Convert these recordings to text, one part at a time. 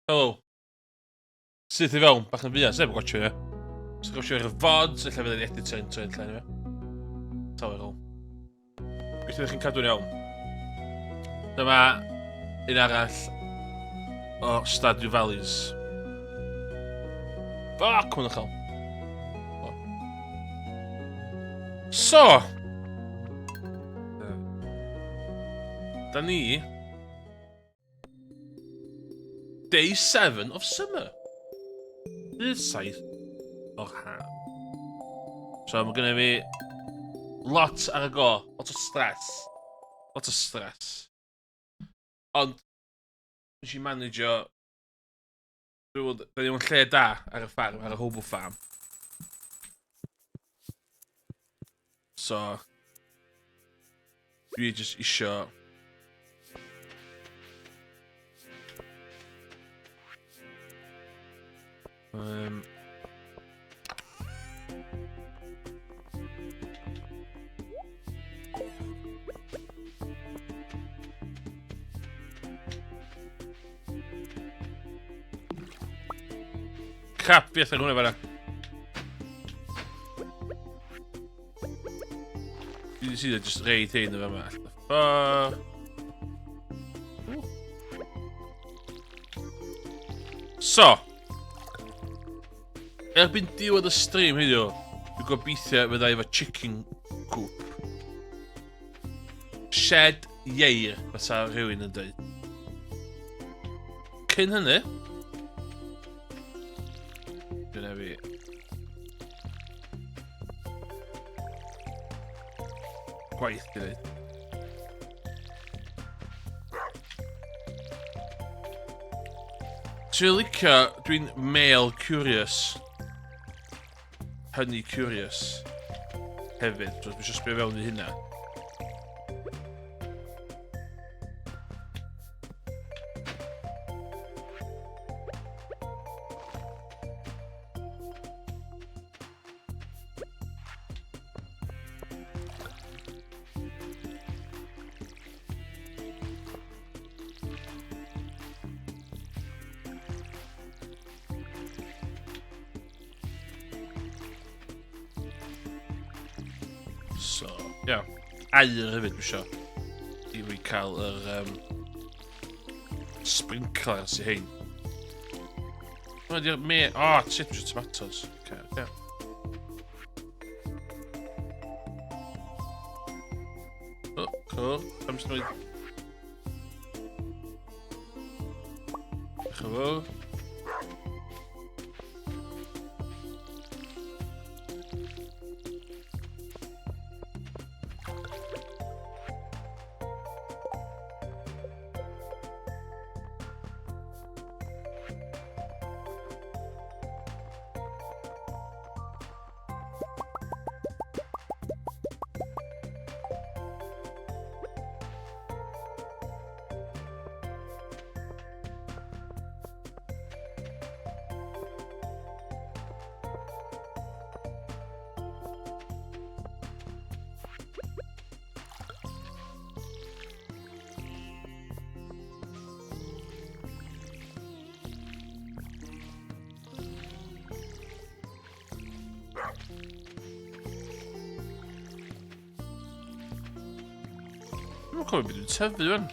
Helo. Syth i fewn, bach yn fuas, neb yn gwachio fi. Os ydych chi'n gwachio ar y VODs, ella fydd yn editor yn trwy'n lle ni fe. Tawer ôl. Beth ydych chi'n cadw'n iawn? Dyma un arall o Stardew Valleys. Fuck, hwn uchel. So! Da ni... Day 7 of summer. Dydd 7 o'r haf. So mae gennym fi lot ar y go, lot o stress. Lot o stress. Ond, nes i managio... Da ni o'n lle da ar y ffarm, ar y Hobo Farm. So... Dwi just isio... Crap, fi allan hwnna fanna. Dwi sydd yn just reid hyn o fama. So. Erbyn diwedd y stream heddiw, dwi'n gobeithio fydda efo chicken coop. Shed ieir, fysa rhywun yn dweud. Cyn hynny, dyna fi. Gwaith, di dweud. Dwi'n licio, dwi'n male curious. Honey curious. Hefyd, dwi'n eisiau sbio fewn i hynna. So, ia. Air hefyd, dwi isio. I fi cael yr... sprinklers i hein. Hwna di'r me... O, shit, dwi'n tomatoes. Oce, oce. O, cool. I'm just going... Diolch yn fawr. Dwi'n cofio beth dwi'n tyfu fan.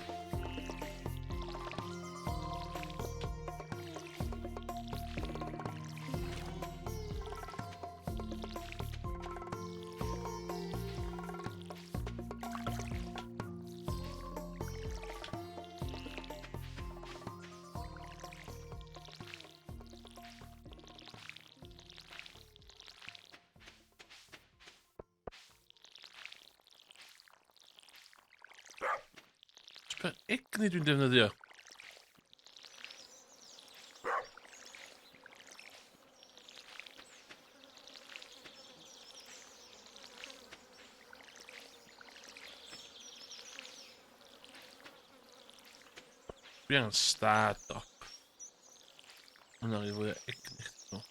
Pa egni dwi'n defnyddio? Dwi angen start-up. Hwna'n ei fwy o egni chdi.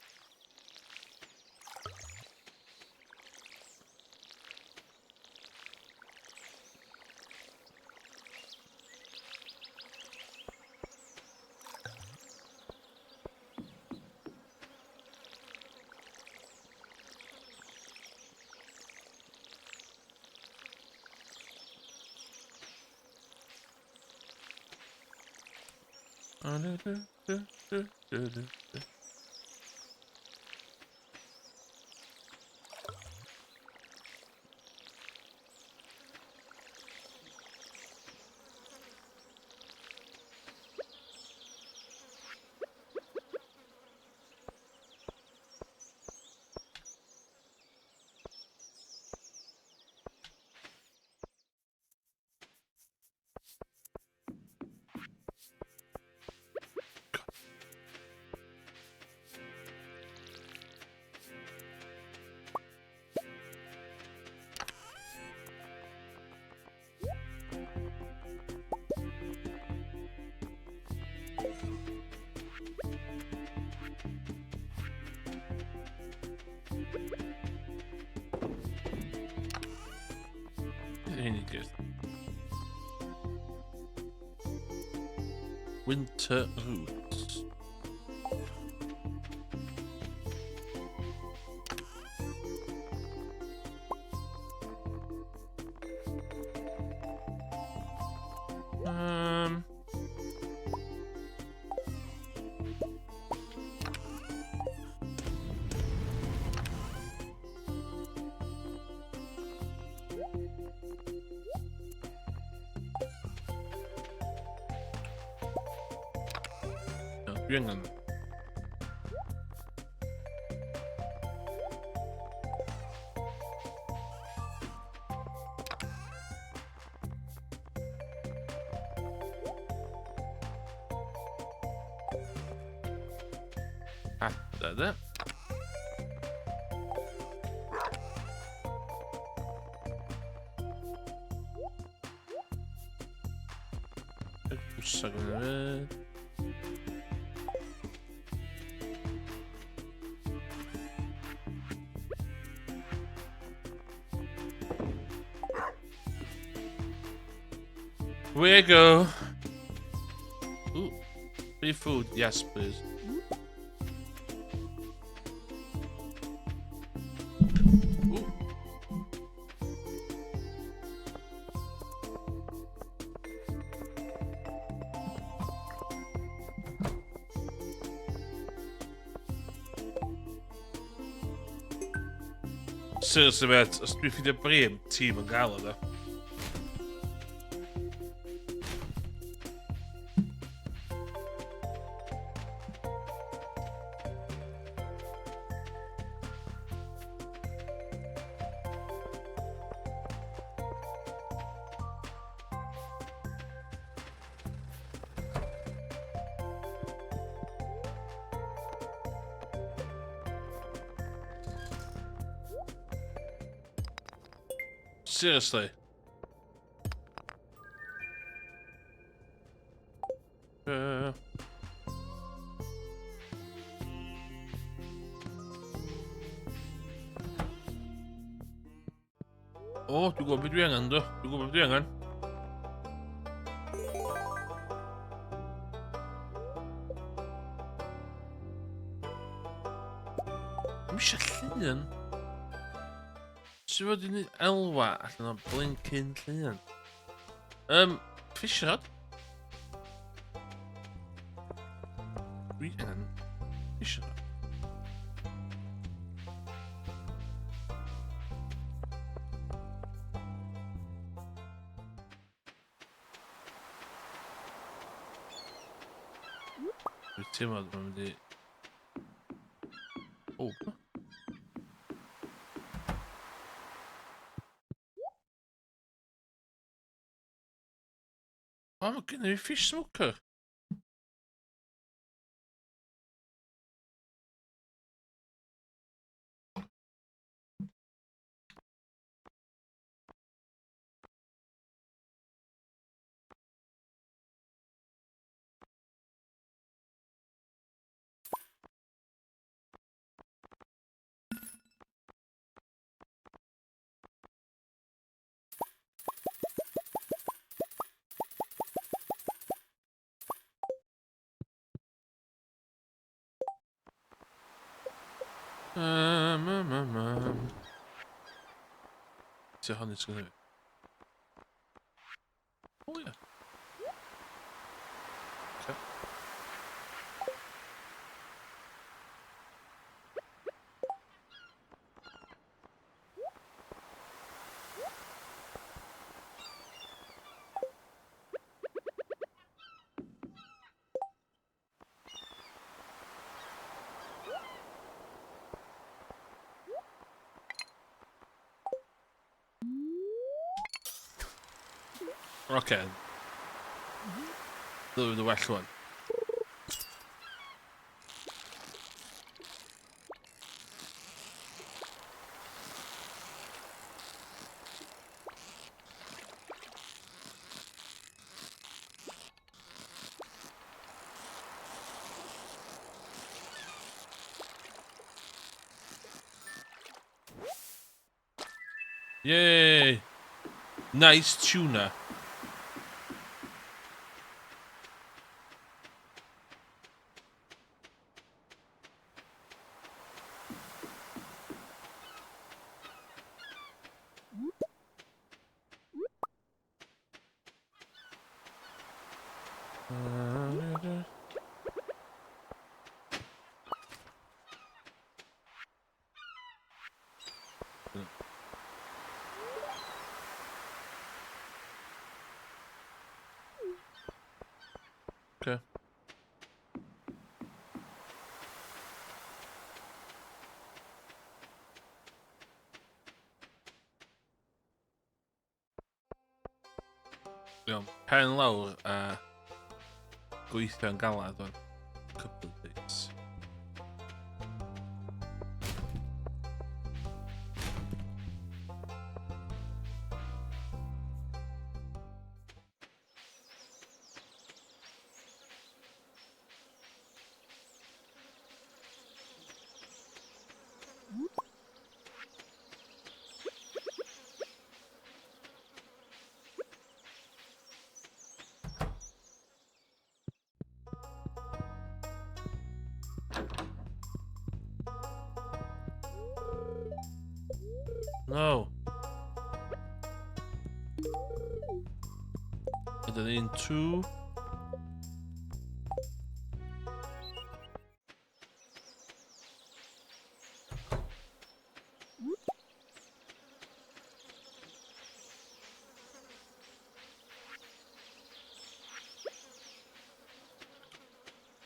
Any good. Winter roots. Jungen. Ah, där. Pussar över. Where you go? Ooh, free food. Yes, please. Ooh. Seriously, vet, als du wieder breem, team en galen da. Seriously. Oh, du går bedwängen då. Du går bedwängen. مش llun. Sydd yn elwa allan o blinking llun. Fishod? Dwi yn fishod. Dwi teimlo bod nhw'n mynd i... O, oh, mae gen i fish smoker. Se har ni skrivit. Oh ja. Okay. Okay. The well one. Yay! Nice tuna. Okay. Iawn. Pen lawr a gweithio'n galad o'n couple of days. No. Ydyn ni'n 2.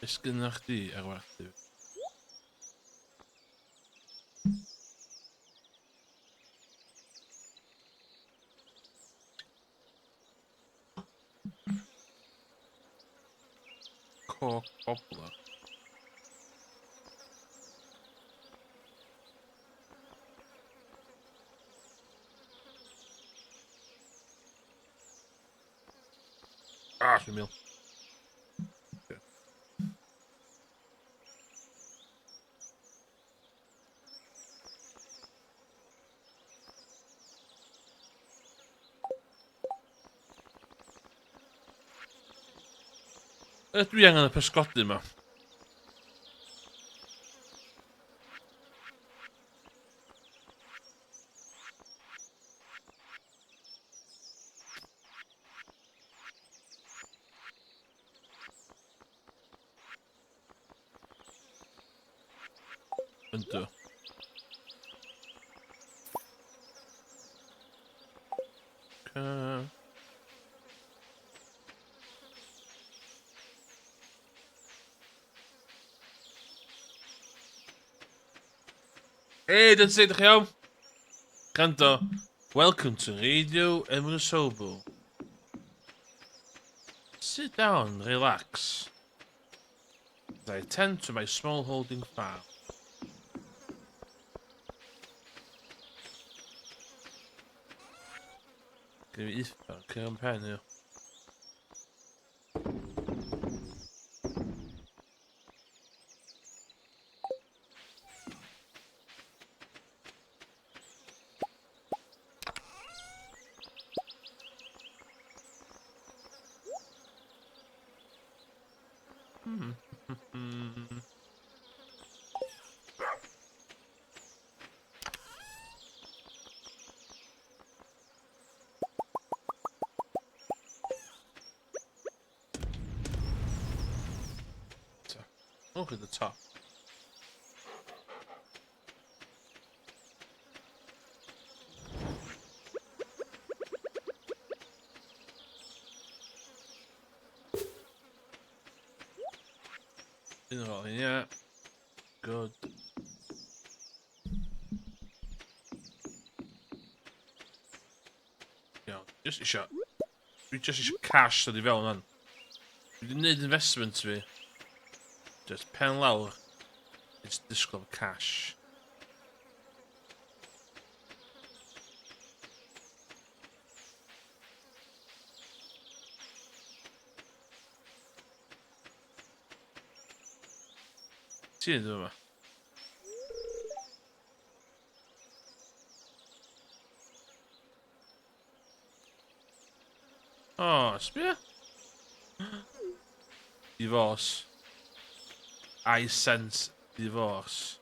Ys gynnach chdi ar warthif? Cork Bobbler. Ah, dwi'n mil. Okay. Dwi angen y pysgodi yma. Yndw. Okay. Hey, dit zit er jou. Kanto. Welcome to Radio Emusobo. Sit down, relax. As I attend to my small holding farm. Give me this pen here. Look at the top. Yeah. Good. Yeah, just a shot. Dwi just eisiau cash dod i fewn hon. Dwi wedi gwneud investment fi. Just pen lawr. It's disgwyl cash. Ti'n dweud yma? O, sbio? Divorce. I sense divorce.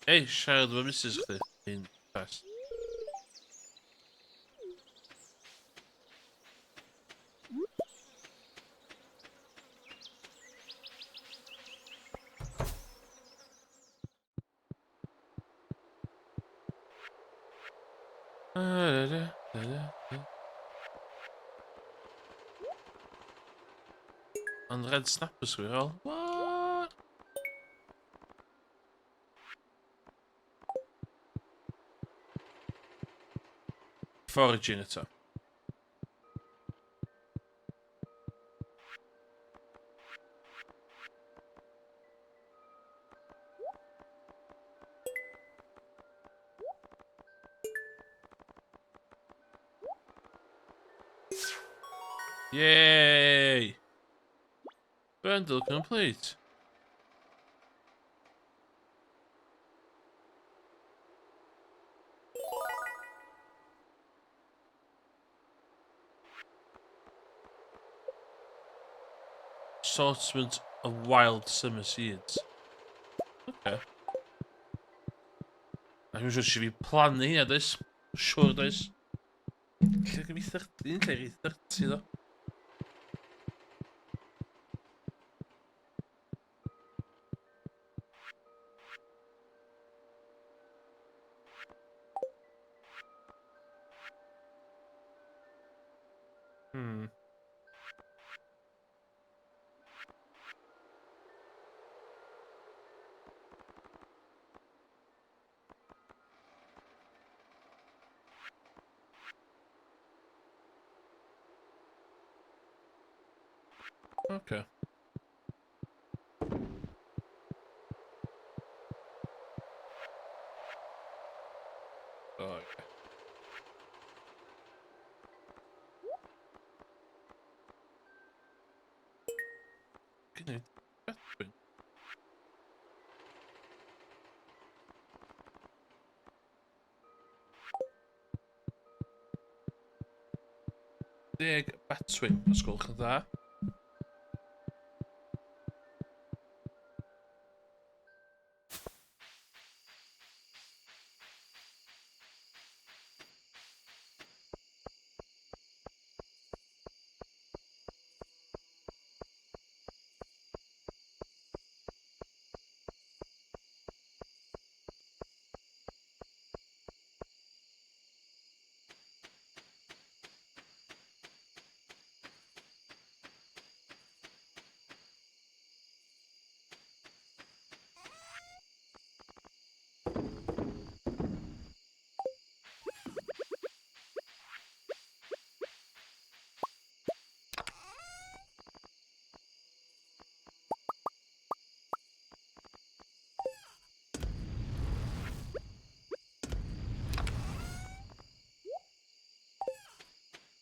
Ei, siarad efo Mrs chdi. Ti'n best. Ond red snappers gwirol. What? Foraging eto. Yay! Bundle complete. Assortment of wild summer seeds. Okay. I'm sure she be planning hynna, does? Siwr, does? Lle gen i 13, lle gen i 30, ddo. Okay. Oh, okay. Gwneud Betwyn. Deg Betwyn, os gwelwch yn dda.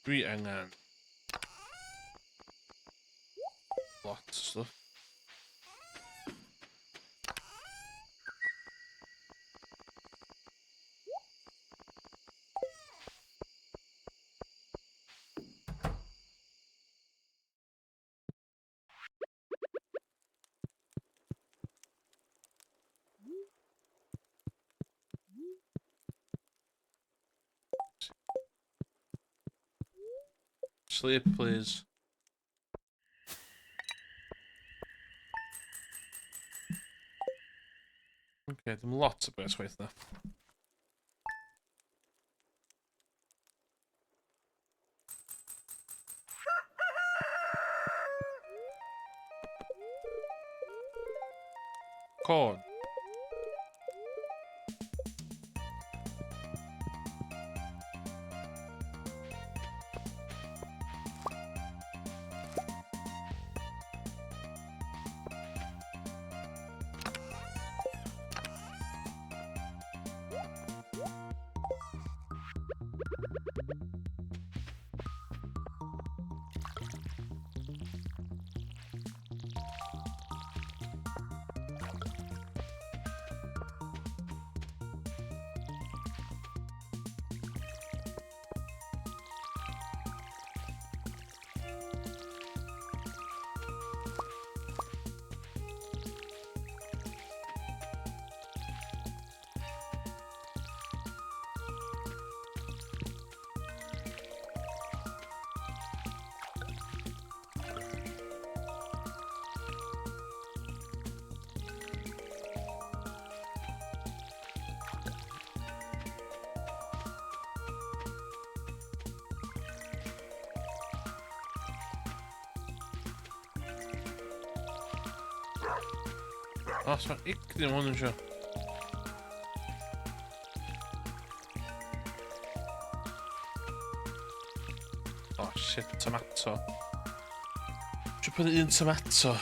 Dwi angen lot o stuff. Sleep, please. Okay, dim lot o beth waith na. Corn. That's what ik didn't want to show. Oh shit, tomato. Should put it in tomato.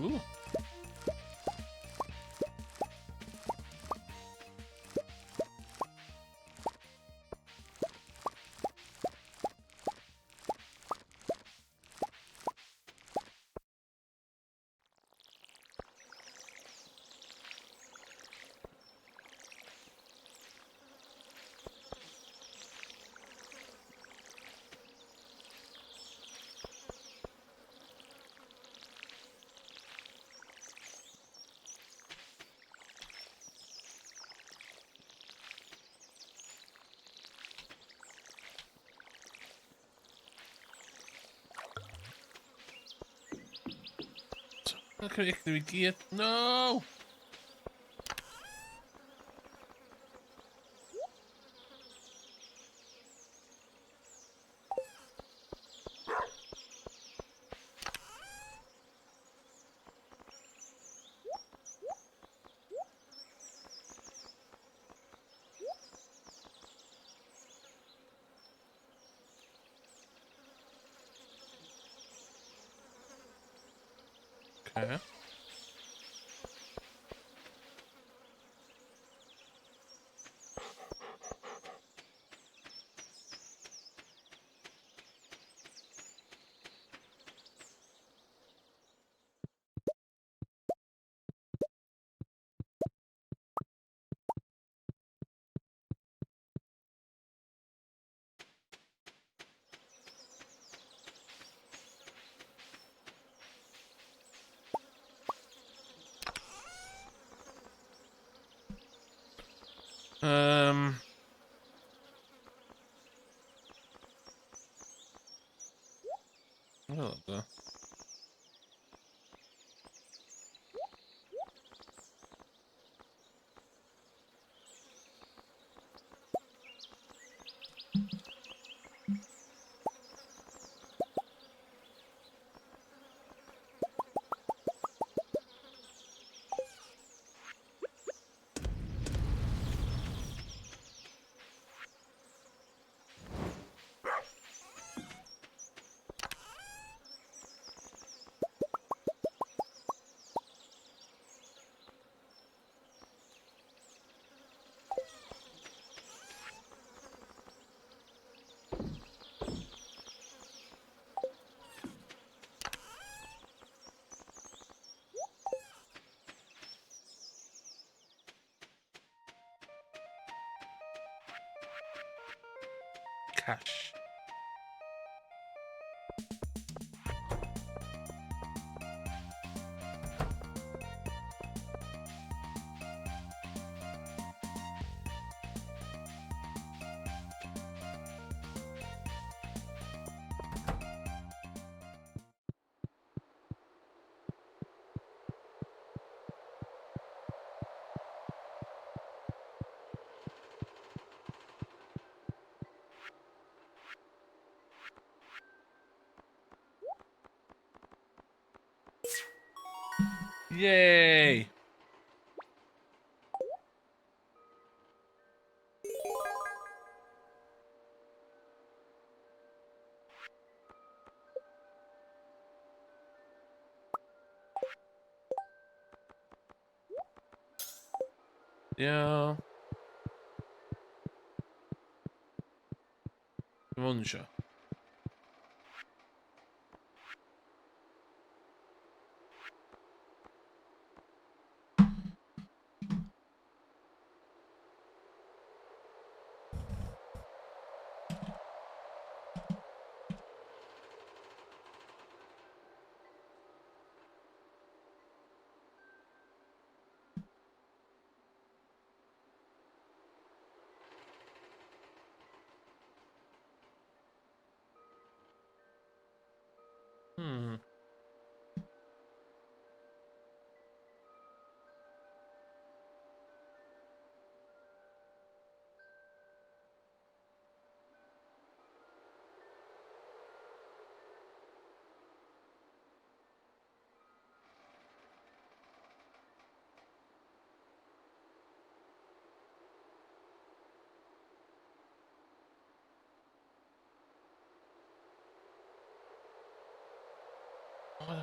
Ooh. Dan kan ik nu keer. No! Okay. What the? Cash. Yay! Ja. Wunsch. Hmm.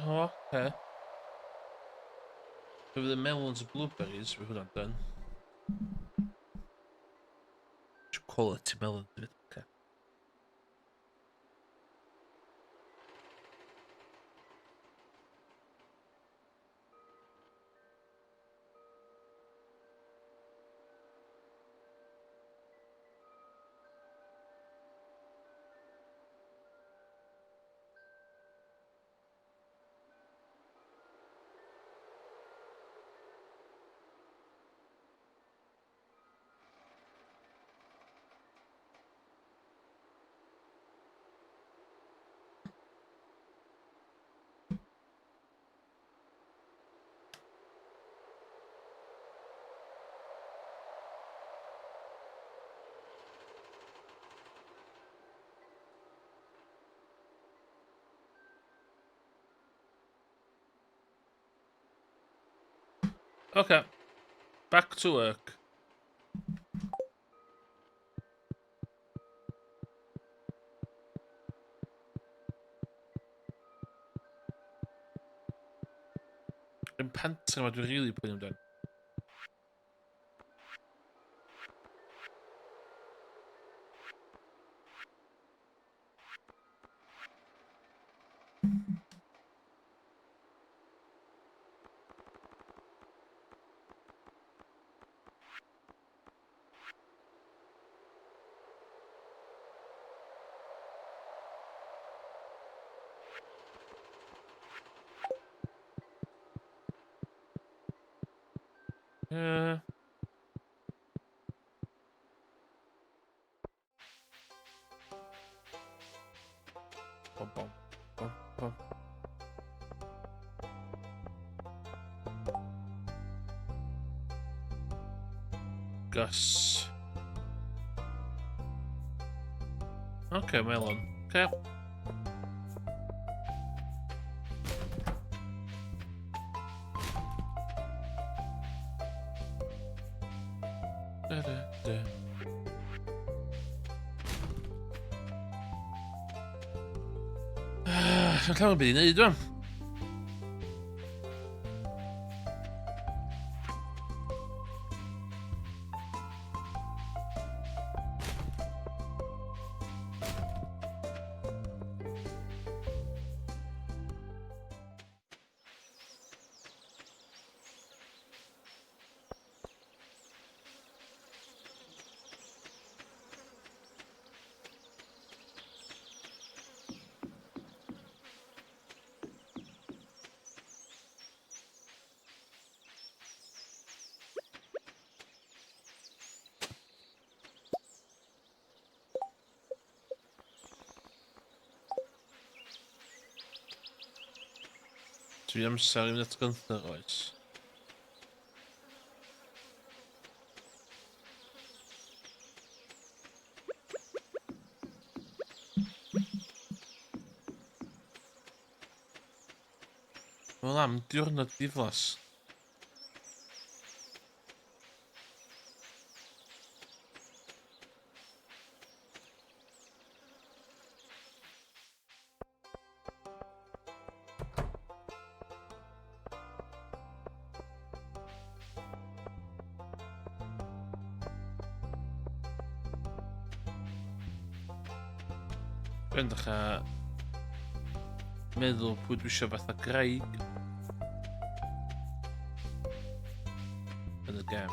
Oh, okay. With the melons and blueberries, we've not done. Quality melon. Okay. Okay. Back to work. In panting, what we really put him down. Yeah. Bum, bum, bum, bum. Gus. Okay, melon. Okay. Da, da, da. Jag kan bli nöjd. Dwi amser i fynd at gyntaf oes. Wel am diwrnod diflas. Dwi'n dechrau meddwl pwy dwi eisiau fatha Graig yn y gem.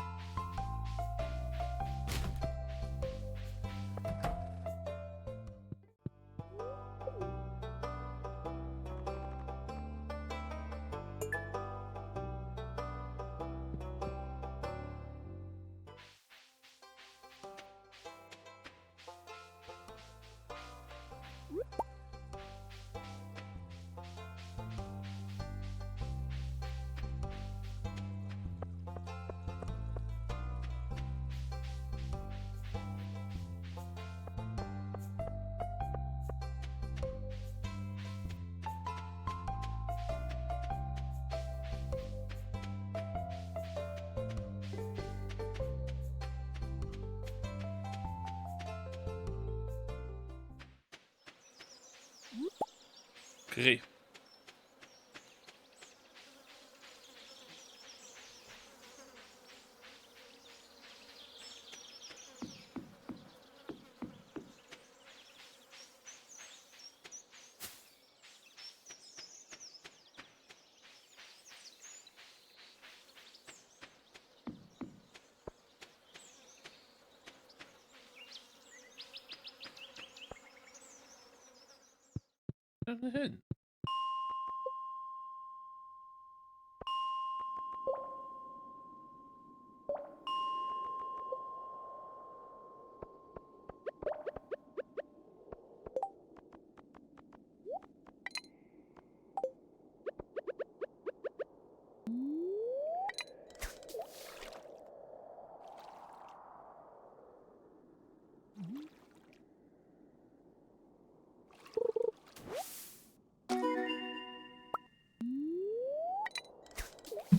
Grie. Wat is hyn?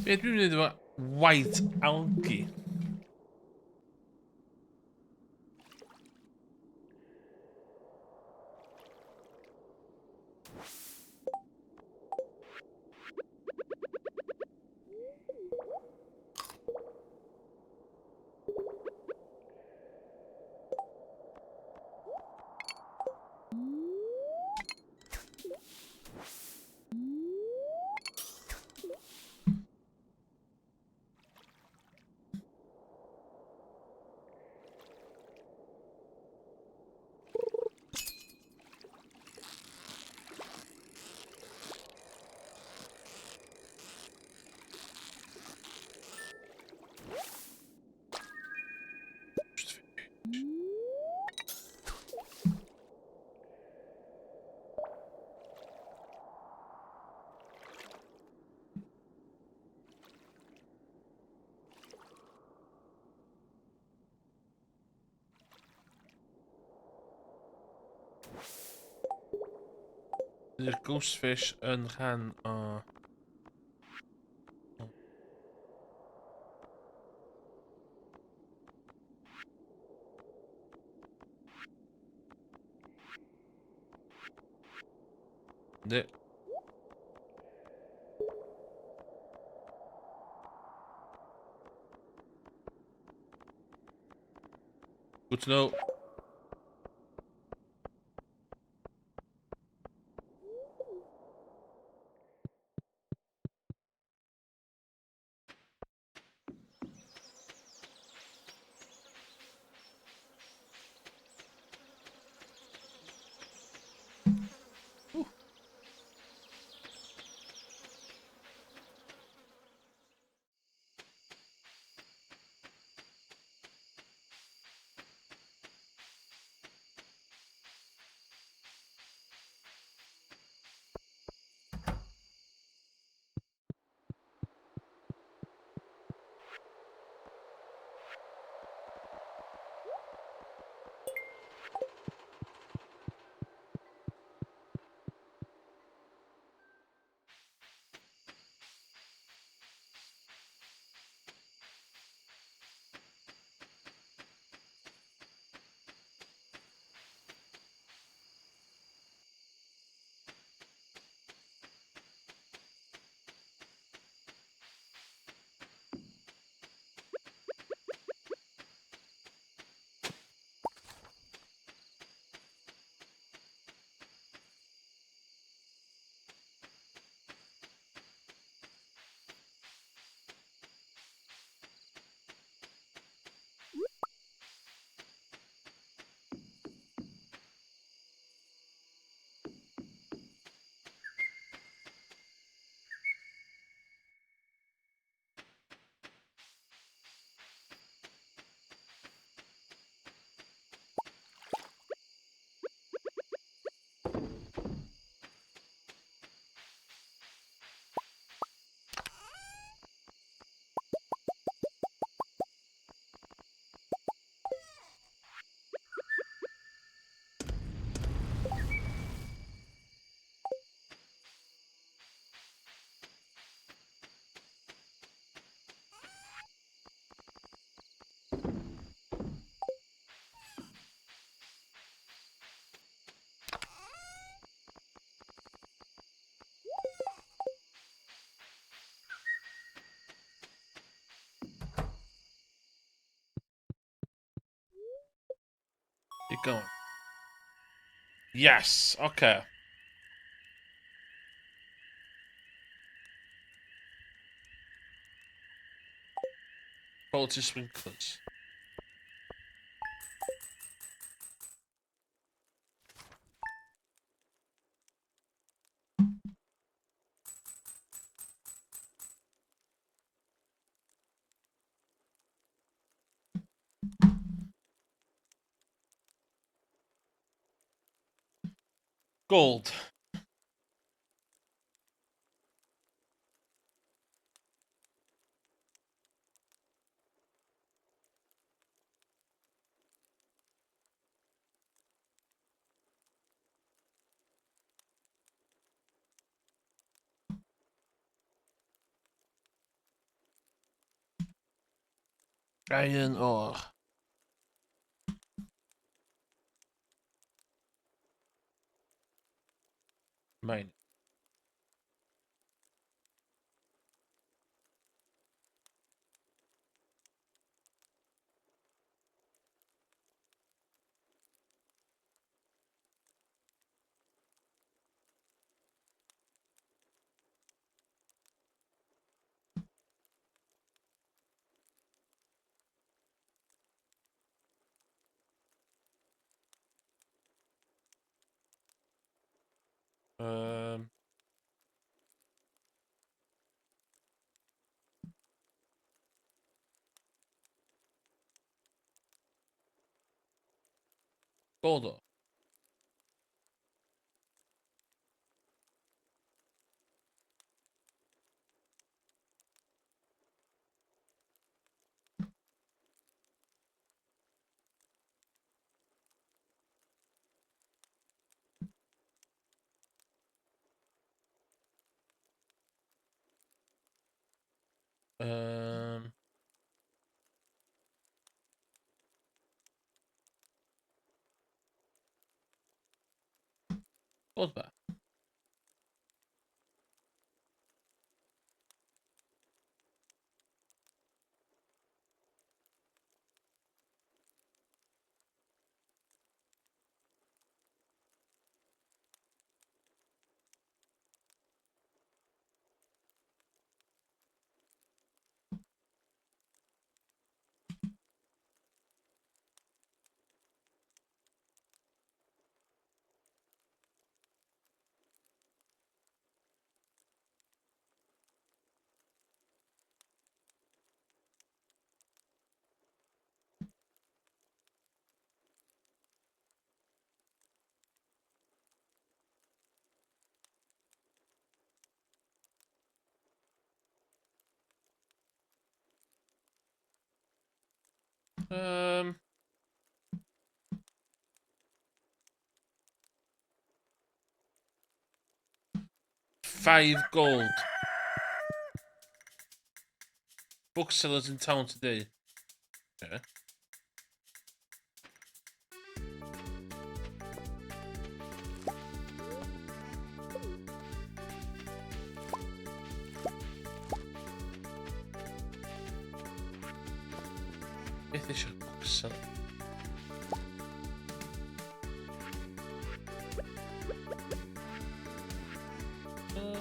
Be dwi'n mynd efo white algae? Ydy'r ghostfish yn rhan o... Yndi. Good to know. Keep going. Yes, okay. Quality sprinklers. Gold. Iron ore. Mine. Um. Gold ore. Um. Gold bar. Um. 5 gold. Booksellers in town today. Okay. If they should bookseller. Oh.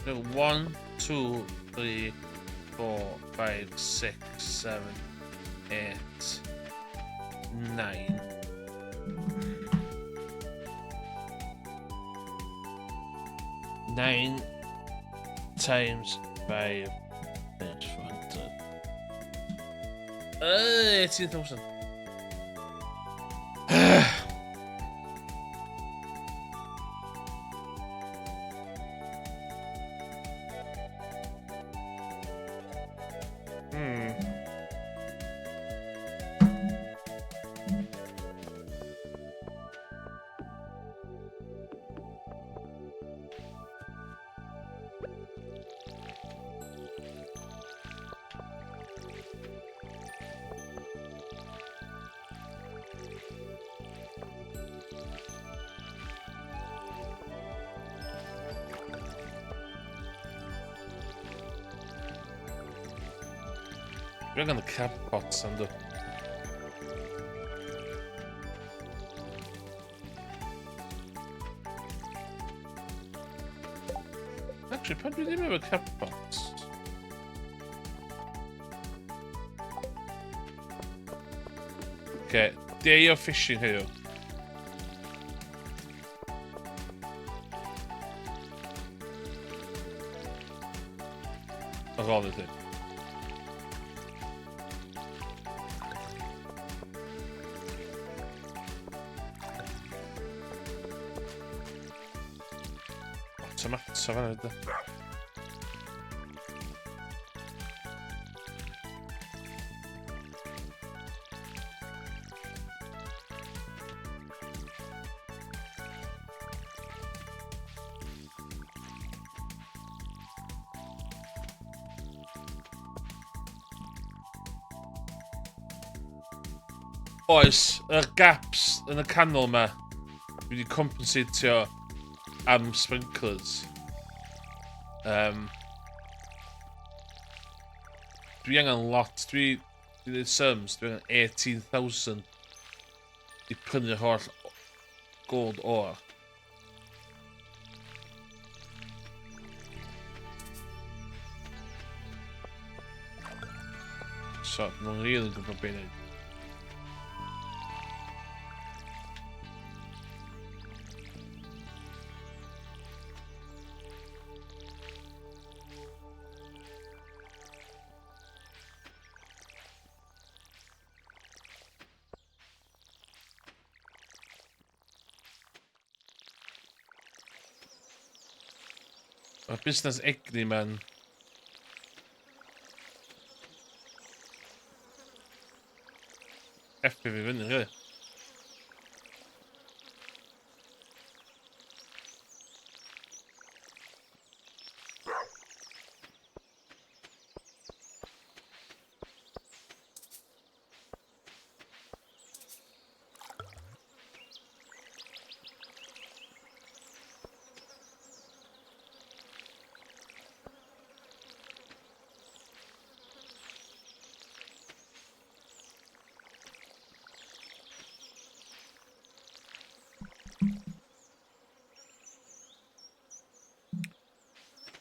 So 1, 2, 3, 4, 5, 6, 7, 8, 9. Nine times 5 is 400. 18,000. Dwi angen y crab pots am dwi. Actually, pan dwi ddim efo crab pots? Okay, day of fishing heddiw. Ar ôl i chi. Tomato fan ydy. Oes, y gaps yn y canol yma wedi compensatio am sprinklers. Dwi angen lot, dwi dweud sums, dwi angen 18,000 i prynu'r holl gold ore. So, mae'n rili'n gwybod beth i wneud. Mae'r busnes egni ma'n effi fi fyny, rili.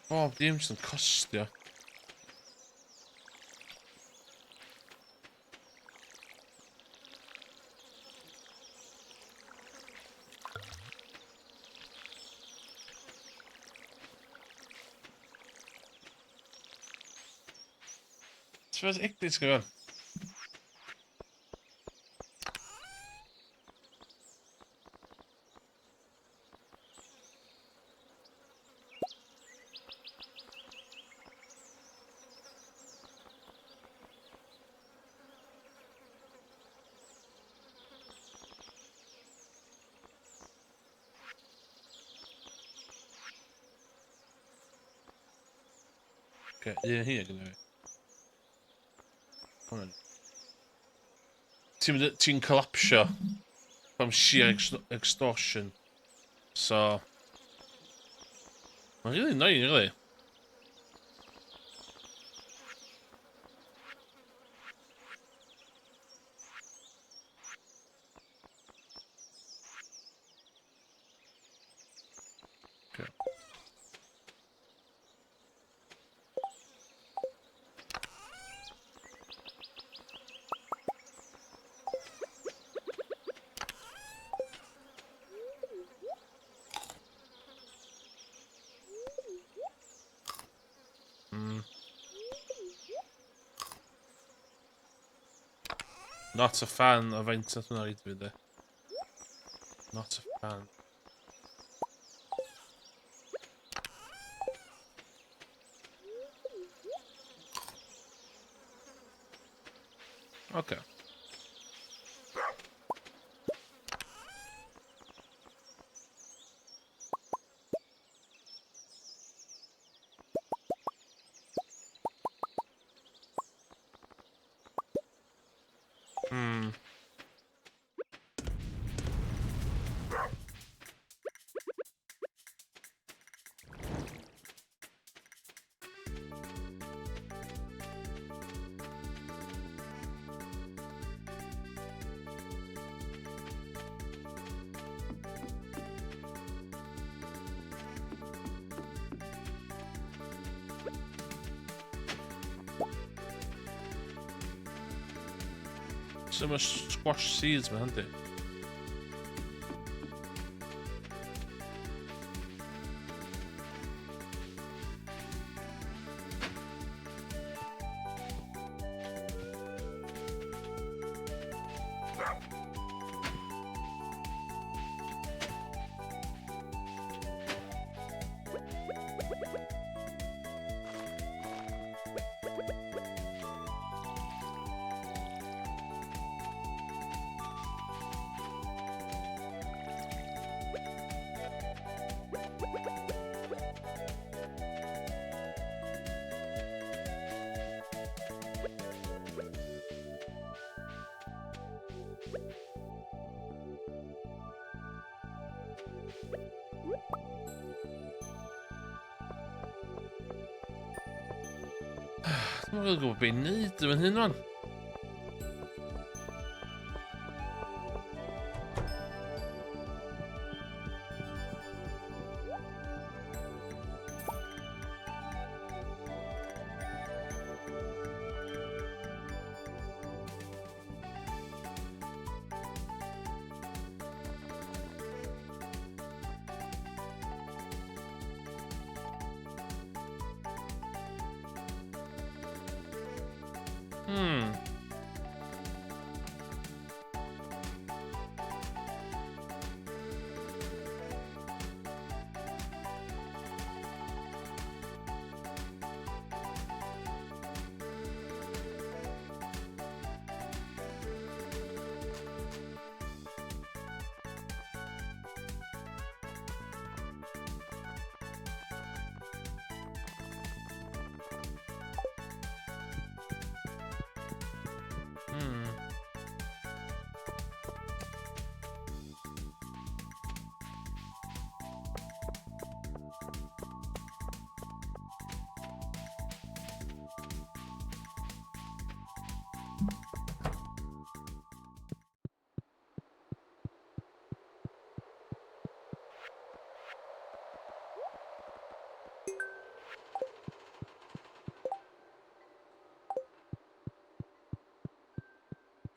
O, ddim jyst yn costio. Ti'n egni ti'n gwybod? Okay, un hi gyda fi. Hwn. Ti'n collapsio from sheer extortion. So... Mae'n really annoying, really. Okay. Not a fan o faint nath hwnna reid fi, de. Not a fan. Okay. Some squash seeds, man, aren't they? Dwi'n meddwl gwybod beth i wneud yn hyn, man.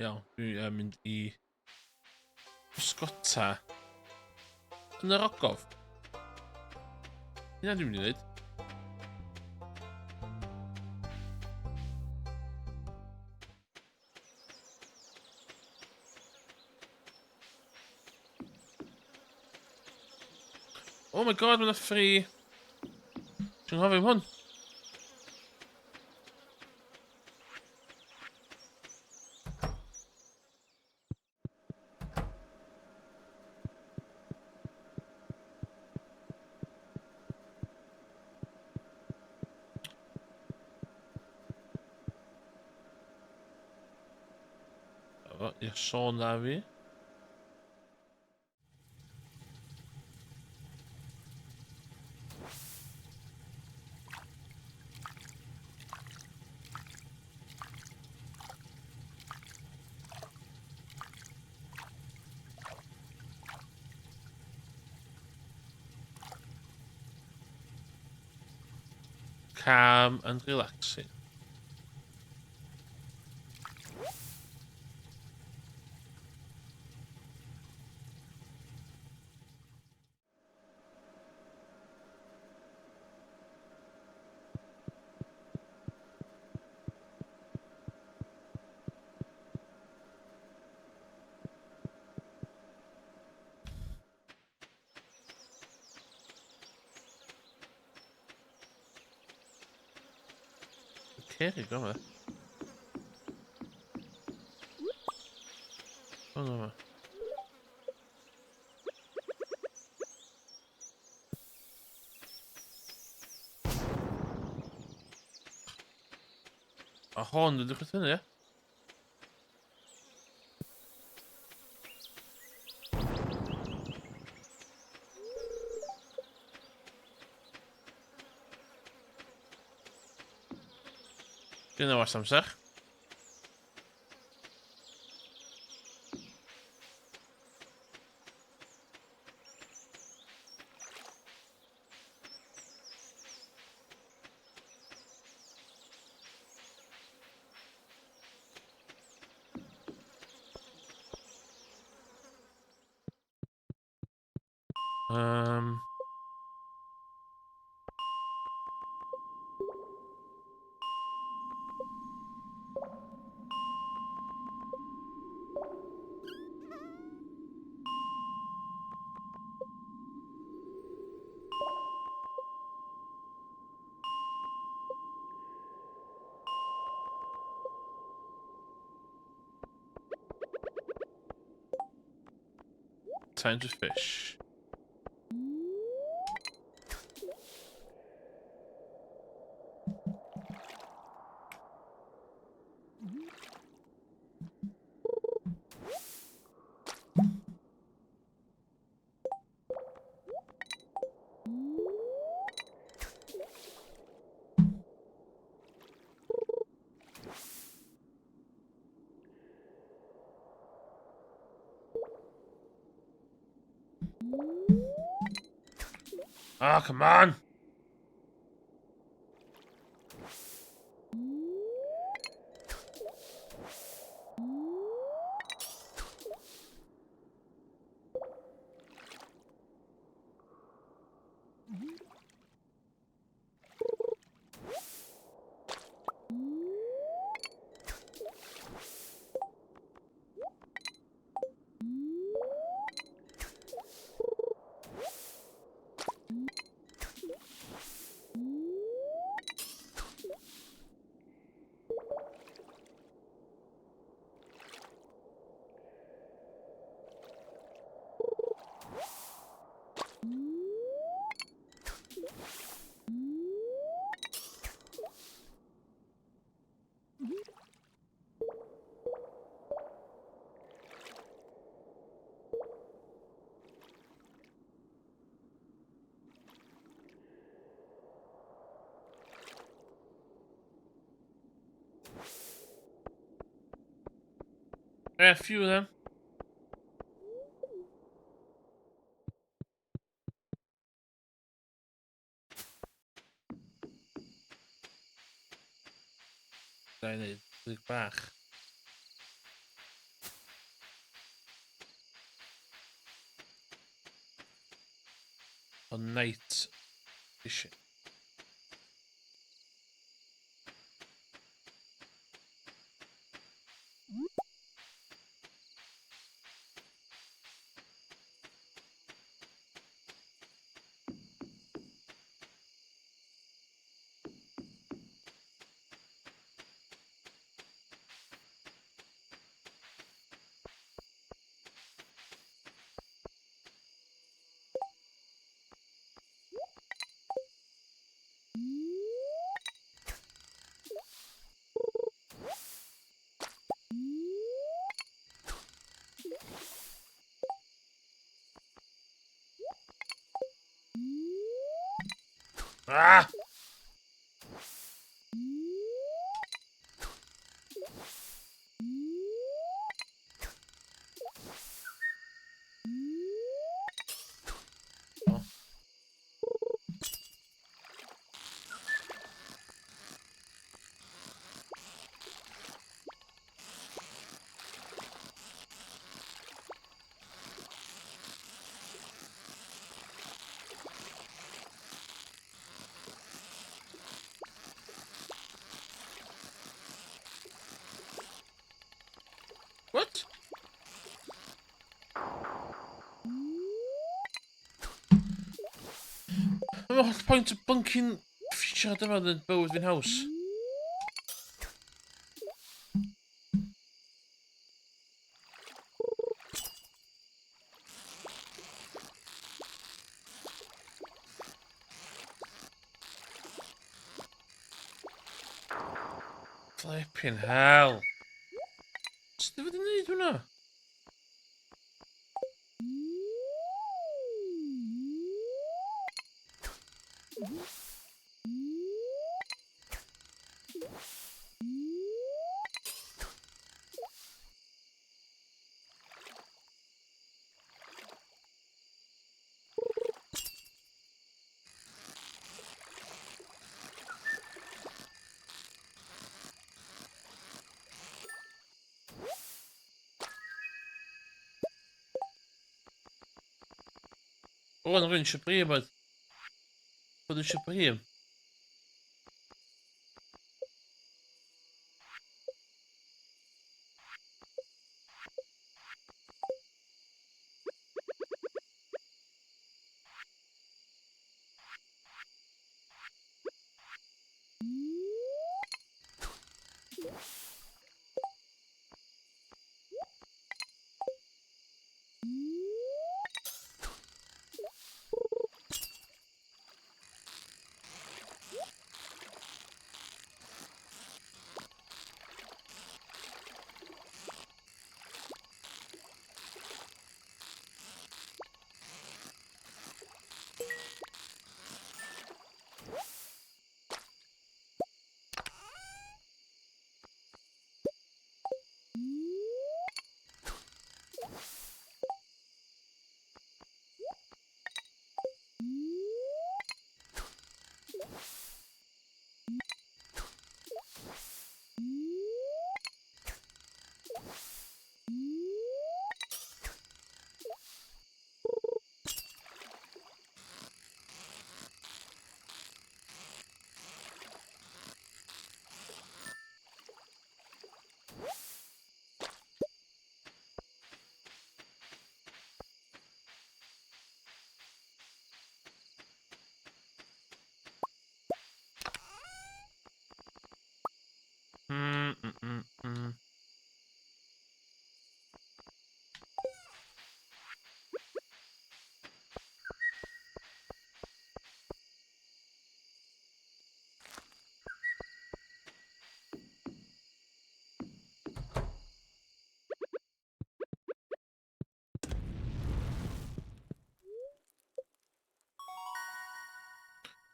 Iawn, dwi'n mynd I bysgota yn yr ogof. Hynna dwi'n mynd I wneud. Oh my god, mae'n ffri. Dwi'n hoffi hwn. I'r sôn da fi. Calm and relaxing. Okay, go on. Oh no. A hon, dwi'n dechrau tynnu, ie? Dyna was amser. Um. Time to fish. Ah, oh, come on! Yeah, a few of them. Nee, doe ik waar. On night fishing. Ah! Oh. What? What's the point of bunking feature dyma yn bywyd fi'n haws? Flipping hell. Sut di fod yn neud hwnna? Gewoon een rondje prima. Wat is je prima?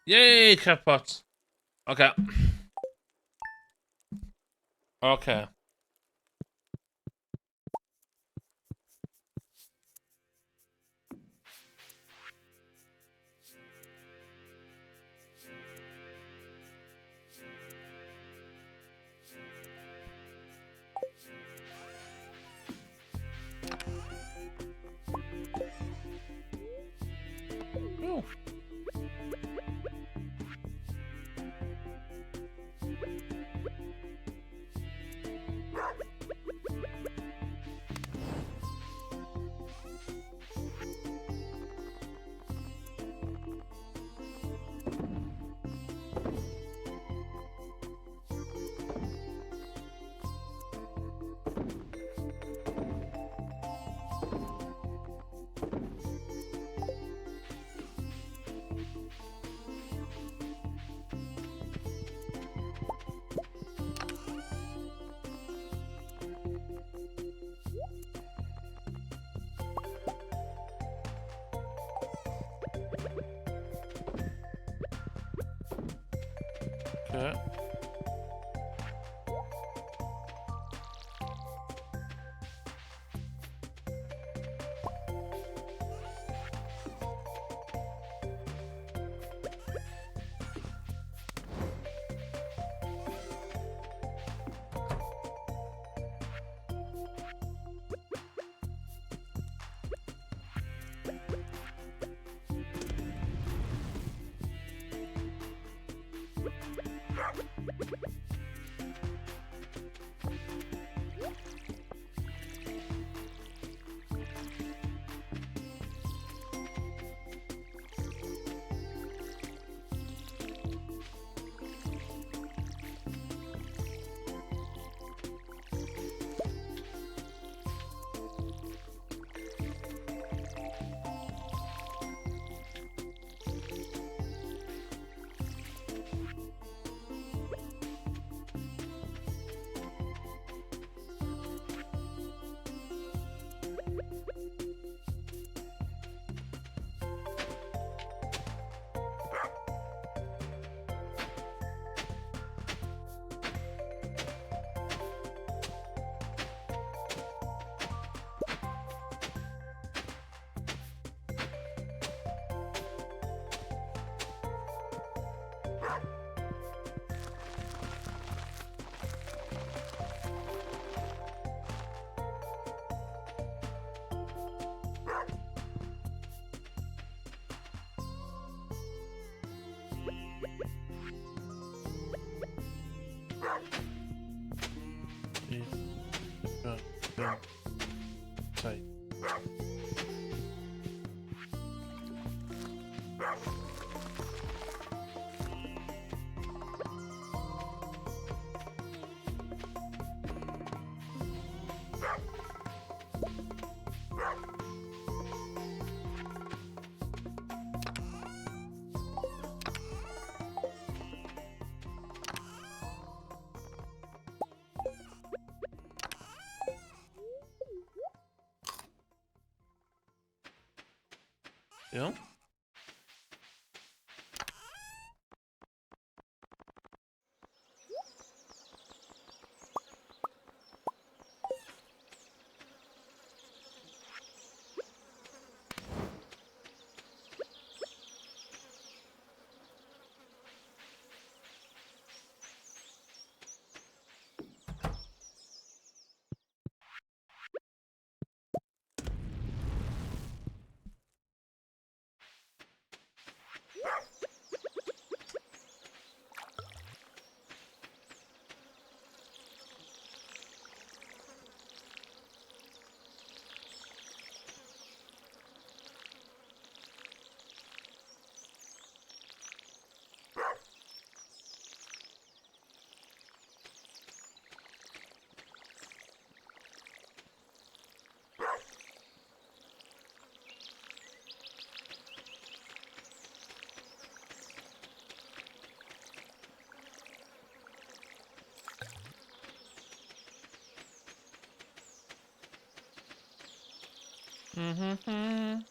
Yay, crackpot. Okay. Okay. Ooh. Okay. Right. Ja. Mhm.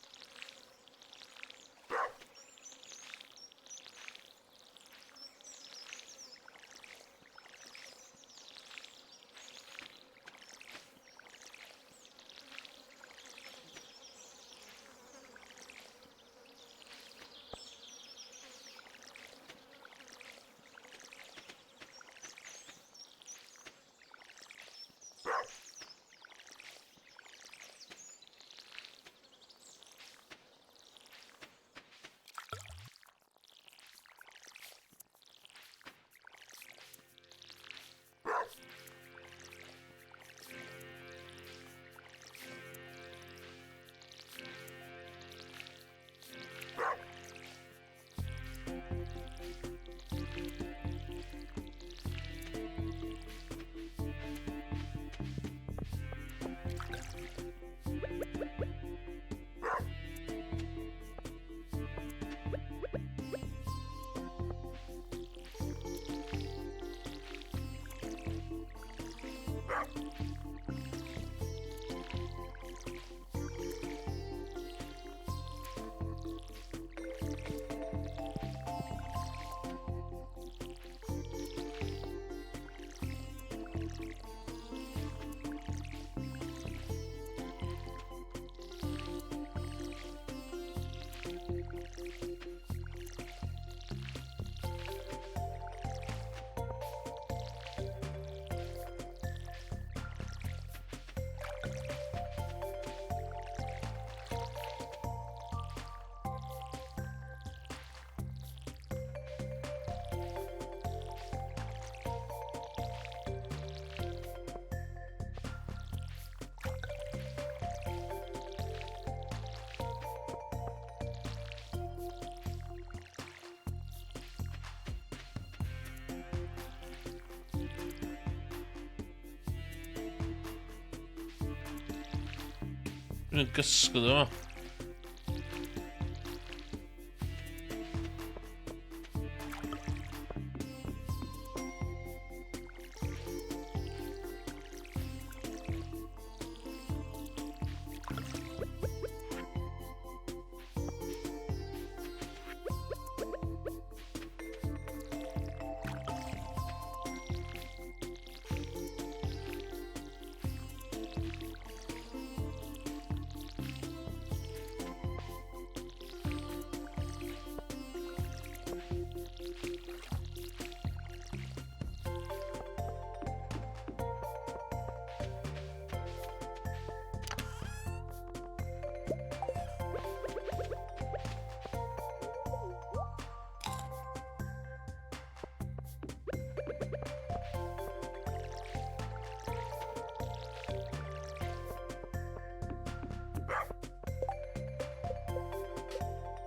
Ün gysgu ddo.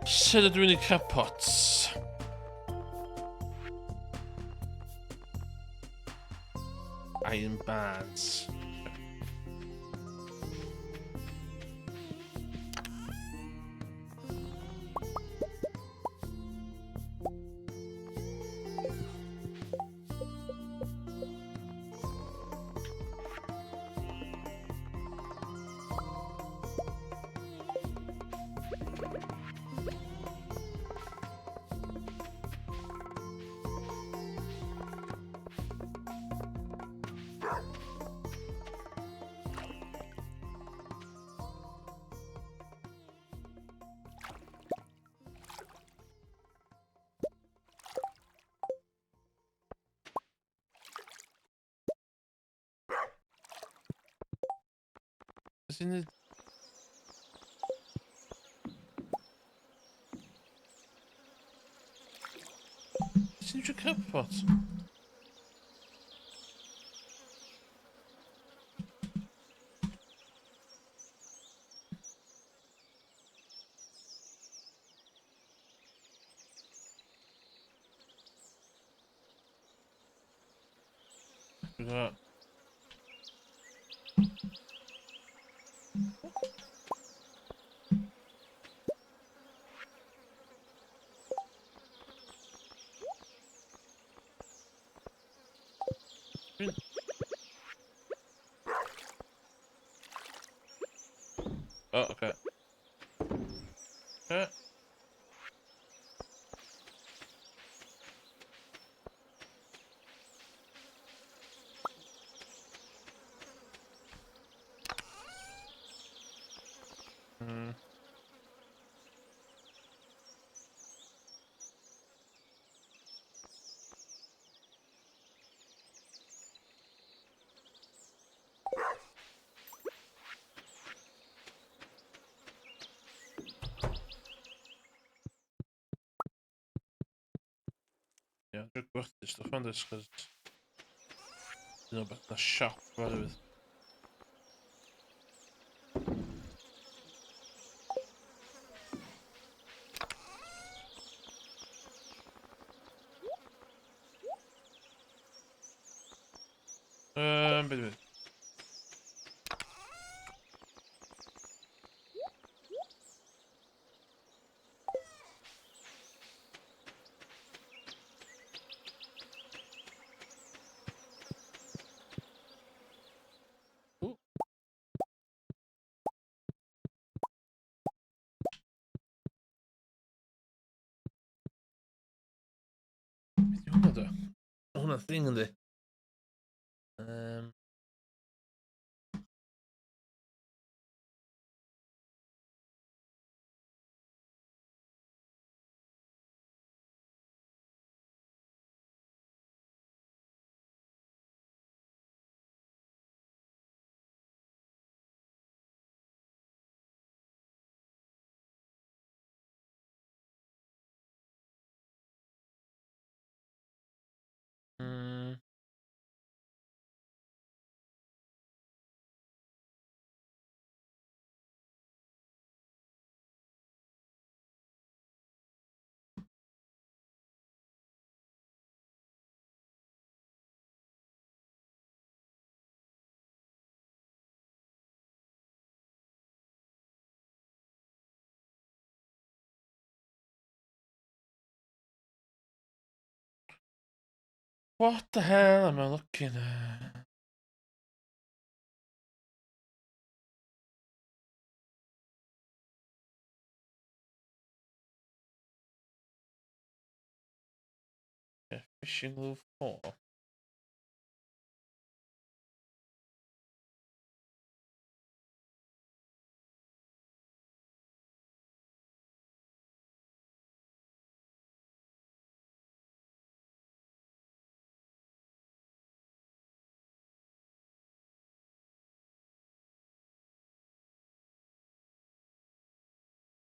Ser du in i pots? Iron bands. Is in the... It's in your cup pot. That. Oh, okay. Okay. Hmm. Yeah, druk worth this stuff on this because you know about the shop rather with. But ooh, another thing in the um. Mm, what the hell am I looking at? Yeah, fishing glove 4.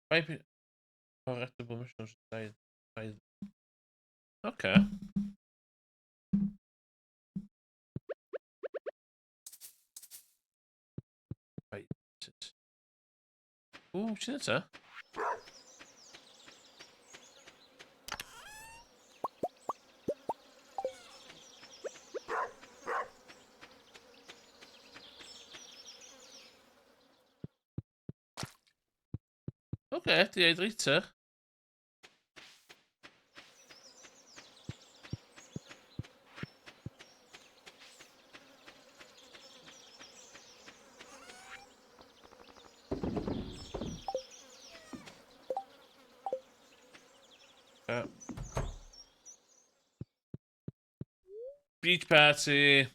Maybe correctable missions side. Okay. Right. Ooh, Chinita. Oké, dehydrator. Ja. Beach party.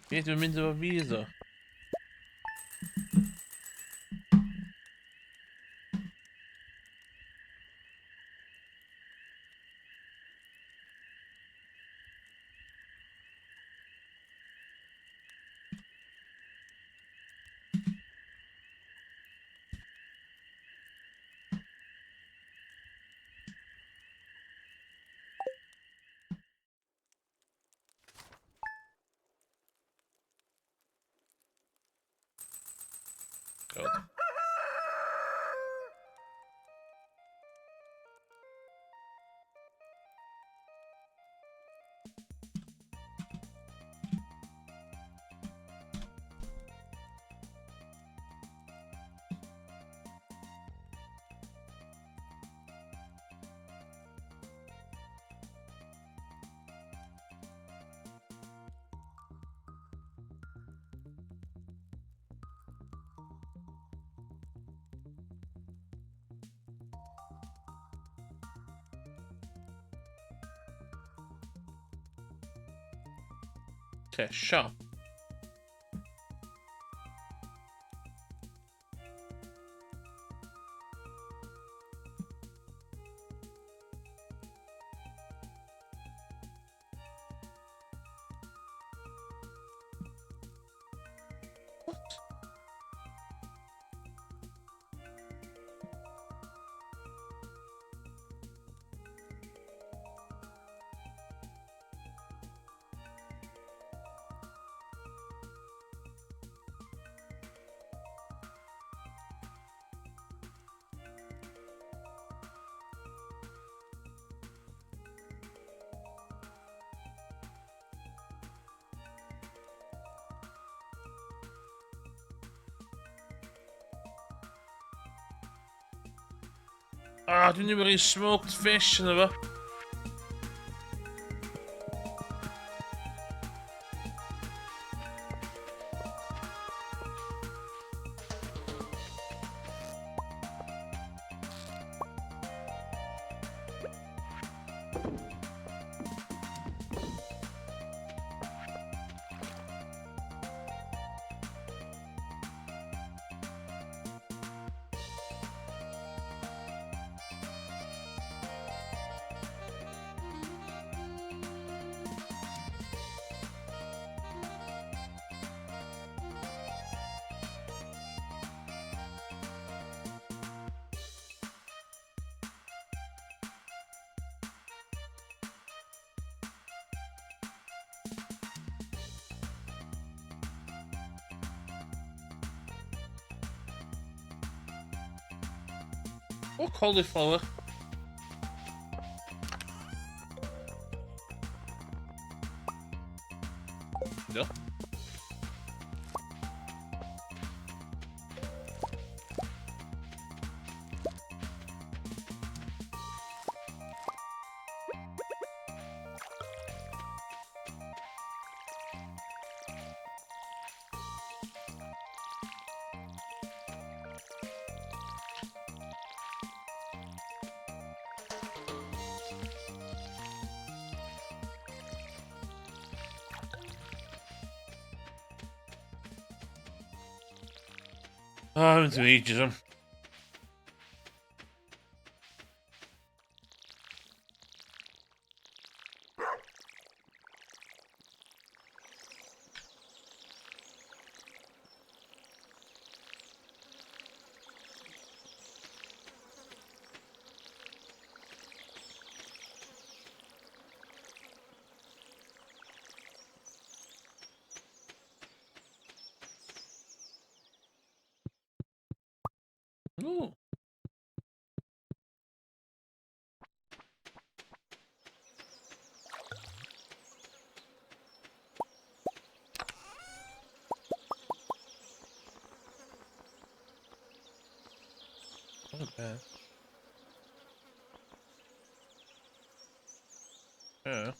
Weten we minder wat bier. God. Okay, shop. What? Ah, doe nu weer een smoked fish. Oh, cauliflower. Ja. Ah, we moeten eetjes hem. Oeh. Not bad. Yeah.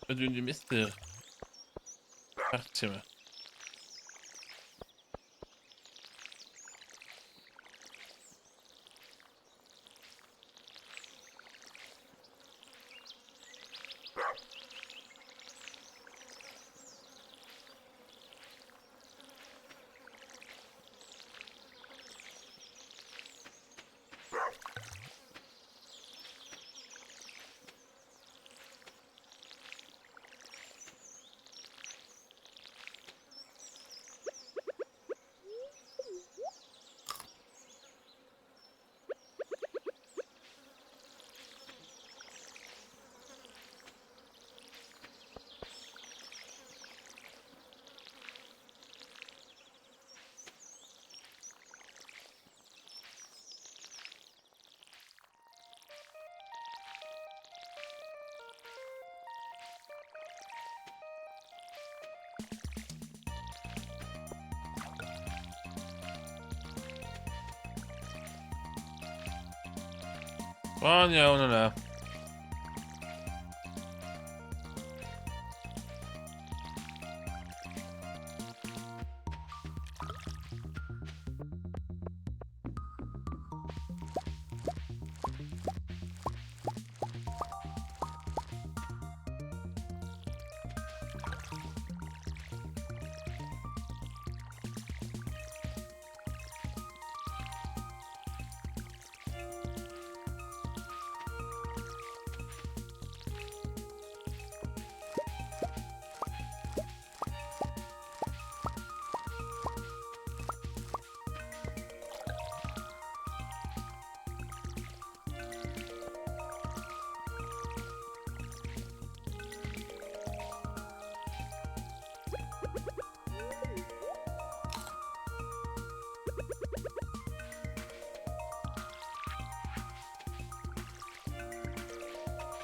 Wat doen die mister? Hartje. Van jou naar.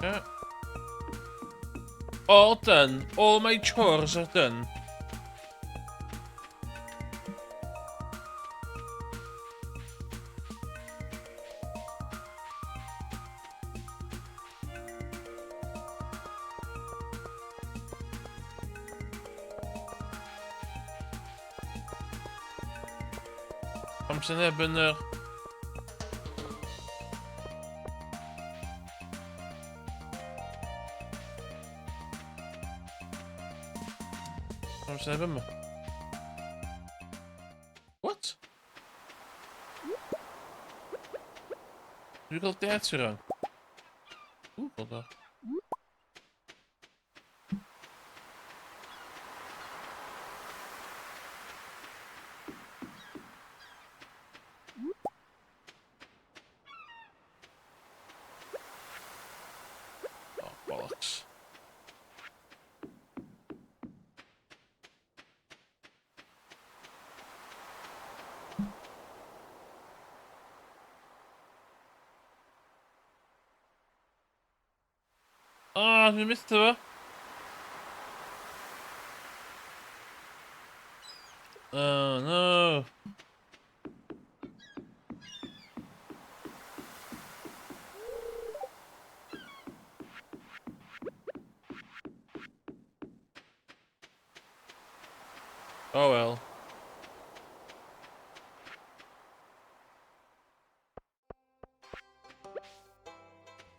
Okay. All done. All my chores are done. Ze hebben er... Ze hebben me. What? Nu al tijd zo. Oeh, wat dan? Oh, bollocks. Ah, vi missade va? Oh no. Oh well.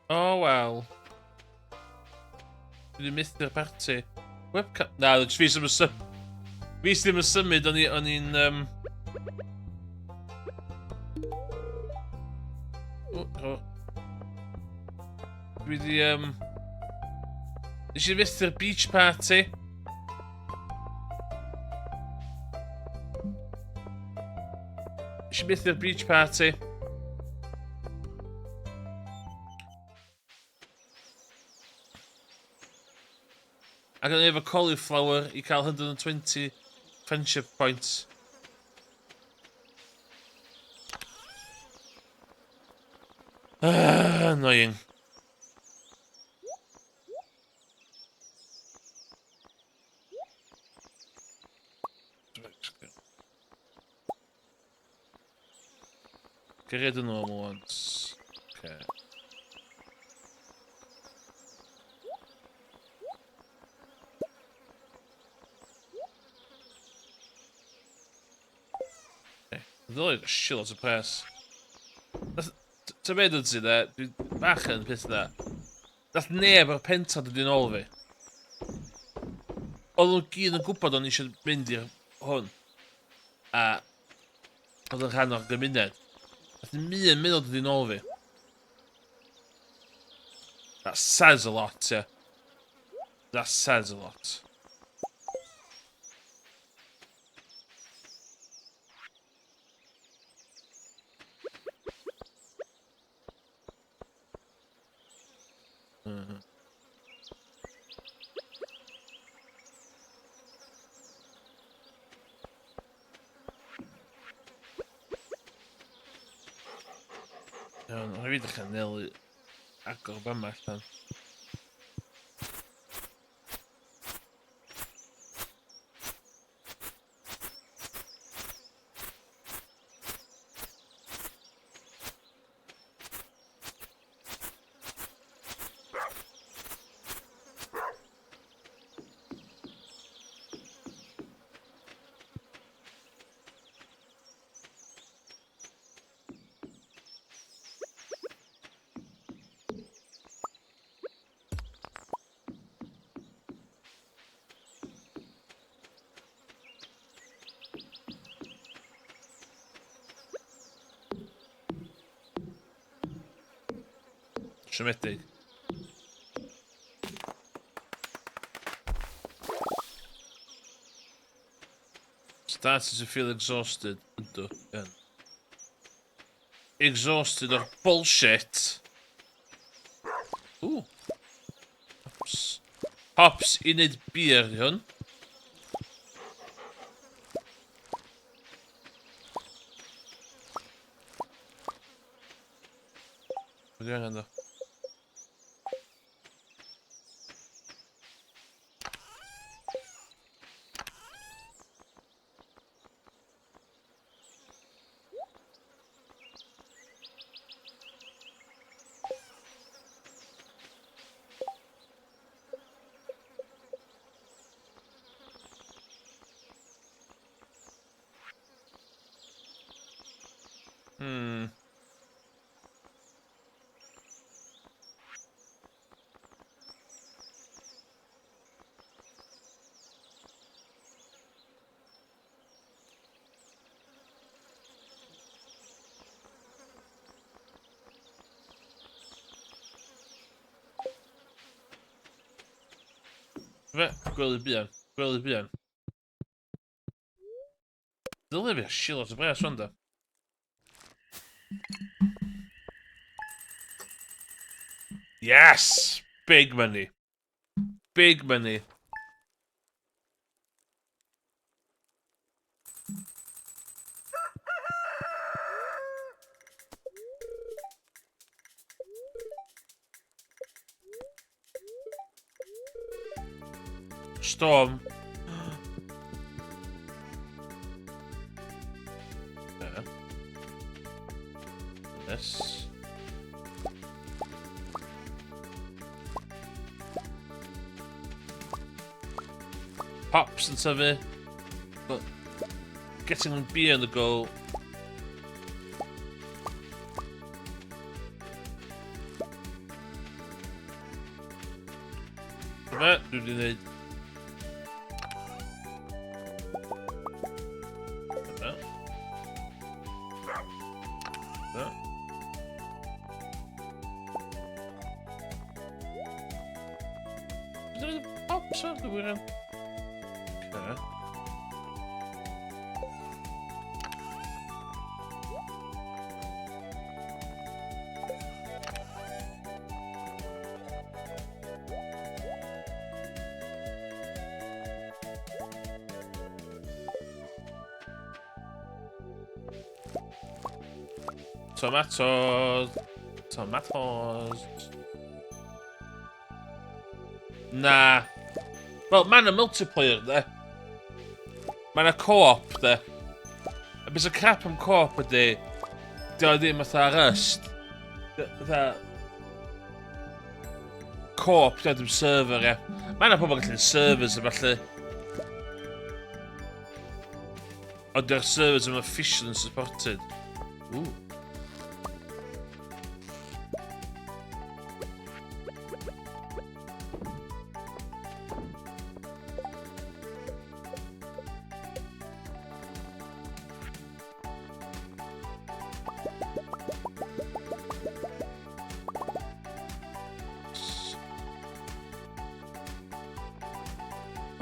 Oh well. Vi missade party. Webcam. Na, det visar mig så. Visade mig symud on in oh. With the Did you miss the beach party? Did you miss the beach party? I got have a cauliflower. You call 120 friendship points. Annoying. Get rid of the normal ones. Okay. There's only a shitloads of press. Ta be dod sydd e, dwi bach yn peth da. Nath neb ar pentad ydyn ôl fi. Oedd nhw gyd yn gwybod o'n eisiau mynd i'r hwn. A oedd yn rhan o'r gymuned. Nath ni'n mynd ydyn ôl fi. That says a lot, yeah. That says a lot. Iawn, rhaid fi ddechrau nelu agor bama allan. Siomedig. Started to feel exhausted. Exhausted of bullshit. Ooh. Hops. Hops in het bier, hwn. Wat doe je aan de? Gwely bian. Gwely bian. Dylifio shilot o bres rwan da. Yes! Big money. Big money. Storm. Okay. This. Pops and stuff. But getting beer on the go. Right, do we need? Pops up the winner. Okay. Tomatoes. Tomatoes. Nah. Wel, mae yna multiplayer de. Mae yna co-op de. A bys y crap am co-op ydy, di o ddim fatha Rust. Fatha... Co-op, di o ddim server, ie. Mae yna pobl gallu'n servers a falle. Ond di'r servers yn official and supported. Ooh.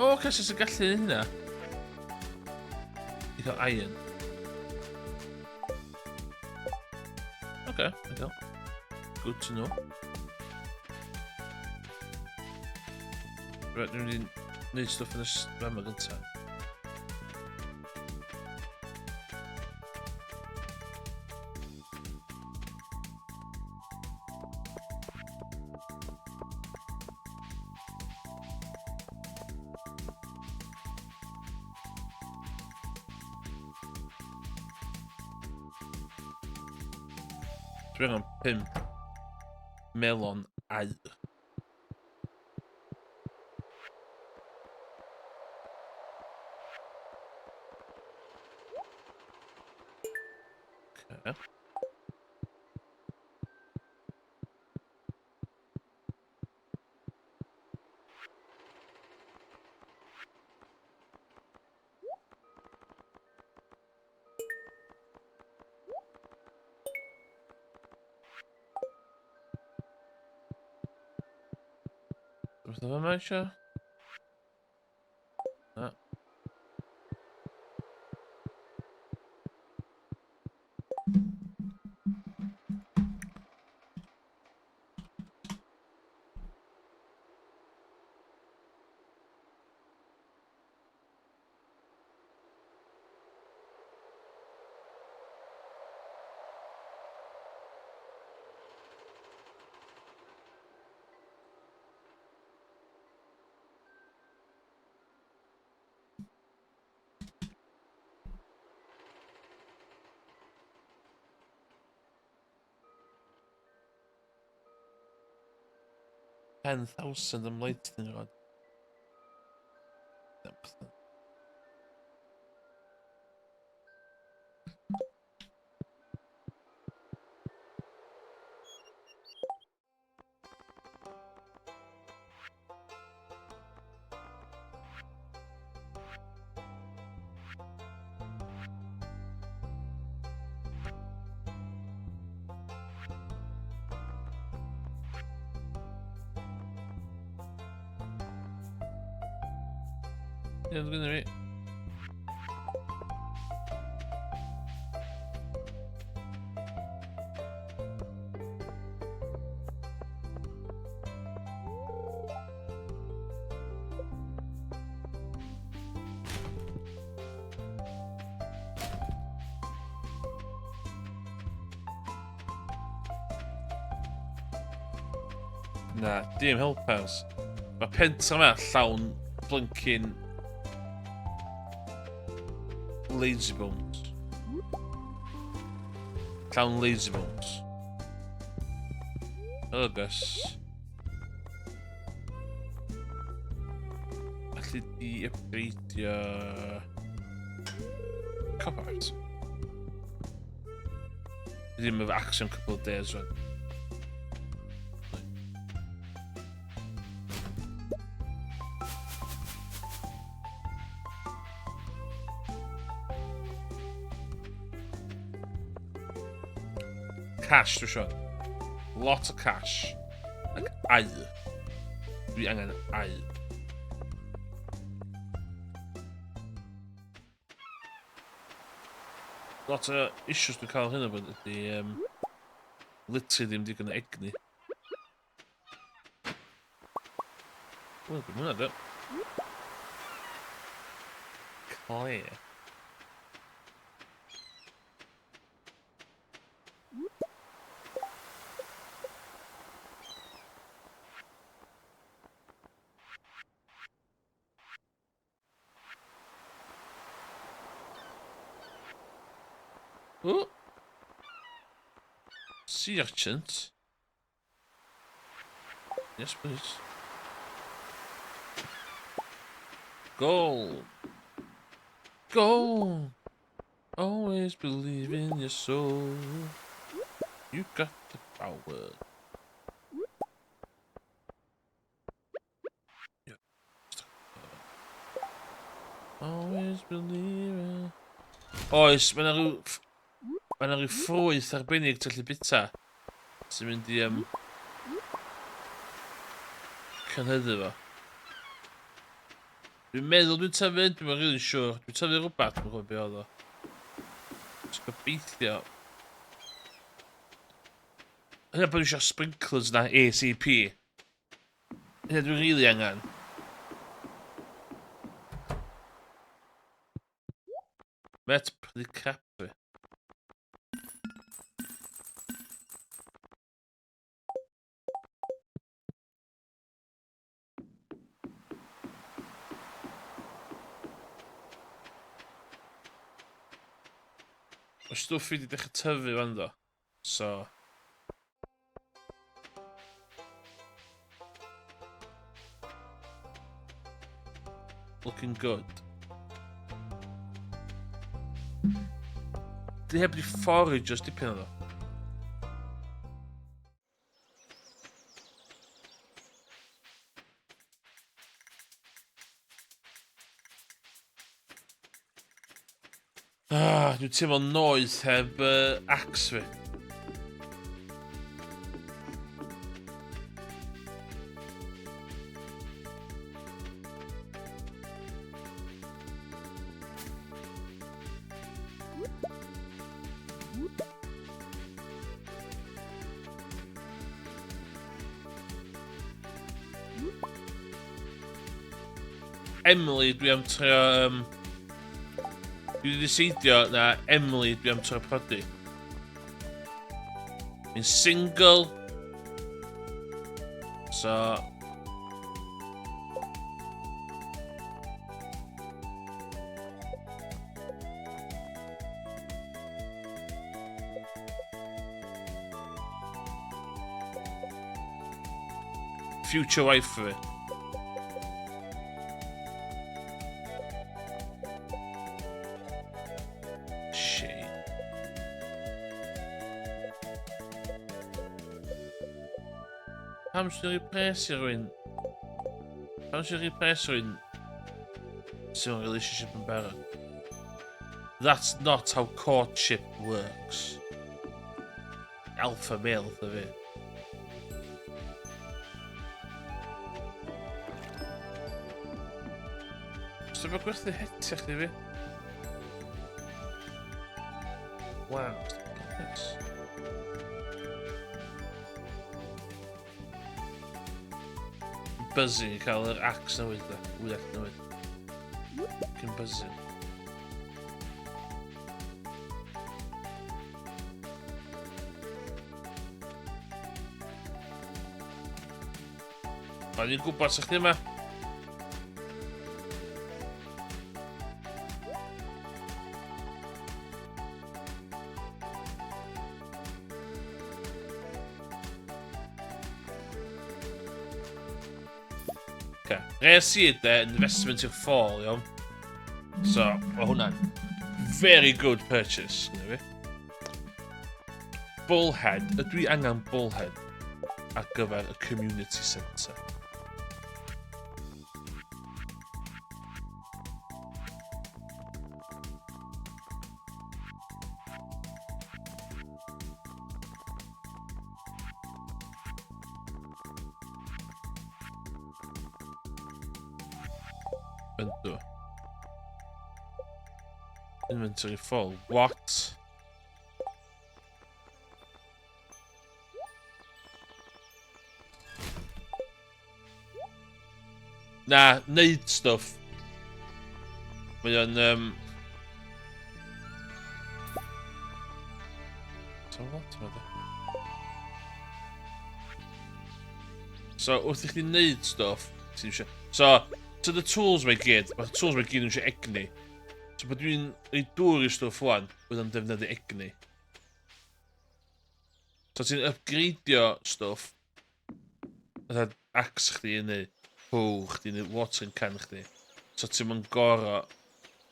O, oce, sy'n gallu hynna. I gael iron. Okay, okay. Good to know. Right, dwi'n mynd i neud stwff yn y rama gynta. Dwi'n am 5 melon aur. Okay. Wrth yma eisiau? Na. $10,000 am lightning rod. Yeah, it's gonna be. Na, dim help house. Mae pentra yma llawn blinking lazy bones. Llawn lazy bones. Ygys. Allu di upgradeio... Cop-out. Ddim efo action couple of days rwan. Cash, dwi'n siŵr. Lot o cash. Ac au. Dwi angen au. Lot o issues dwi'n cael hyn o fod ydy literally ddim digon o egni. Wel, dwi'n hwnna do. Clay. Oh! Sea urchins. Yes, please. Gold! Gold! Always believe in your soul. You got the power. Always believe in... Oes, mae 'na ryw ffrwyth arbennig tyllu bita sy'n mynd i cynhyddu fo. Dwi'n meddwl dwi'n tyfu, dwi'n really siŵr. Dwi'n tyfu rhywbeth, dwi'n gwybod be oedd o. Dwi'n gobeithio. Hynna bod eisiau sprinklers na ACP. Hynna dwi'n rili angen. Met prynu crap fi. Mae stwff fi wedi dechrau tyfu fan do. So... Looking good. Dwi heb di forage just dipyn o ddo. Dwi'n teimlo noeth heb axe fi. Emily, dwi am trio... Dwi wedi decidio na Emily dwi am trio prodi. Mi'n single. So... Future wife for it. Pam sy'n represio rhywun? Pam sy'n represio rhywun sy'n yn relationship yn barod? That's not how courtship works. Alpha male, dda fi. So mae gwerthu hetio chdi fi? Wow, nice. Buzzing i cael yr axe newydd da, wylach newydd. Cyn buzzing. O'n i'n gwybod sa'ch chi yma. Okay. Res i investment i'r ffôl, iawn. So, mae hwnna'n very good purchase. Bullhead. Ydw i angen bullhead ar gyfer y community centre? Yndw. Inventory full. What? Na, neud stuff. Mae o'n, So, what? So, wrth i chdi neud stuff, ti'n eisiau... So, to the tools mae gyd, mae'r tools mae gyd yn eisiau egni. So, bod dwi'n ei dŵr i stwff wan, bydd yn defnyddio egni. So, ti'n upgradeio stwff, ytha axe chdi yn ei hoe chdi, neu watering can chdi. So, ti'n mynd goro...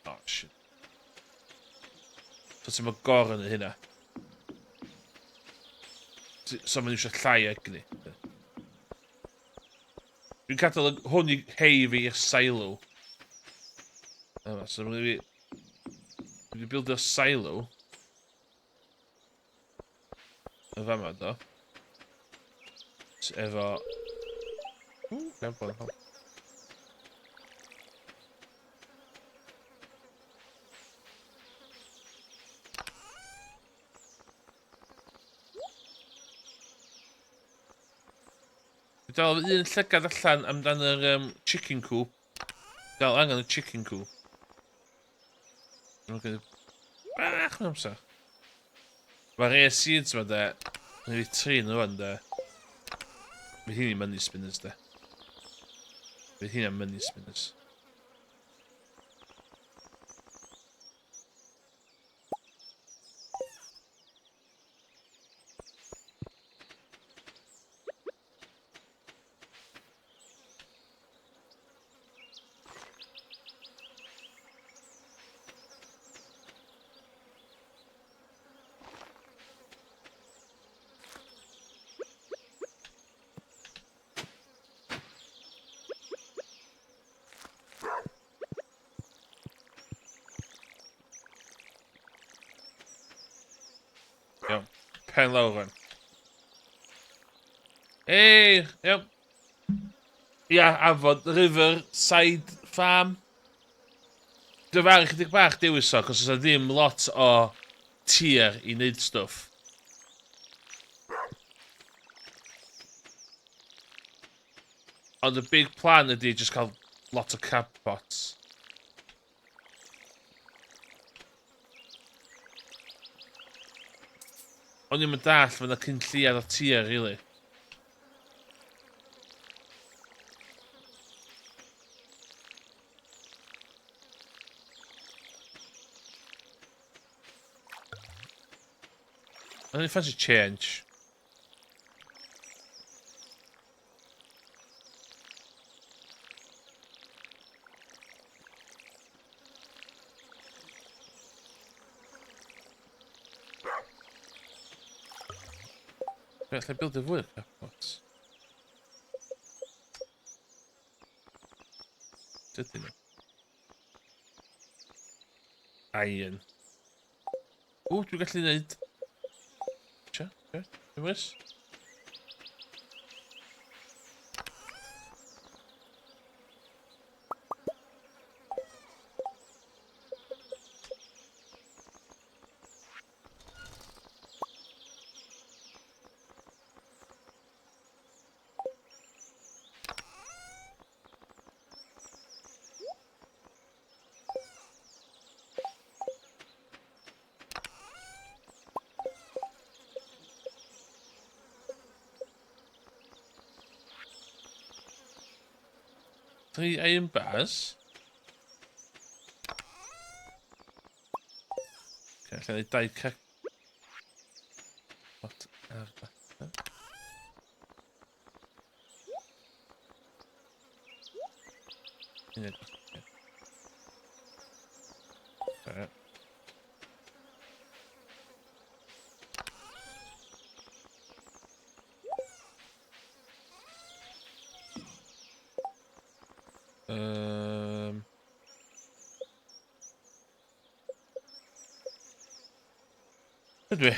Oh, shit. So, ti'n mynd goro yn hynna. So, mae'n eisiau llai egni. Dwi'n gadael hwn i hei fi i'r silo. So, mae'n fi... Dwi'n buildio silo. Y fama, do. So, efo... Gael bod. Dwi dal un llygad allan amdan yr chicken coop. Dal angen y chicken coop. Dwi'n gwneud bach yn amser. Mae'r rhai seeds yma de. Neu fi 3 yn rwan de. Fydd hi'n money spinners de. Fydd hi'n money spinners. Iawn. Pen lawr rwan. Hei! Iawn. Ia, afod. Riverside Farm. Dyfar chydig bach dewis o, cos oes ddim lot o tir i wneud stwff. Ond y big plan ydy just cael lot o crab pots. O'n i'n dall fod yna cyn lliad o tir, really. O'n i'n fancy change. Allai buildio fwy o crab pots. Dydyn nhw. Iron. Dwi'n gallu neud... Tia, ymwys. Three iron bars. Okay, allan ni dau cac... What ar bata? Yeah. Alright. Could we?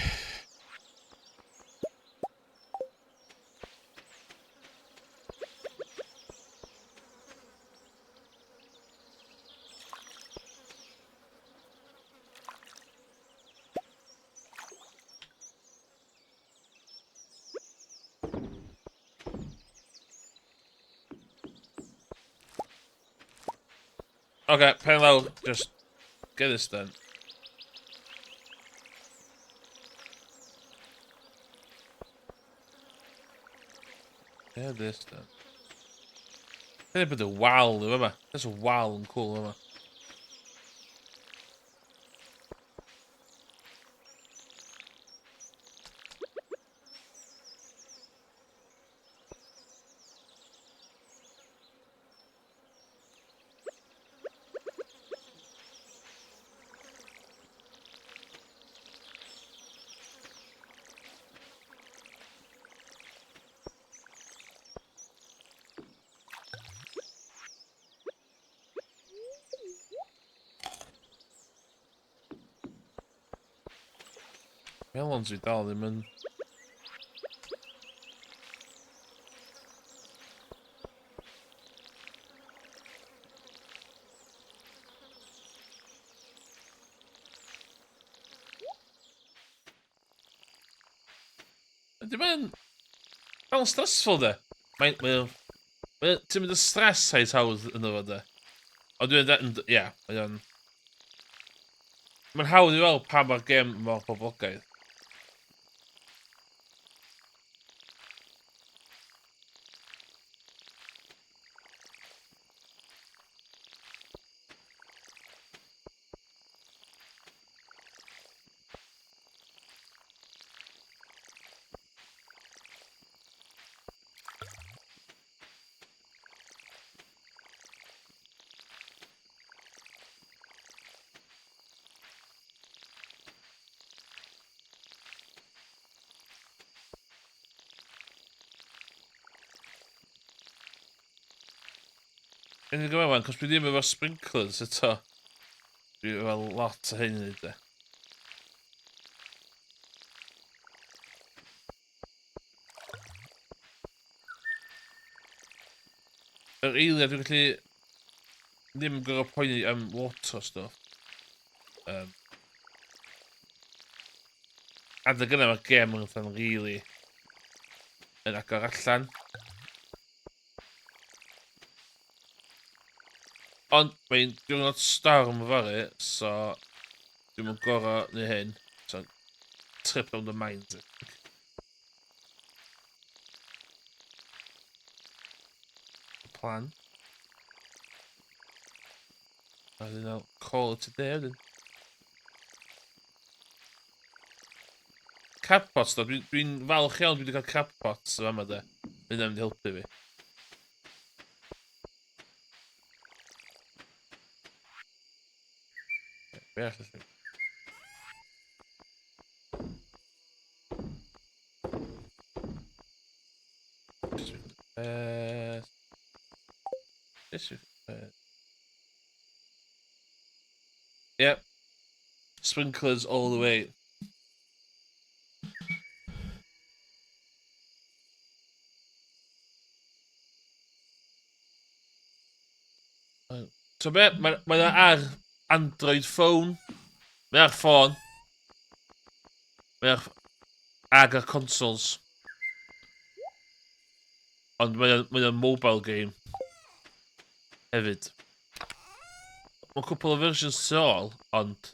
Okay, Penlow, just get this done. Get this done. Get a bit of wow, remember? That's a wow and cool, remember? Melons with all them and men wel stressful de. Maar Tim de stress hij houdt in de wat. Al doe dat en ja, maar dan. Maar hou je wel een paar game maar op oké. En ik gewoon, cos we ddim efo sprinklers eto. Dwi efo lot o hyn i de. Yr eiliad dwi'n gallu ddim gorau poeni am water stuff. A dy gyda mae'r gem yn fatha'n really yn agor allan. Ond mae'n diwrnod storm fory, so dwi'n yn gorau neu hyn. So, trip on the mind. Plan. A dyn nhw call it a day, ydyn. Crabpots, do. Dwi'n falch iawn dwi wedi cael crabpots o fama, de. Hynna'n mynd i helpu fi. Be all ydych? Yep. Sprinklers all the way. So be, mae ar Android phone. Mae ar ffôn. Mae ar ag consoles. Ond mae o'n mobile game. Hefyd. Mae'n cwpl o versions tu ôl, ond...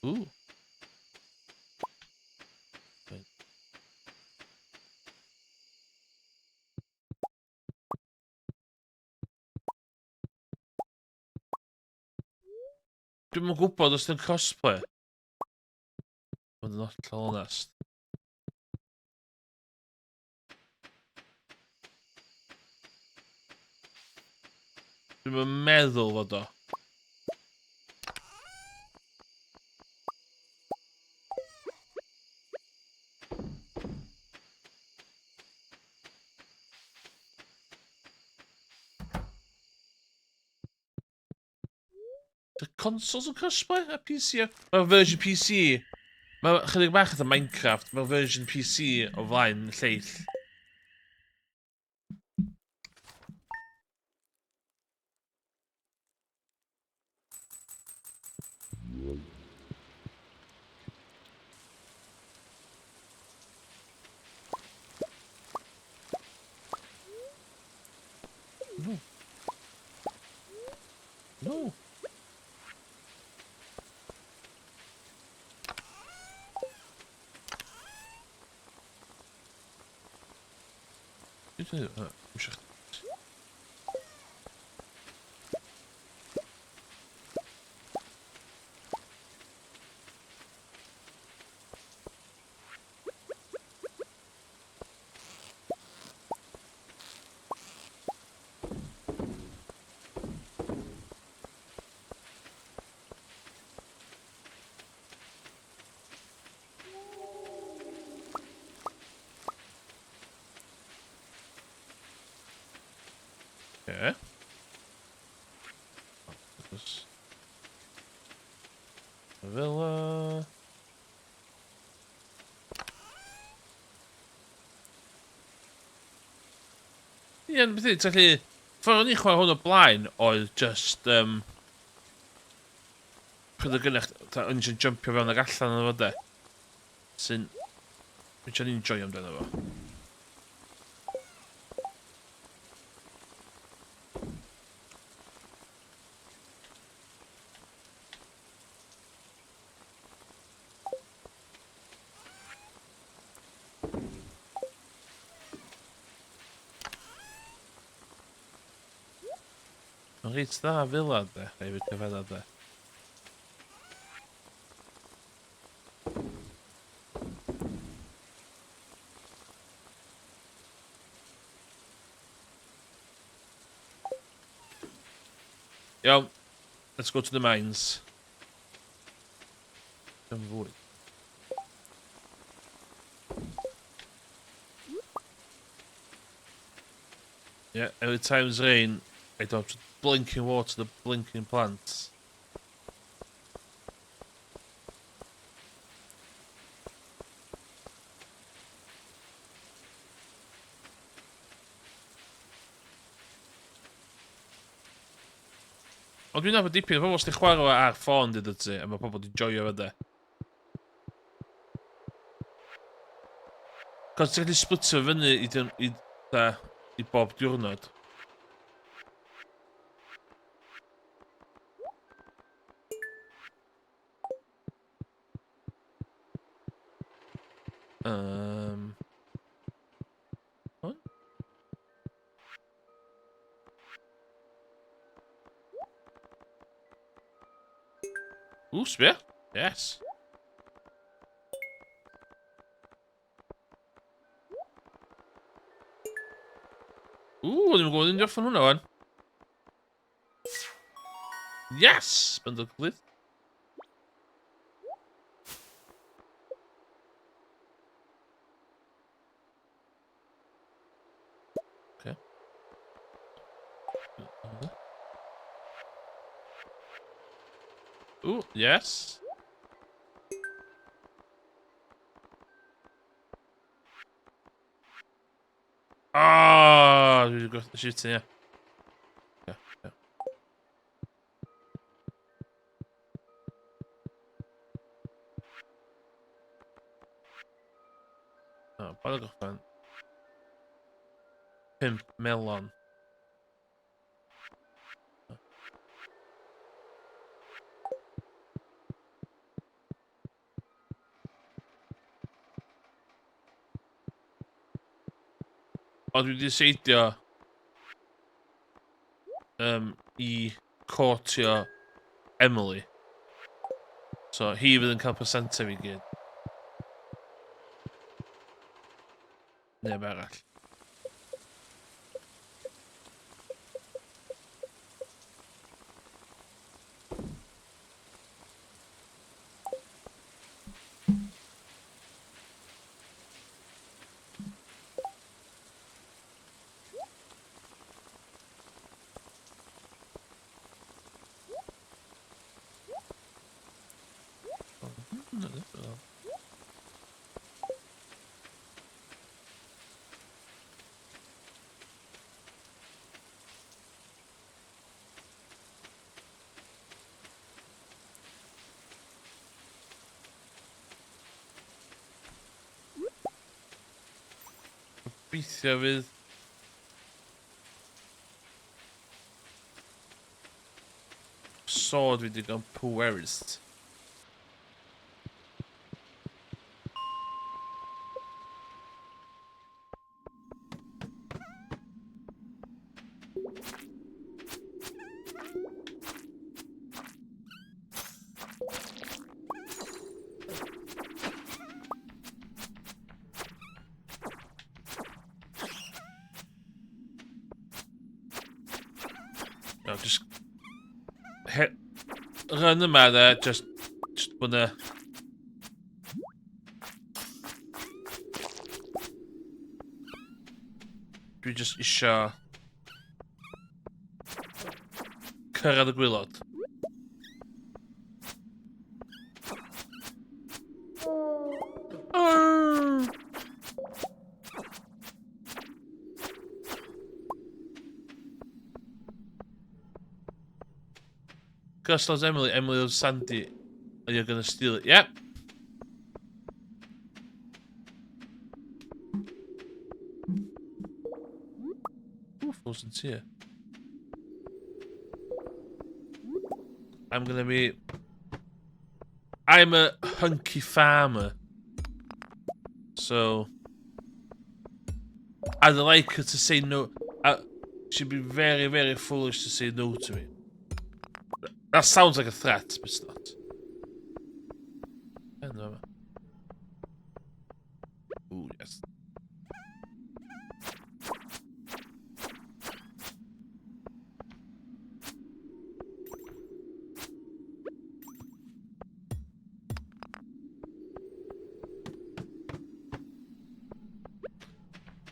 Ooh. Dwi'n yn gwybod os dwi'n cosplay. Ond yn hollol onest. Dwi'n meddwl fod o. Y consoles yn cysbu a PC. Mae'r version PC. Mae chydig bach eitha Minecraft. Mae'r version PC o flaen y lleill. No. No. مش Okay. Villa. Ie, beth ydy, felly, ffordd o'n i chwarae hwn o blaen oedd just, pryd o gynnech, o'n i'n jumpio fewn ag allan o'n fo de. Sy'n, dwi'n enjoy amdano fo. Mae'n reit dda fila de, efo cyfedda de. Iawn, let's go to the mines. Yn fwy. Yeah, every time's rain, I don't blinking water the blinking plants. Ond dwi'n nabod dipyn o pobl sy'n chwarae ar ffôn dyd ti, a mae pobl wedi joio fe de. Cos ti'n gallu splitio fyny i bob diwrnod. Hwn? Ooh, spear? Yes. Ooh, ddim yn gwybod unrhyw ffyn hwnna wan. Yes! Bundle complete. Okay. Ooh, yes. Ah, dwi wedi gwrth y shooting, ie. Yeah. Oh, bad o goffan. 5 melon. O, dwi wedi seidio i courtio Emily. So, hi fydd yn cael percenta fi gyd. Neb arall. Gobeithio fydd... Sword fi digon pwerus. No, just... Hit... Run yma there, just wanna... Dwi just isio... Cyrraedd y gwylod. Gustlo's Emily. Emily loves Sandy. And you're gonna steal it. Yep. Ooh, Frozen's here. I'm gonna be... I'm a hunky farmer. So... I'd like her to say no... she'd be very, very foolish to say no to me. That sounds like a threat, but it's not. Ooh, yes.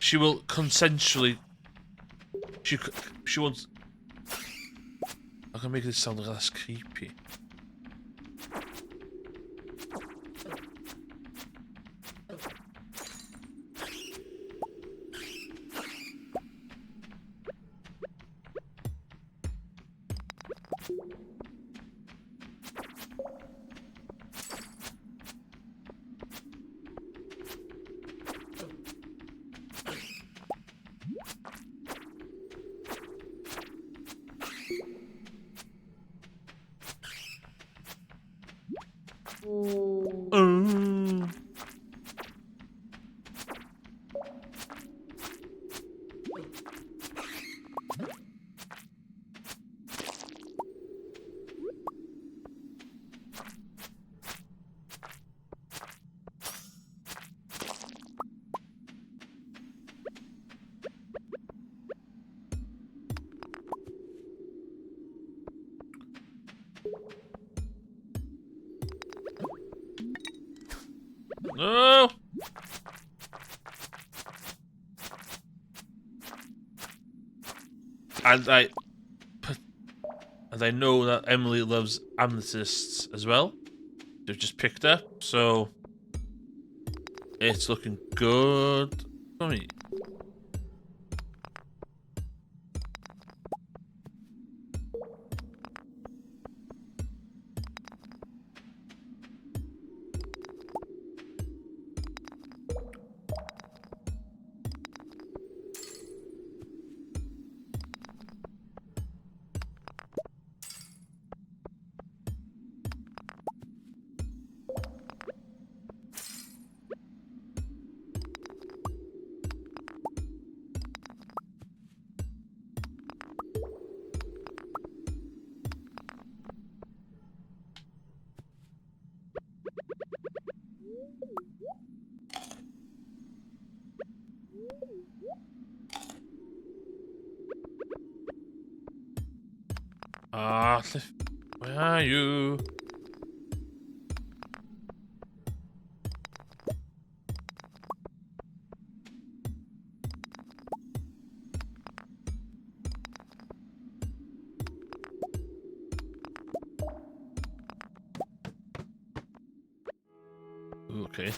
She will consensually... She wants... I can make this sound less creepy. No! And I know that Emily loves amethysts as well. They've just picked up, so it's looking good for me. Ah, where are you? Okay.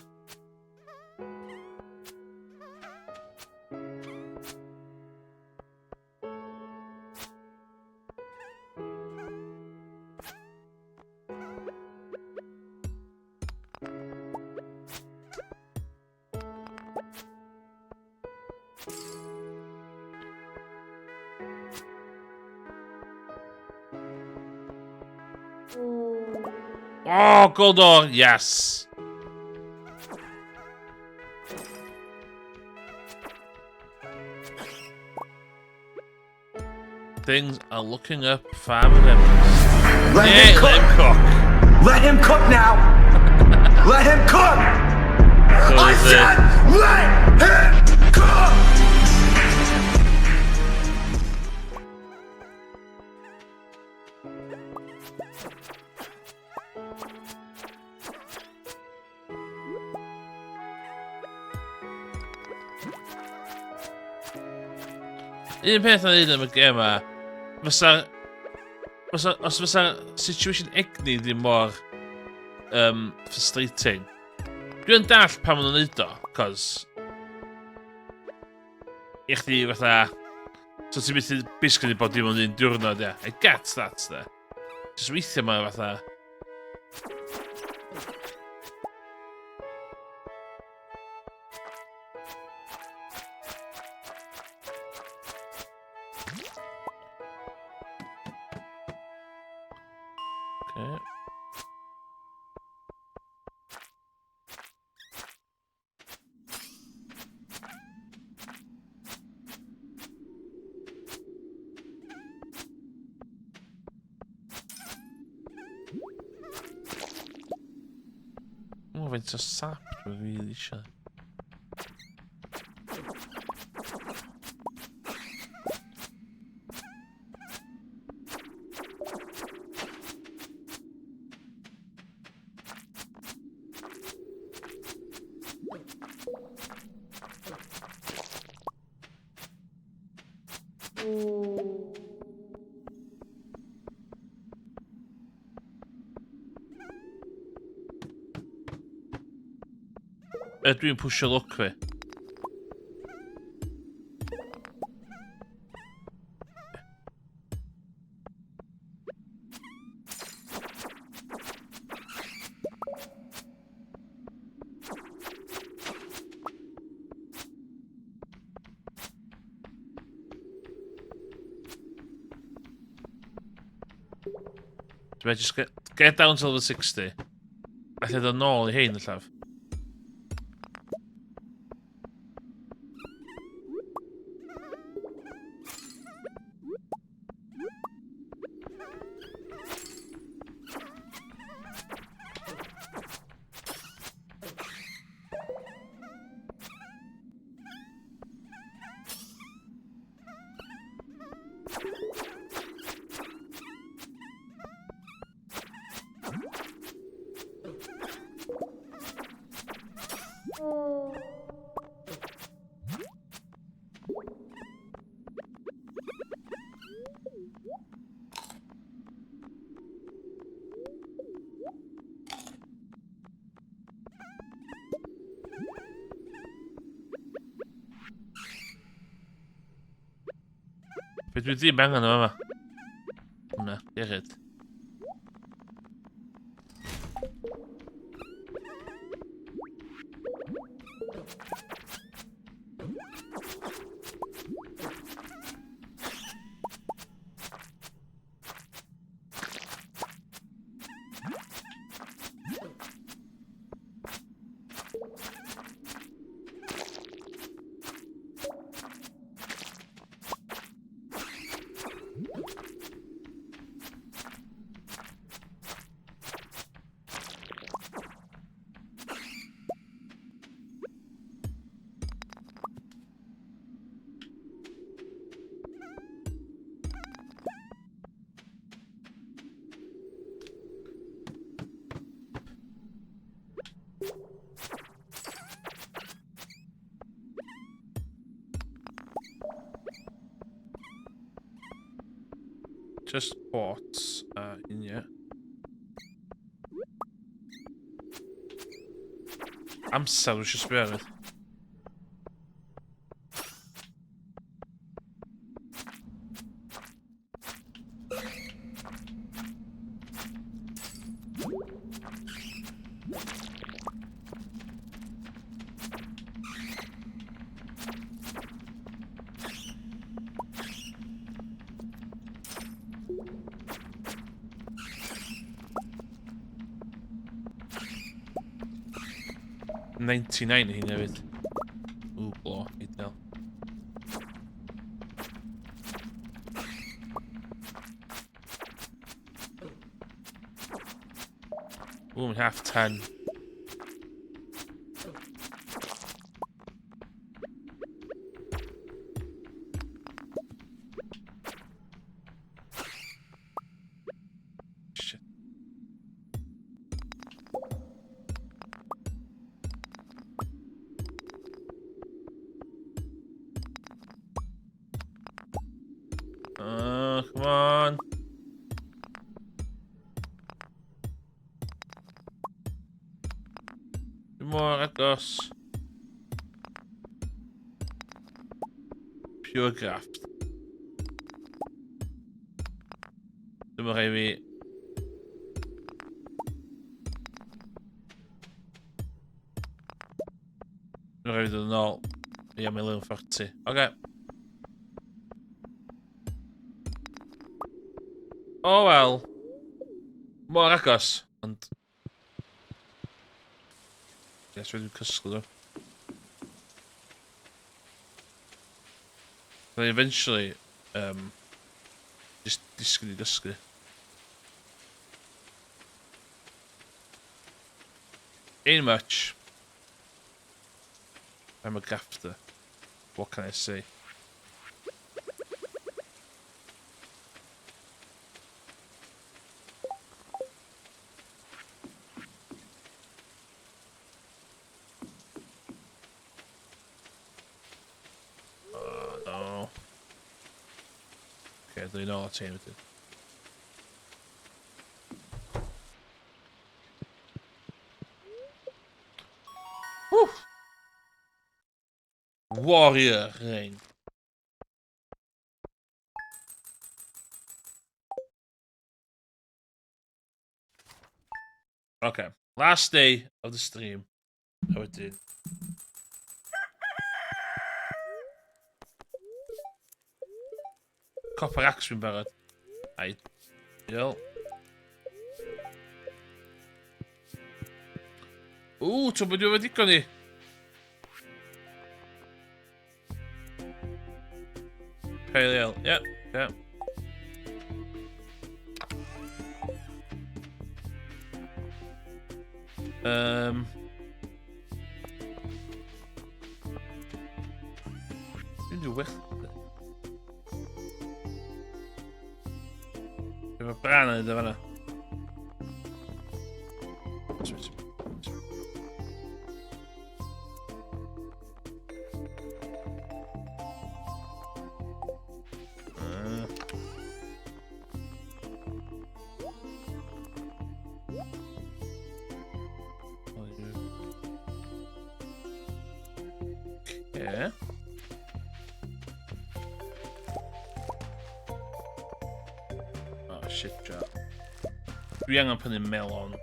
Oh, gold ore, yes. Things are looking up Farmer Emmons. Let him cook. Let him cook now. Let him cook. So I said, let him cook. Un peth o'n neud am y gêm yma, os fysa situation egni ddim mor frustrating, dwi'n dall pan maen nhw'n neud o, cos i chdi fatha, so ti'n byth basically bod dim ond un diwrnod, yeah. I get that, de. Just weithio ma fatha. Okay. Oh, faint o sap dwi'n rili eisiau. Dwi'n pwysio look fi. Dwi'n just get down to level 60. Allai ddod nôl I hein y llaf. Be dwi ddim angen o yma. Hwna, iechyd. Just quartz in here. Amser dwi eisiau sbio arno. 99 hyn hefyd. Blo, ideal. Mae'n half 10. Shit. Come on. More agos. Pure graft. Dyma rhaid fi... Dyma rhaid fi ddod yn ôl i am 1140. Oce. O wel. Mor agos, ond... Yes, rhaid i'n cysgu ddo. Then eventually, just disgyn I dysgu. Ain't much. I'm a grafter. What can I say? No. Okay, they know I'll change it. Whew. Warrior ring. Okay, last day of the stream. How it did. Copper axe fi'n barod. Ideal. T'w bod wedi digon ni. Pale ale, yeah. Dwi'n dwi'n wych. Efo bran yn ydw fanna. Okay. Oh shit, job. Dwi angen prynu melons.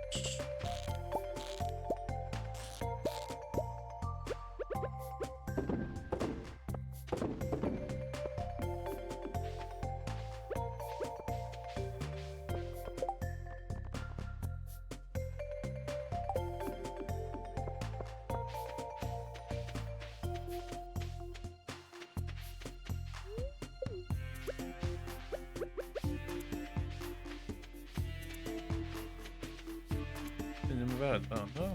Bad. Oh no.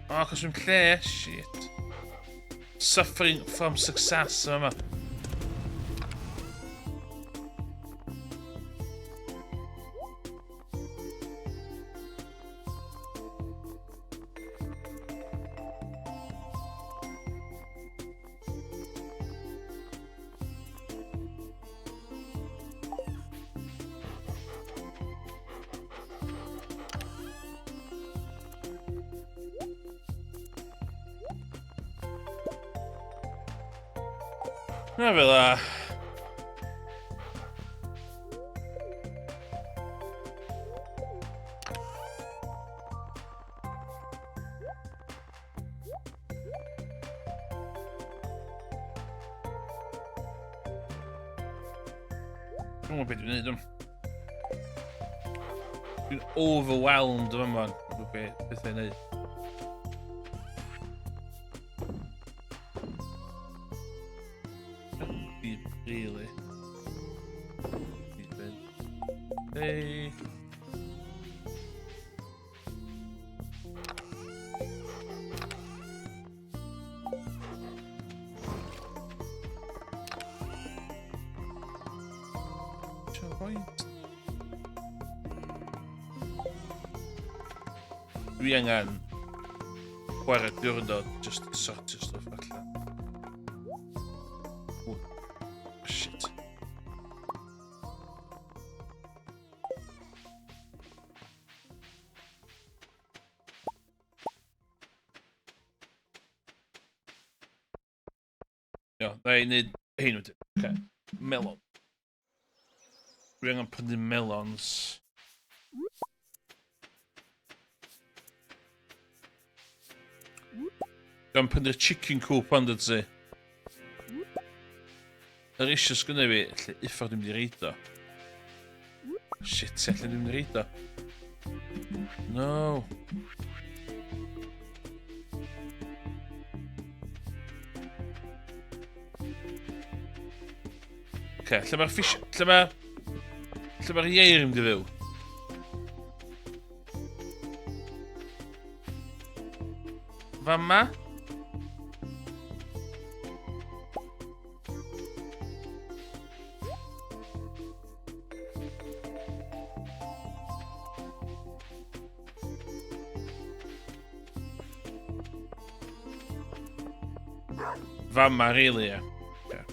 Oh, cos fi'n lle, shit. Suffering from success, yma. Na fel a. Dwi'n gwybod beth dwi'n neud. Dwi'n overwhelmed yma man. Beth ei wneud. Really. Hey. Dwi angen chwarae diwrnod just sortio stwff allan. Ww. Shit. Ia, na i wneud hyn wedyn. Okay. Melon. Dwi angen prynu melons. Gan prynu chicken coop ond ydw. Yr eisiau sgynna fi, lle uffar dwi'n mynd i reid o. Shit, lle dwi'n mynd i reid o. No. Oce, lle mae'r fish... Lle mae'r ieir yn mynd i fyw? Fama? Fama, really, yeah. Okay.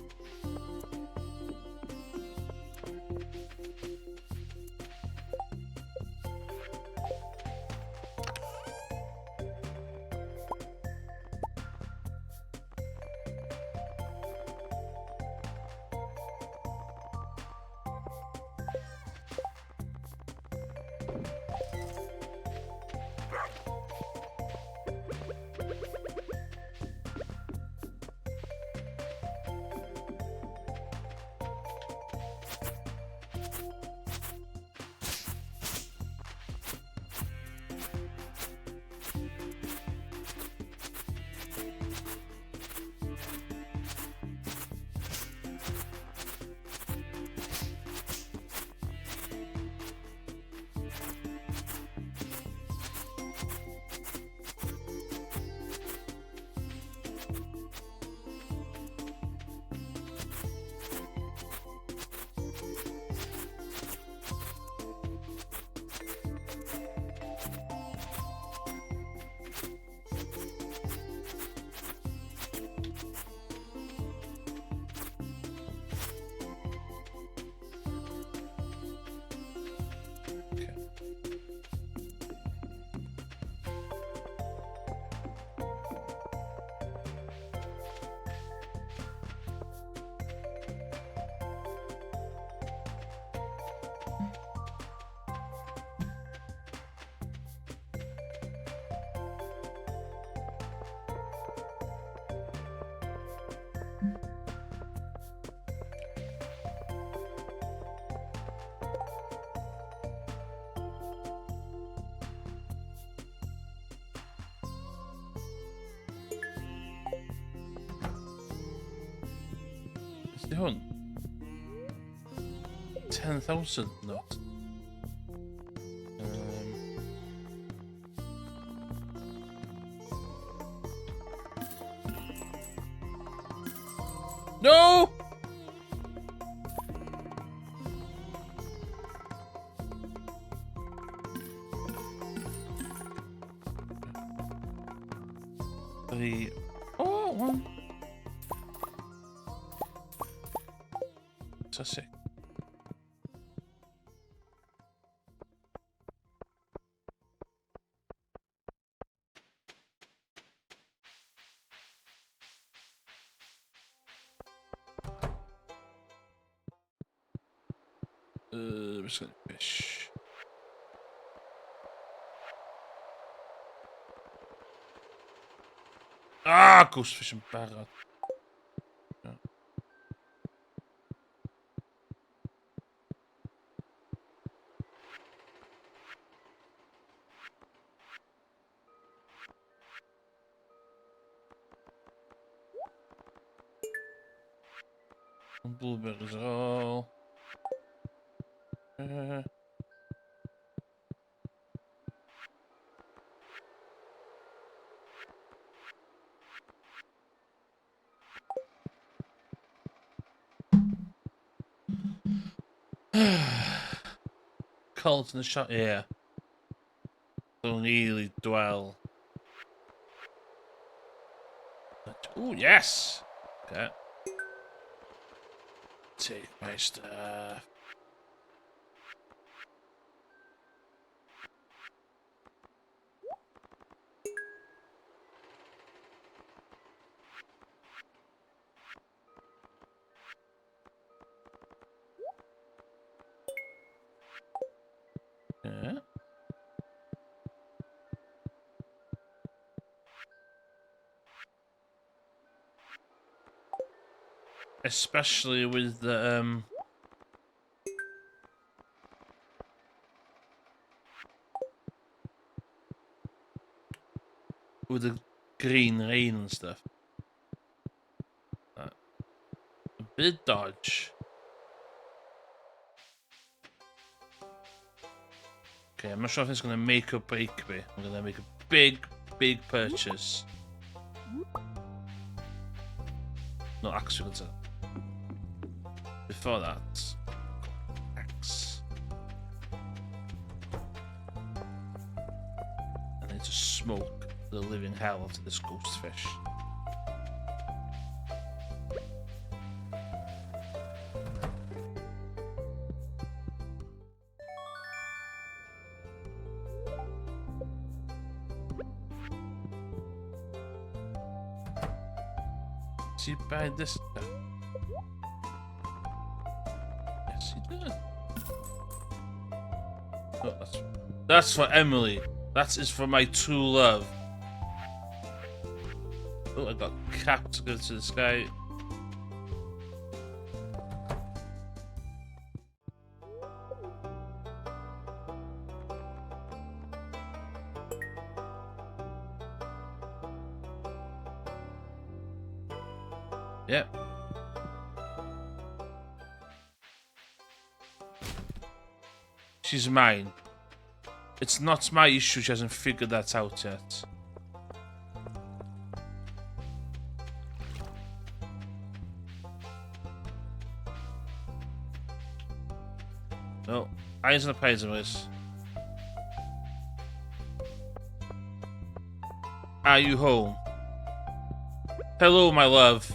Ydy hwn? 10,000 not. No! Three. Oh, one. Fantastic. We're just gonna fish. Ah, ghost fishing barrel. Yeah. Blueberries all. Cult in the shop, yeah. Don't really dwell. Oh yes. Okay. Take my stuff. Yeah. Especially with the with the green rain and stuff. A bit dodge. Okay, I'm not sure if it's gonna make or break me. I'm gonna make a big purchase. No, actually, before that, axe. I need to smoke the living hell out of this ghost fish. Does he buy this stuff? Yes, he did. Oh, that's for Emily. That is for my true love. Oh, I got capped to go to the sky. Yep. She's mine. It's not my issue she hasn't figured that out yet. No. Eyes on the prize, anyways. Are you home? Hello, my love.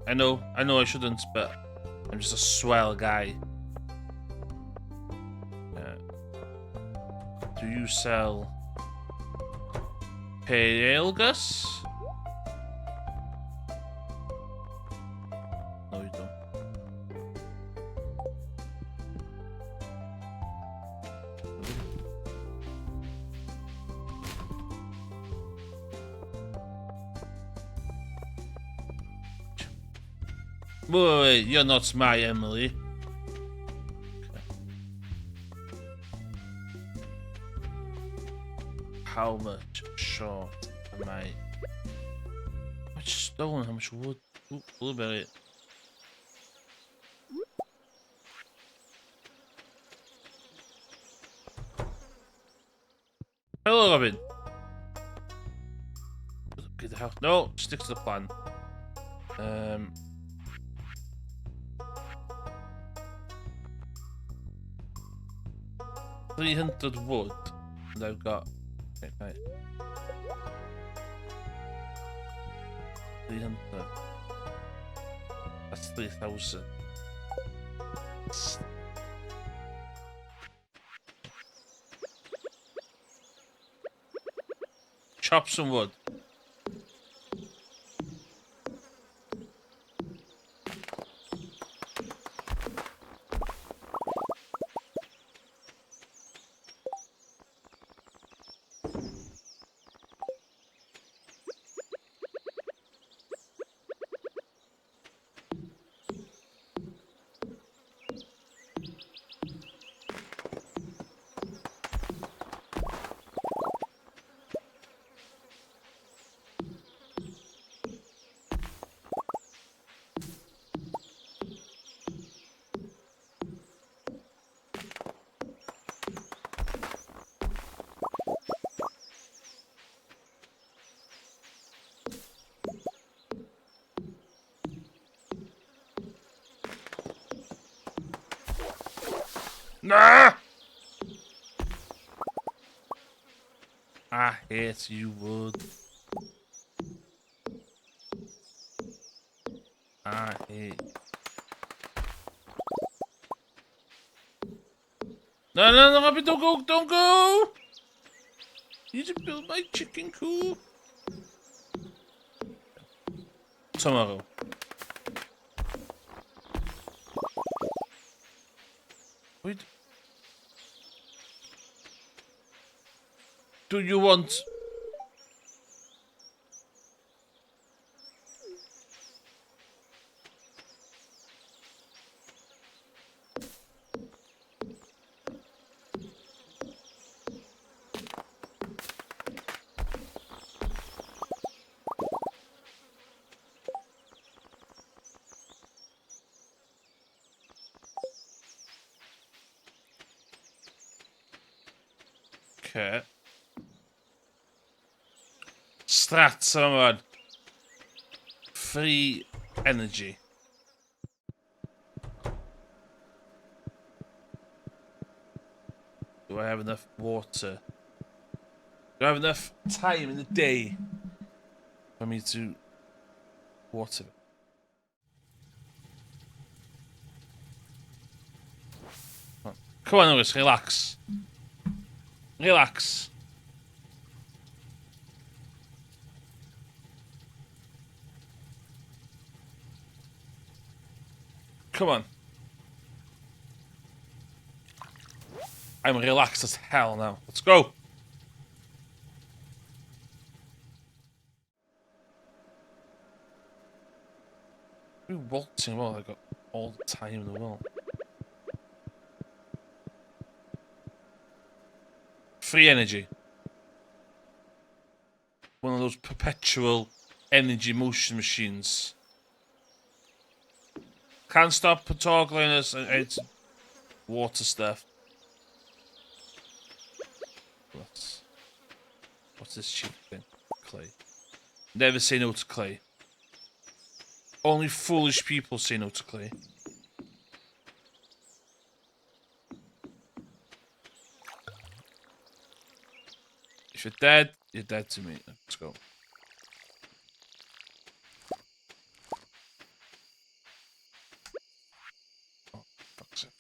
I know I shouldn't, but I'm just a swell guy. Do you sell Palegus? No, you don't. Wait, you're not my Emily. How much short am I? How much stone? How much wood? Ooh, blueberry. Hello, Robin. Get the house. No, stick to the plan. 300 wood, and I've got. Okay, right. 300. That's 3,000. Chop some wood. Nah! I hate you, Wood. I hate. No, no, no, Happy, don't go, don't go! Need to build my chicken coop. Tomorrow. Wait. Do you want... Okay. Strats, man. Free energy. Do I have enough water? Do I have enough time in the day for me to water? Come on, Lewis, relax. Relax. Come on. I'm relaxed as hell now. Let's go. We're waltzing well. I got all the time in the world. Free energy. One of those perpetual energy motion machines. Can't stop talking us. It's water stuff. What's this cheap thing? Clay. Never say no to clay. Only foolish people say no to clay. If you're dead to me. Let's go. Oh, fuck's sake.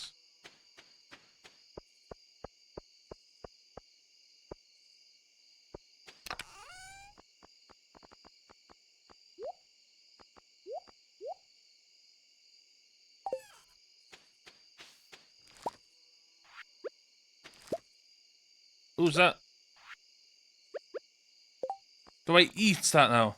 Who's that? Do I eat that now?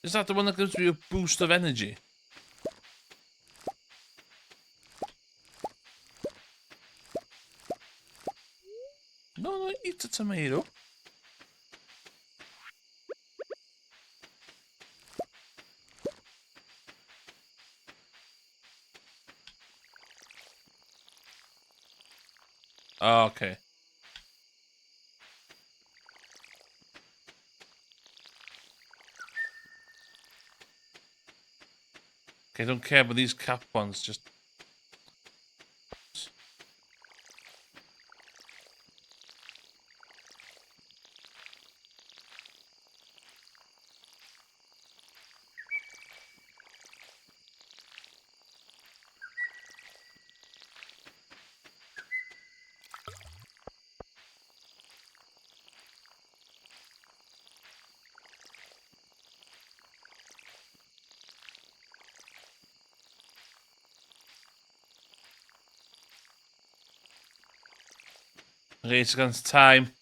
Is that the one that gives me a boost of energy? No, no, eat the tomato. Oh, okay. Okay, I don't care about these cap ones, just... Race against time.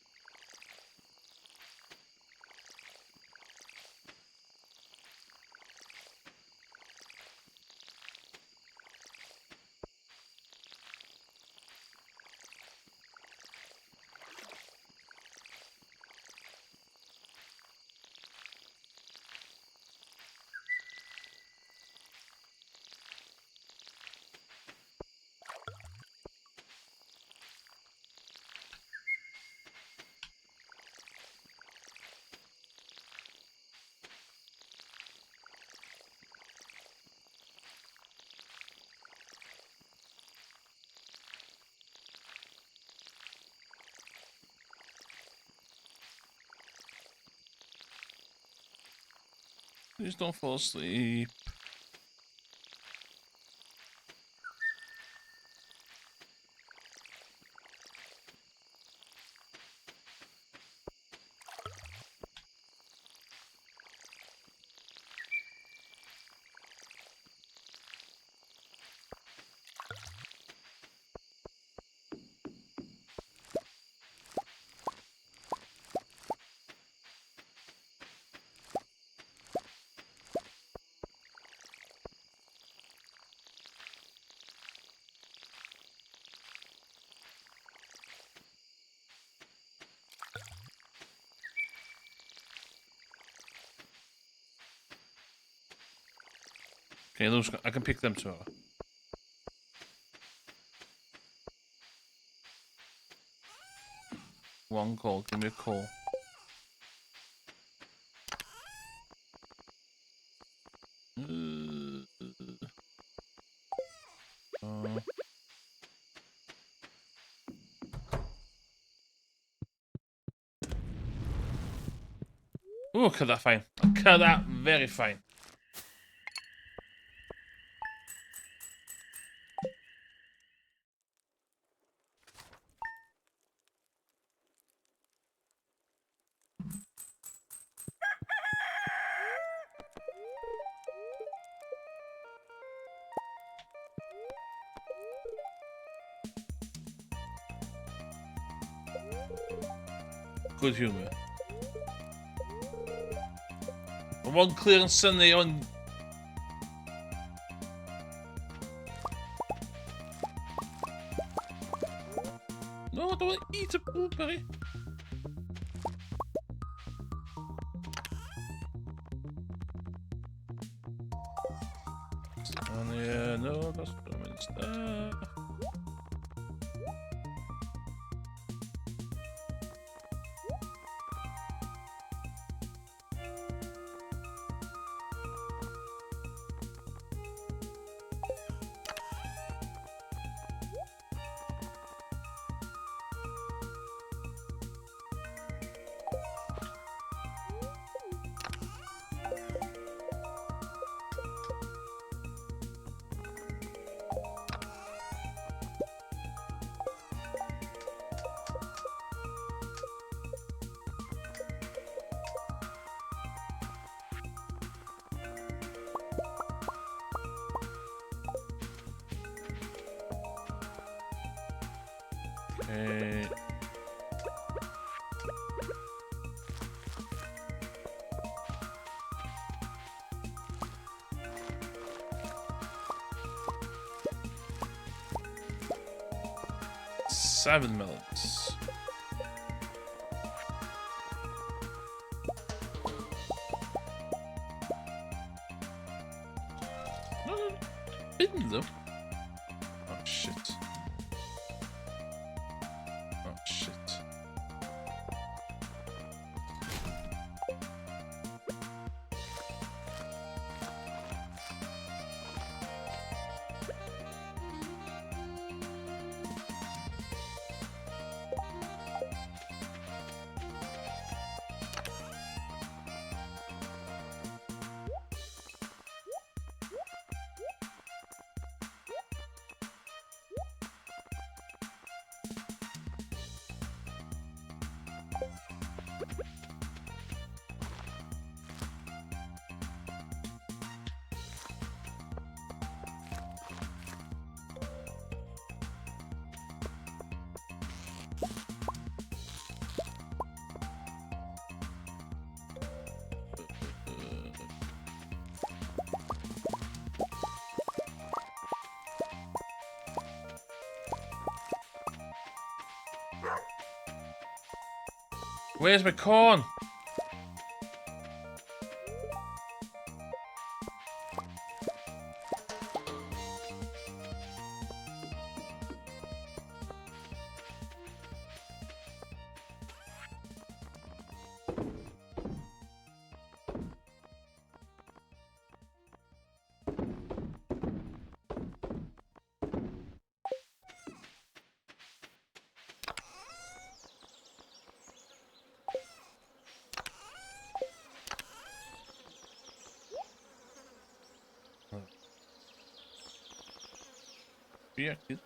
Please don't fall asleep. Okay, those I can pick them tomorrow. One call, give me a call. Oh, cut that fine. Cut that very fine. Good humor. One clear and sunny on. No, I don't want to eat a blueberry. Yeah, no, that's there. Okay. Seven melons. No, in them. Oh shit. Oh shit. Where's my corn? reacted.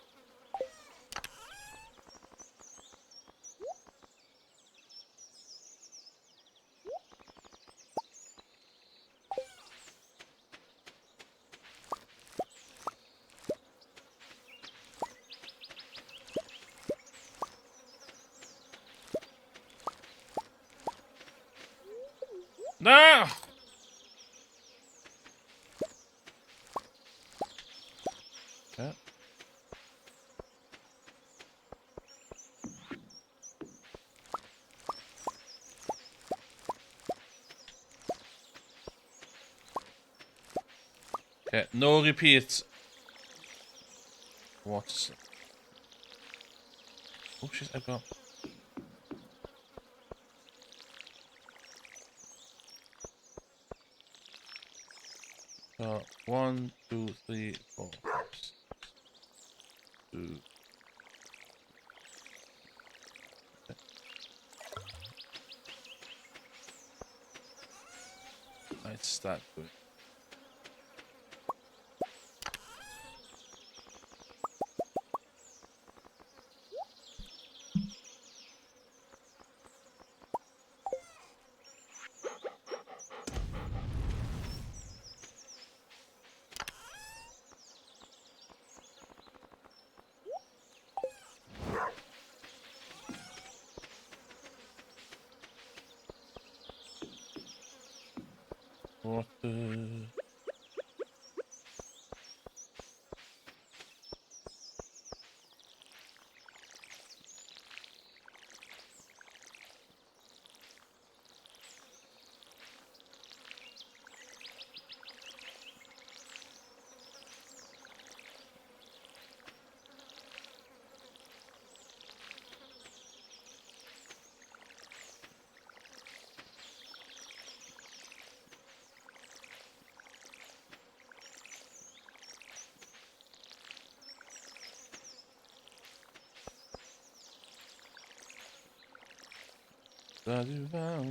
No! Yeah. Okay, no repeats. What's... Oh shit, I got... So, 1, 2, 3, 4, 5, 6, 2. Let's start with. What the... Bloody vow.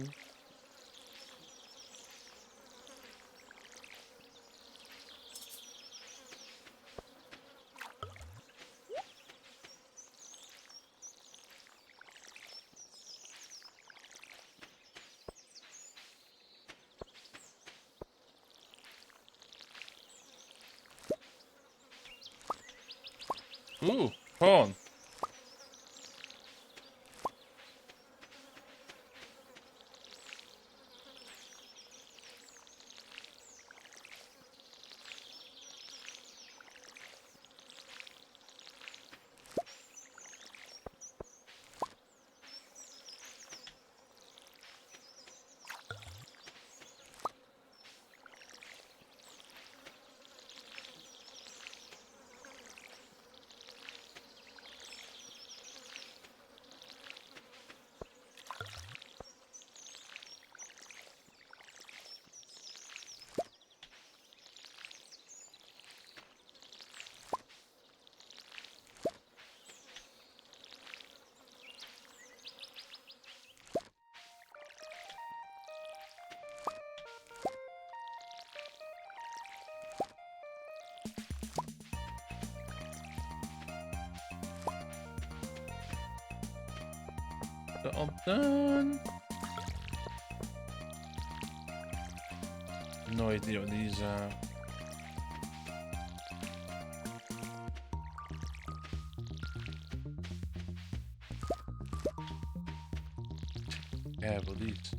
Ooh, corn. They're all done. No idea what these are. Yeah, but these.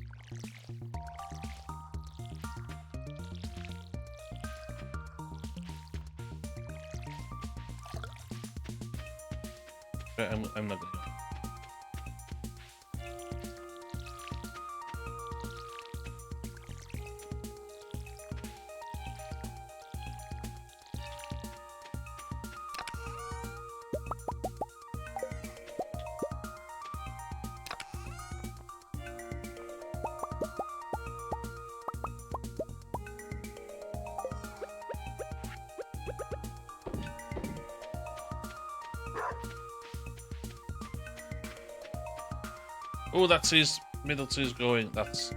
But I'm not gonna. Oh, that's his middle two's going. That's.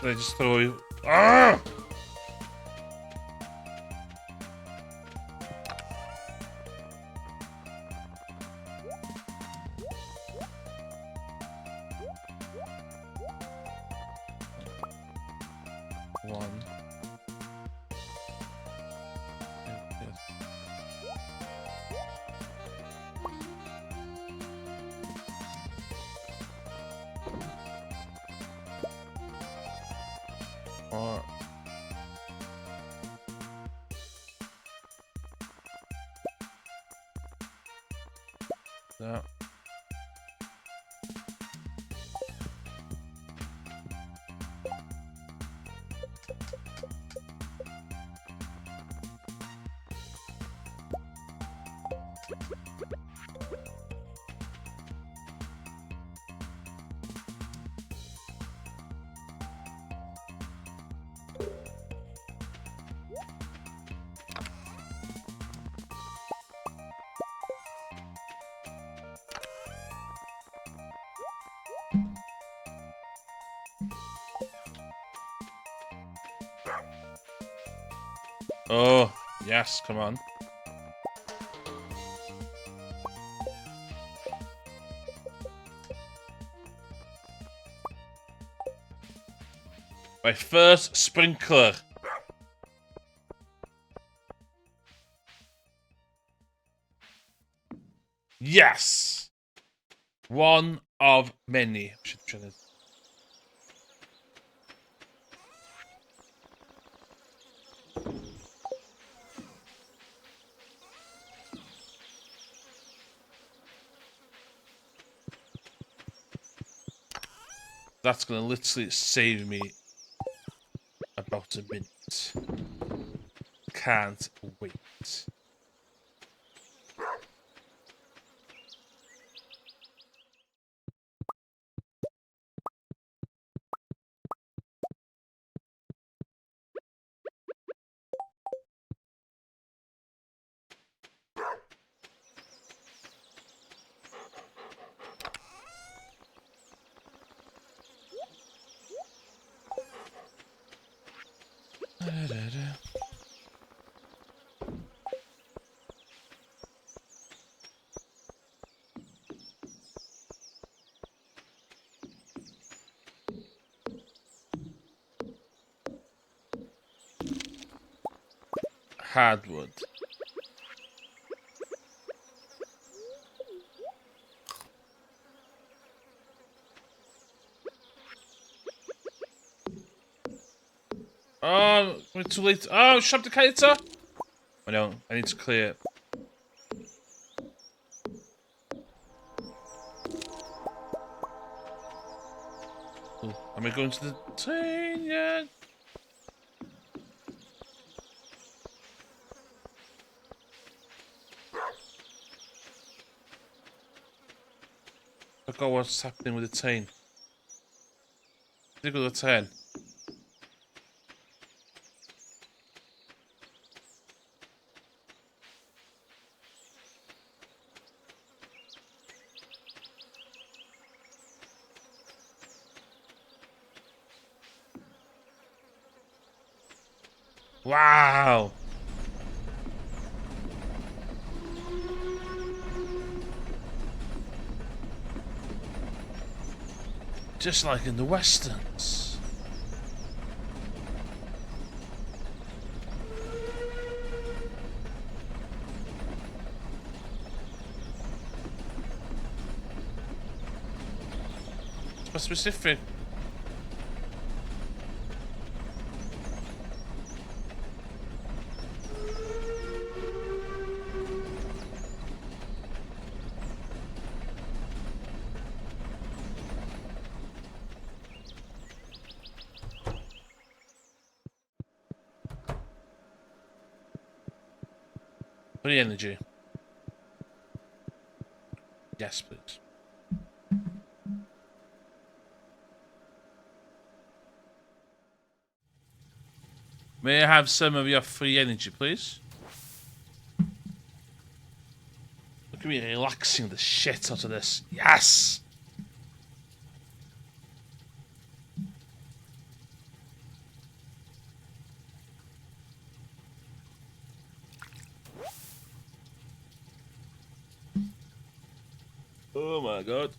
They just throw you. Ah! One. Yes. Or that. Oh, yes, come on. My first sprinkler. Yes! One of many. That's gonna literally save me about a minute. Can't wait. Hardwood. Oh, we're too late. Oh, shop the character. I know. I need to clear it. Ooh, am I going to the train yet? I forgot what's happening with the train. Did I go to the train? Wow! Just like in the westerns. It's specific. For the energy. Yes, please. May I have some of your free energy, please? Look at me relaxing the shit out of this. Yes! Oh my god.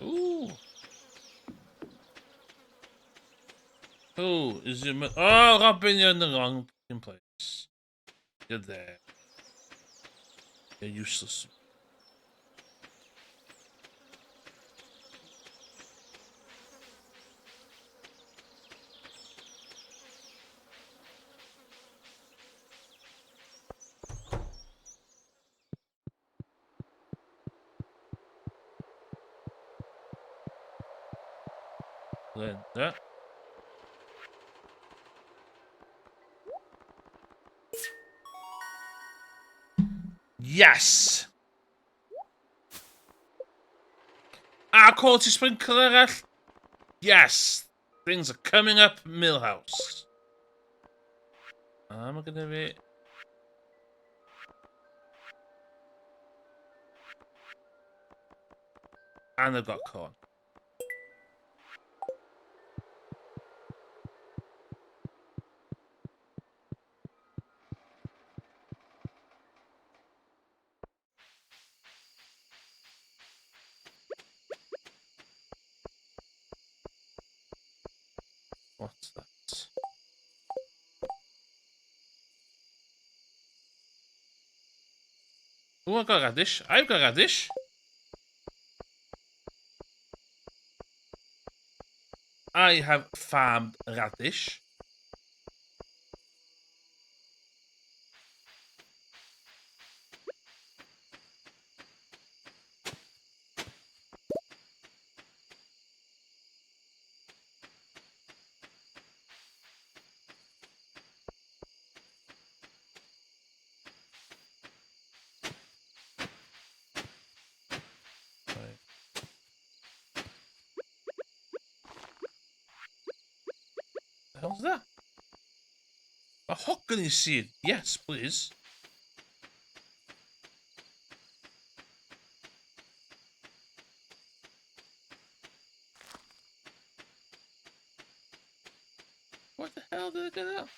Ooh. Oh, is it? Oh, Robin, you're in the wrong fucking place. You're there. You're useless. Then that. Yes! Quality sprinkler. Yes! Things are coming up, Millhouse. I'm gonna be... And I've got corn. What's that? Oh, I got radish. I've got radish. I have farmed radish. Right. The hell's that? A Hockenny seed. Yes, please. What the hell did I get that?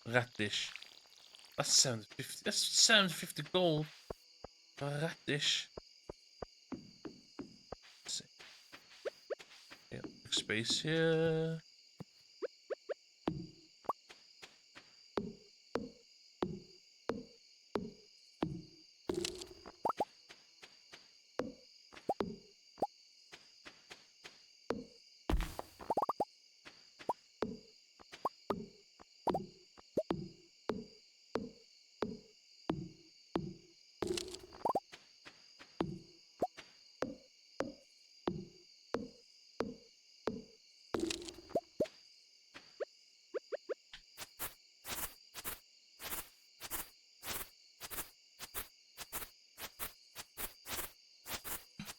Radish. That's 750. That's 750 gold. For a radish. Let's see. Yeah, space here.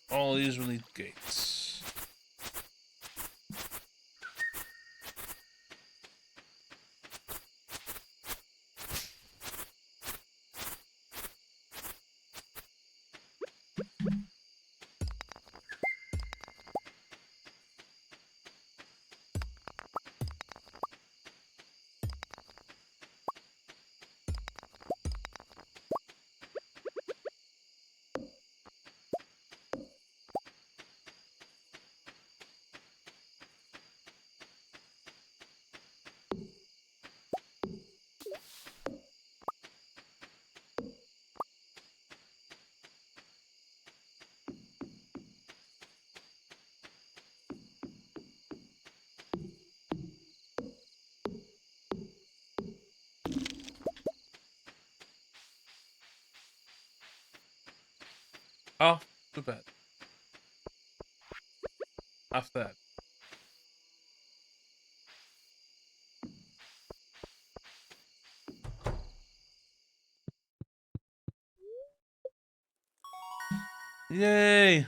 All these will need gates. Oh, too bad. After that. Yay!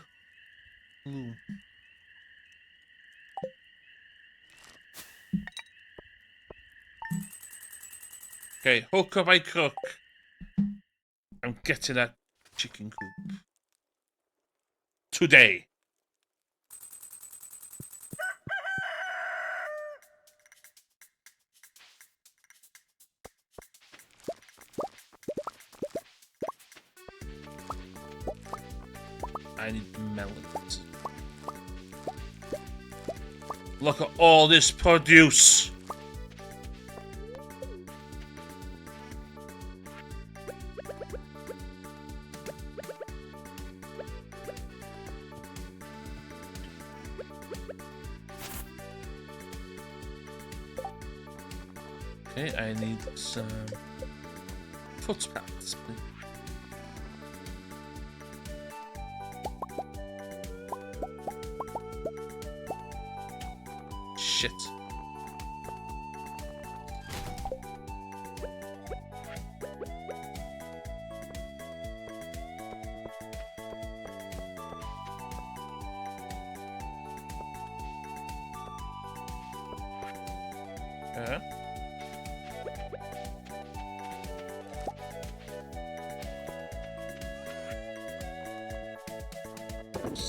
Ooh. Okay, hook or by crook. I'm getting that chicken coop. Today. I need melons. Look at all this produce. Okay, I need some footpaths, please. Shit. Yeah. Okay.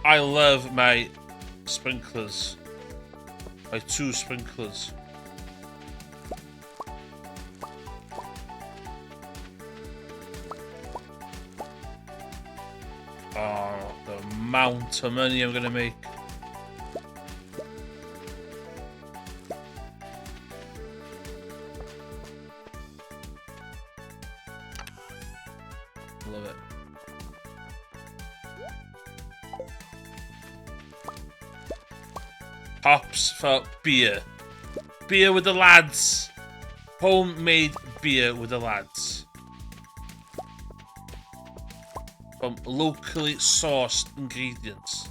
I love my sprinklers. My 2 sprinklers. Oh, the amount of money I'm gonna make. Love it. Hops for beer. Beer with the lads. Homemade beer with the lads. From locally sourced ingredients.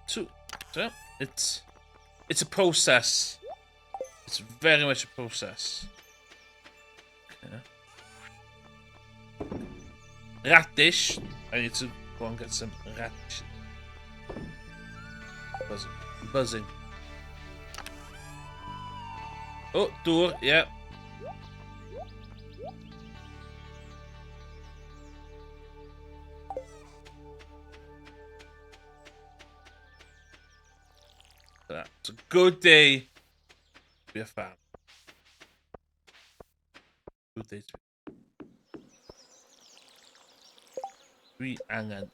So it's a process. It's very much a process. Okay. Radish. I need to go and get some radish. Buzzing. Buzzing. Oh, door, yeah. It's a good day to be a fan. Good day to be angan.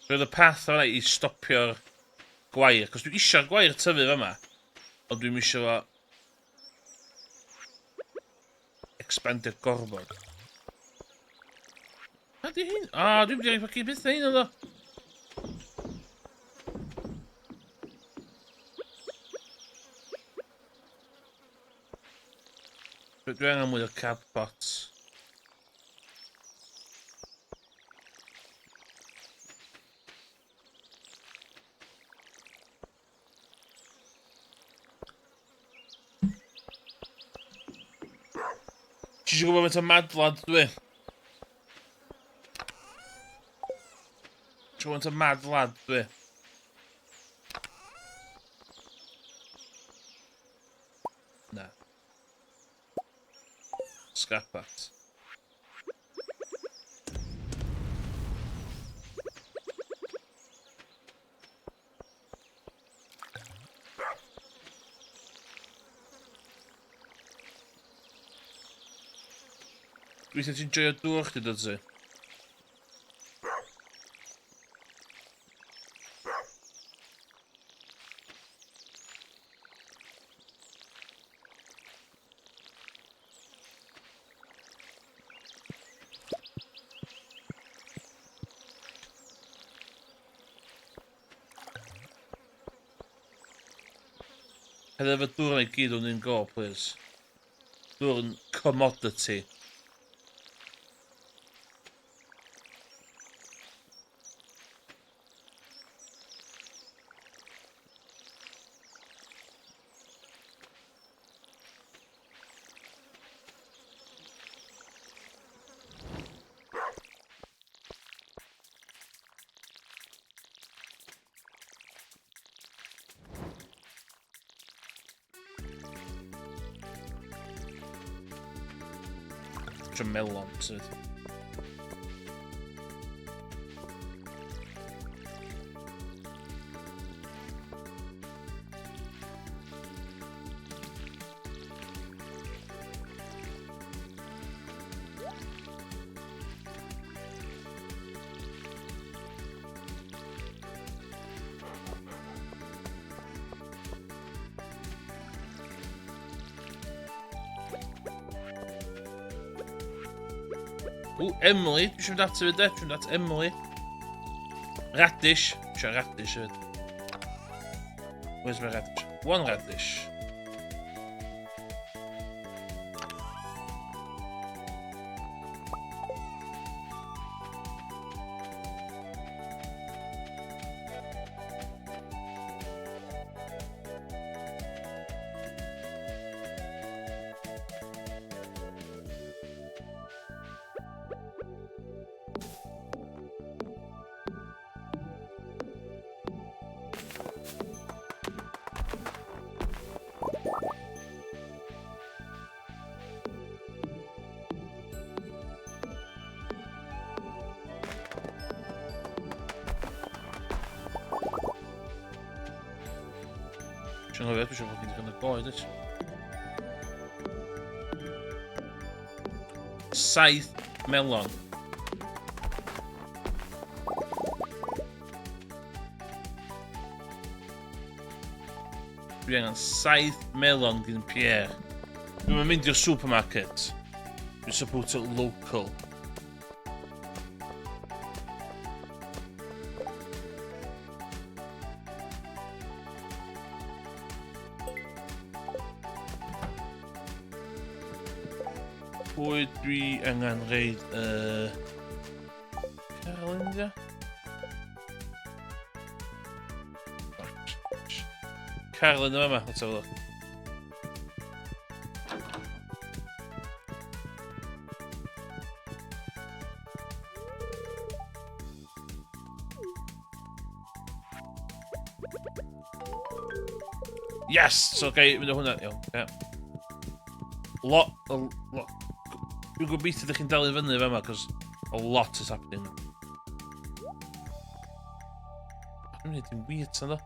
Roedd y path yna I stopio'r gwair, cos dwi eisiau'r gwair tyfu yma, ond dwi'n eisiau fo expandio gormod. A di hyn? O, dwi'n mynd i'n ffocin beth hyn o. Dwi angen mwy o cardbots. Ti eisiau gwybod beth o madlad dwi? Ti eisiau gwybod beth o madlad dwi? Na. Scapat. Weithiau ti'n joio dŵr chdi dod ti? Hefyd efo dŵr yna i gyd o'n un go, please. Dŵr yn commodity. Melon sydd. Ooh, Emily. Dwi eisiau mynd ati fyd e. Dwi eisiau mynd at Emily. Radish. Dwi eisiau radish fyd. Where's my radish? One radish. Dwi'n hoffi, dwi'n siŵr bod fi'n goed eich. 7 melon. Dwi angen 7 melon gyda'n Pierre. Dwi'n mynd i'r supermarket. Dwi'n support it local. Pwy dwi angen reid Carolyn, dia? Carolyn yma, let's have a look. Yes! So, okay, mynd o hwnna. Iawn, okay. Lot. Dwi'n gobeithio ydych chi'n dal i fyny fe yma, cos a lot is happening. Dwi'n mynd i'n weird, san do?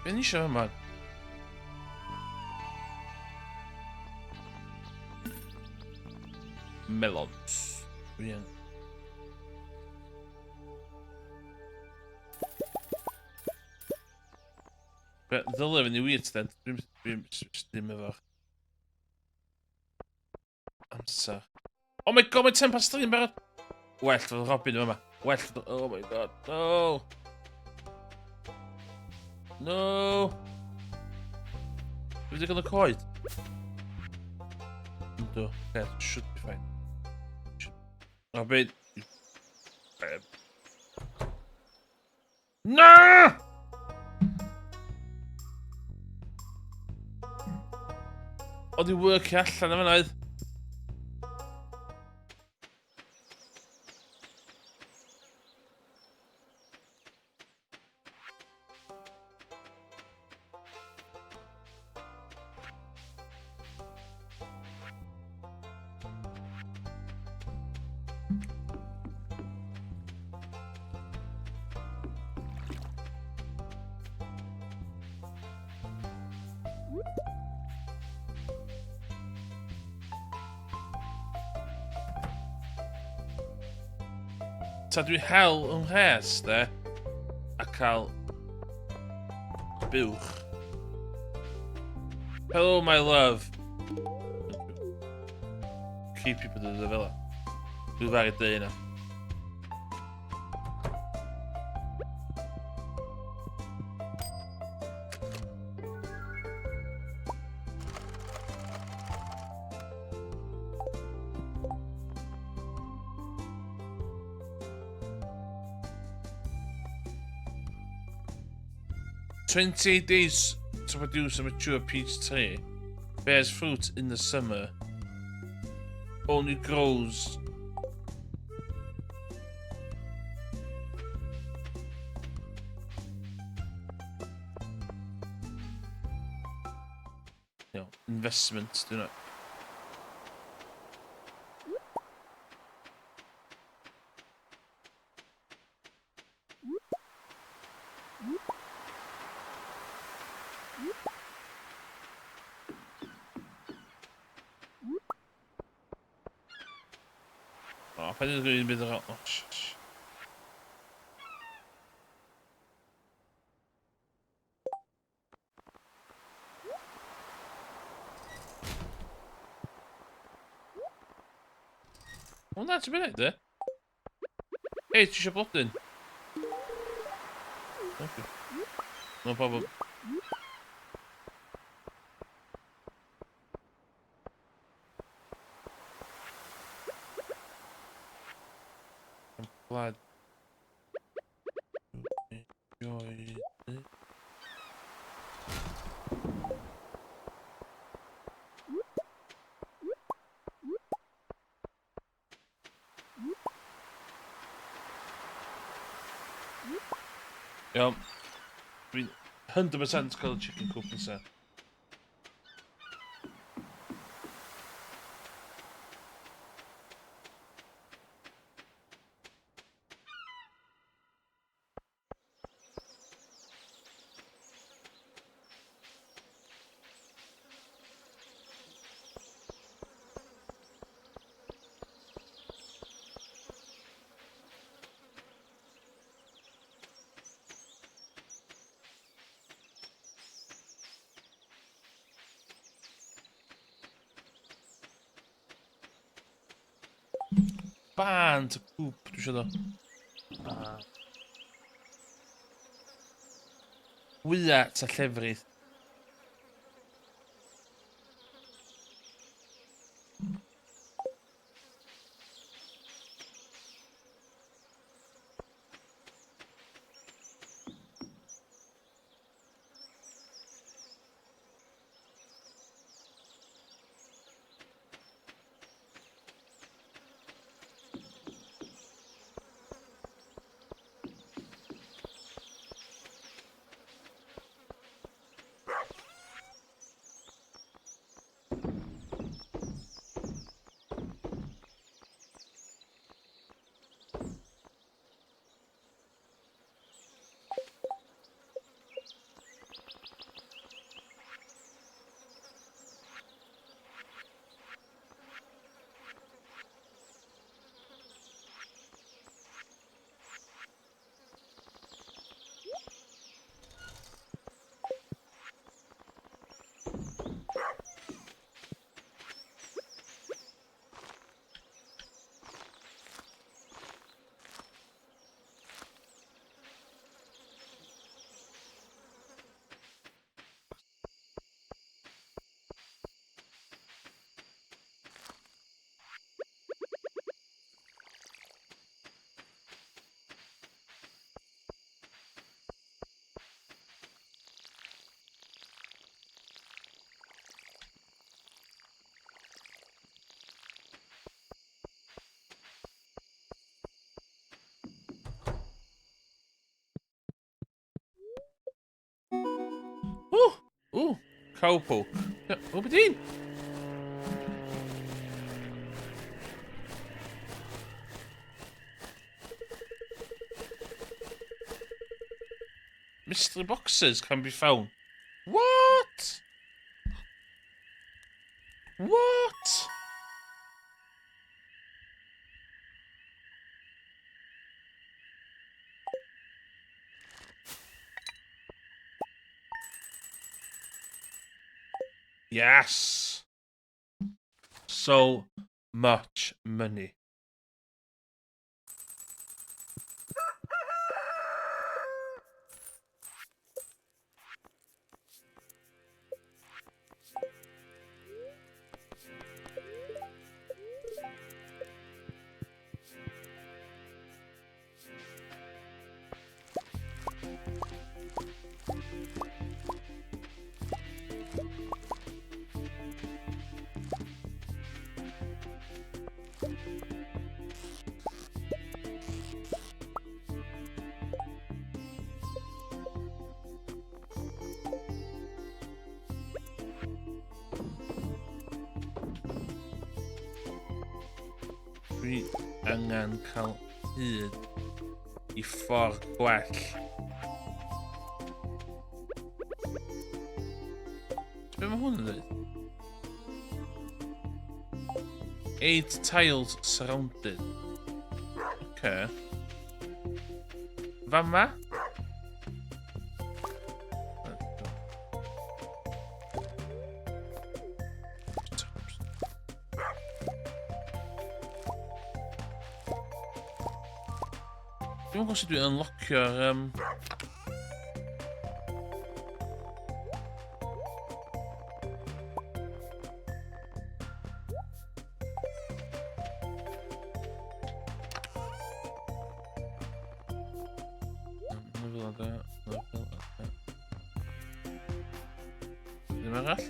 Be ni eisiau yma? Melons. Bien. Ddylai fynd i weird then. Dwi'n ddim efo amser. Oh my god, mae 10 past 3 yn barod. Well, fod Robin yma. Well, oh my god, no. No. Dwi'n wedi gael y coed. do. Okay, should be fine. I'll bet. No! Oedd i workio allan am yna oedd. Ta dwi hel yng Nghres, de, a cael buwch. Hello, my love. Keep you bod y fel la. Dwi'n fawr i dy yna. "28 days to produce a mature peach tree. Bears fruit in the summer. Only grows..." You know, investments, do not. Oh, I didn't really bit around. Oh, shh. Well, that's a minute there. Hey, it's your button. Thank you. No problem. I'm glad you enjoyed it. Yeah, I mean, 100% cael y chicken coop nesa. Bant y cwp, dwi eisiau do. Wya ta llefrith. Ooh, cowpoke. Ja, hoe bedien? Mystery boxes can be found. What? What? Yes. So much money. Dwi angen cael hyd I ffordd gwell. Be mae hwn yn dweud? 8 tiles surrounded. Okay. Fama? Dwi'n gwybod sut dwi'n unlockio'r... Ddim arall?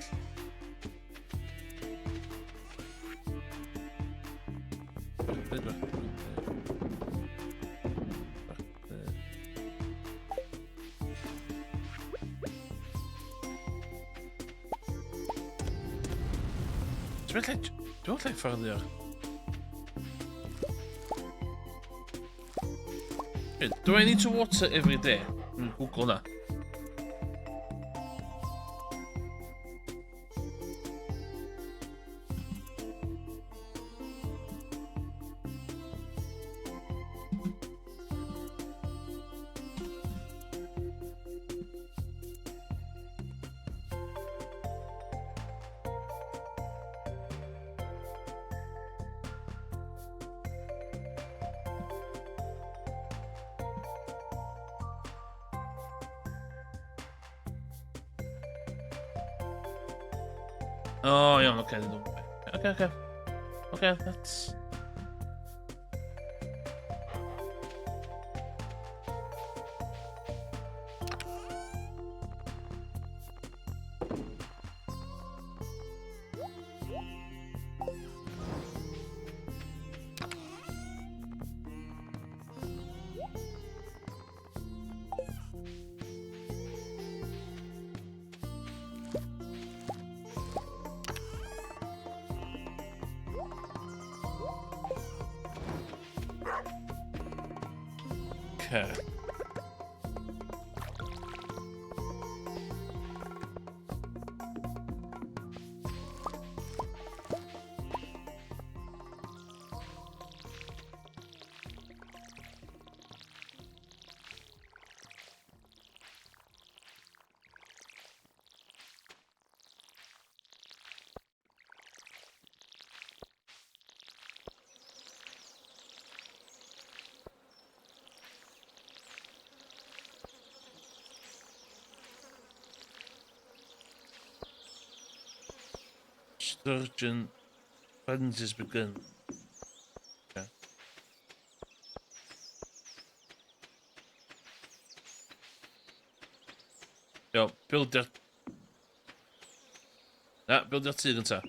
Dwi'n lle fforddio. Do I need to water every day? Google na. Oh, yeah, okay. Okay, that's... Okay. Sturgeon frenzies begin. Okay. Yo, build your... Na, build your tŷ gynta.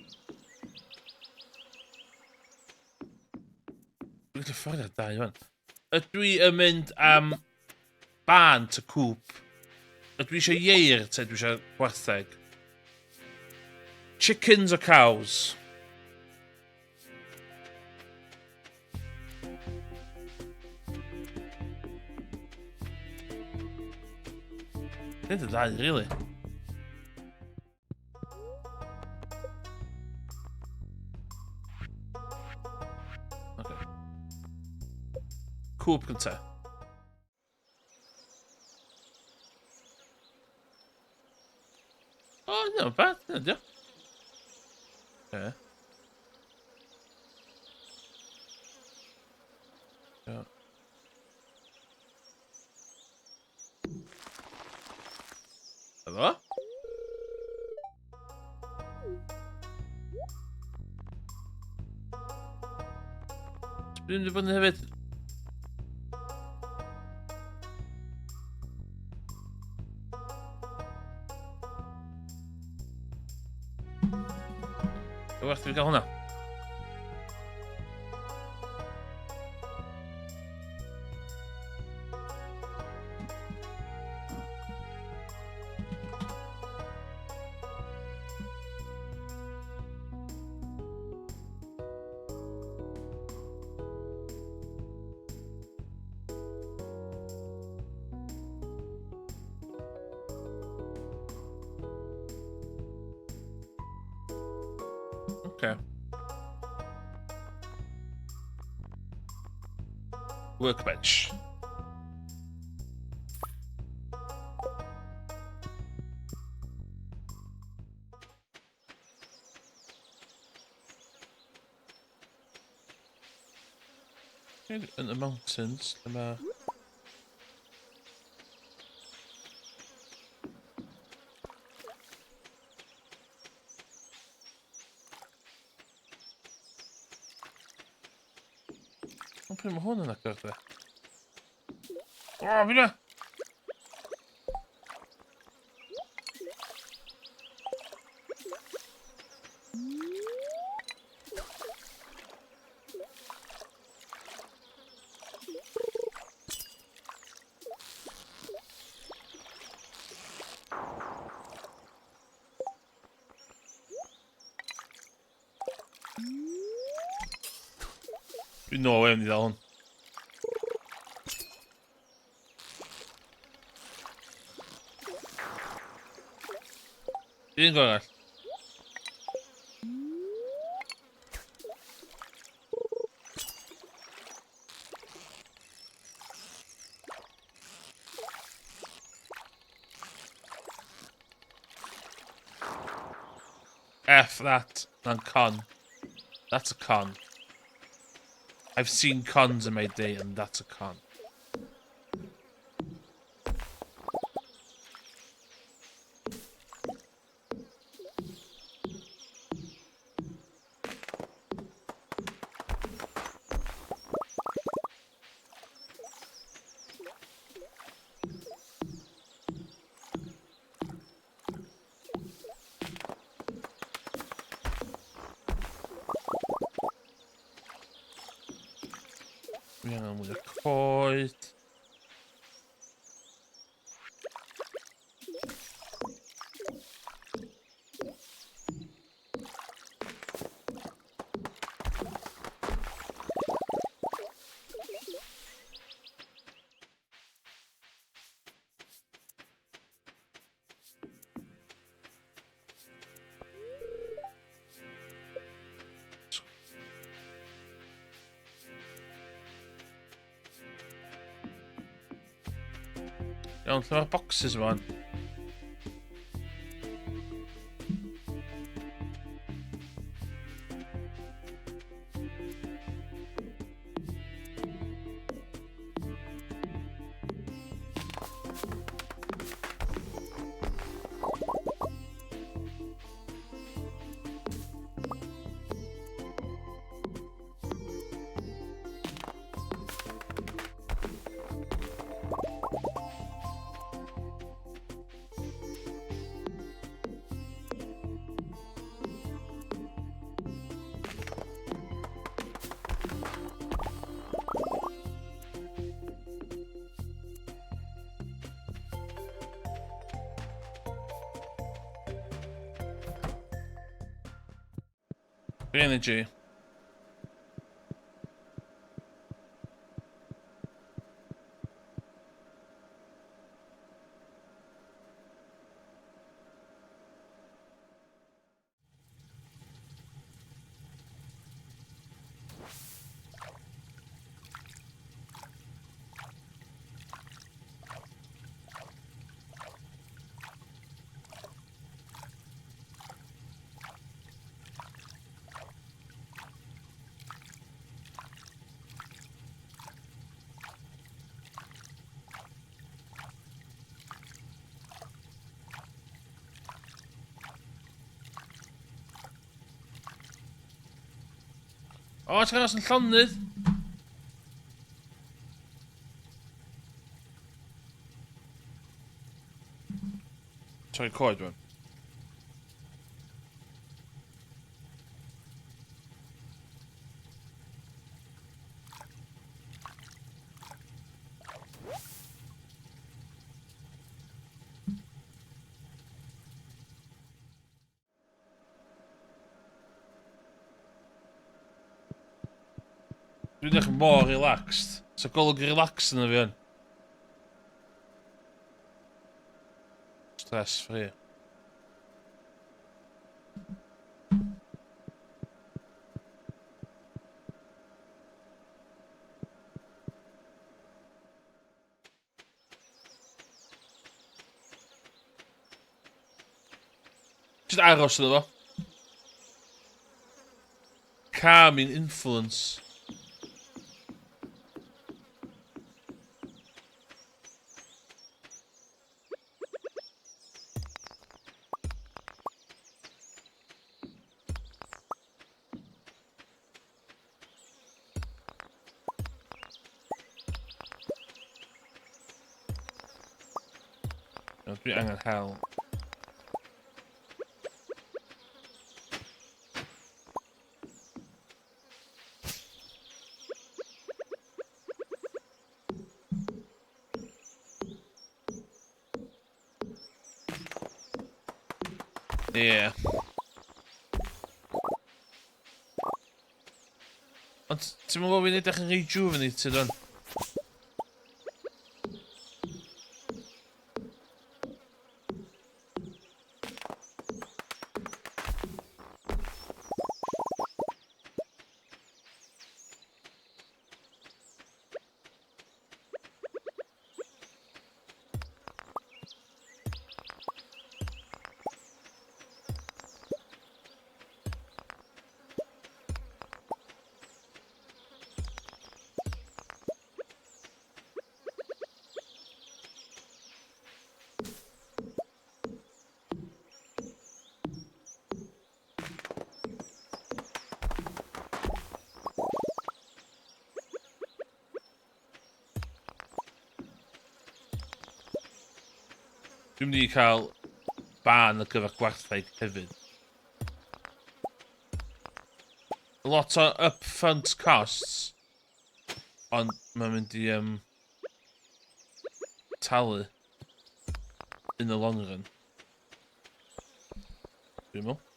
Dwi'n gallu fforddio da i fan. Ydw I yn mynd am ban to cwp Dwi eisiau ieir, te dwi eisiau gwartheg. Chickens or cows? Nid y ddau, really. Okay. Cwp gynta. Oh, no, bad. No, dio. Okay. Yeah. Hello? Dwi'n mynd fyny hefyd. Werth fi gael hwnna. Okay. Workbench. In the mountains, Prima hwn yn agor de. O, fi na! Dwi'n no way am ni ddal hwn. Un gorau. F that. Na'n con. That's a con. I've seen cons in my day and that's a con. Fi angen mwy o coed. Iawn, lle mae'r boxes yma? Energy. O, ti'n gael yn llonydd? Sorry, coed rwan. Dwi'n edrych mor relaxed. So golwg relax yna fi yn. Stress free. Just aros yna fo. Calming influence. Dwi angen hel. Yeah. Ond ti'n meddwl fi'n edrych yn rejuvenated o'n? Dwi'n mynd i cael ban ar gyfer gwartheg hefyd. A lot o upfront costs. Ond mae'n mynd i talu in the long run. Dwi'n meddwl.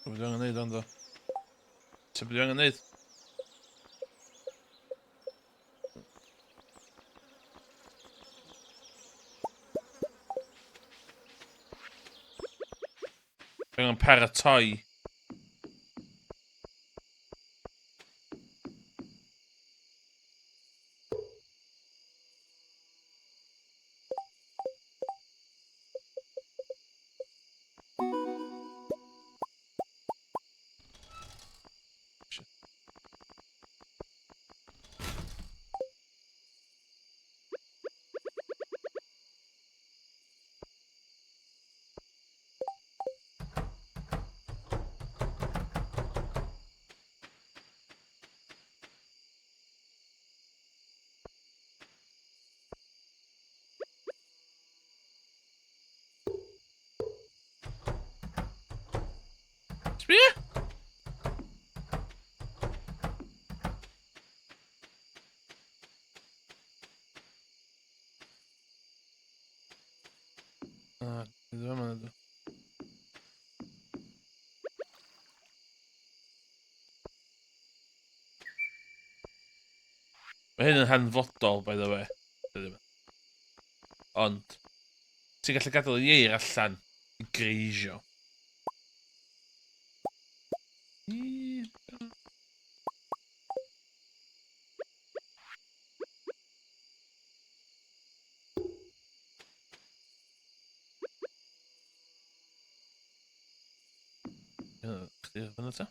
What dwi angen neud ond o? Ti'n beth dwi angen neud? Rwy'n paratoi. Sbia? Ddim yn ydw. Mae hyn yn hanfodol, by the way. Ond, ti'n gallu gadael y ieir allan i greisio. Chdi fyny ta?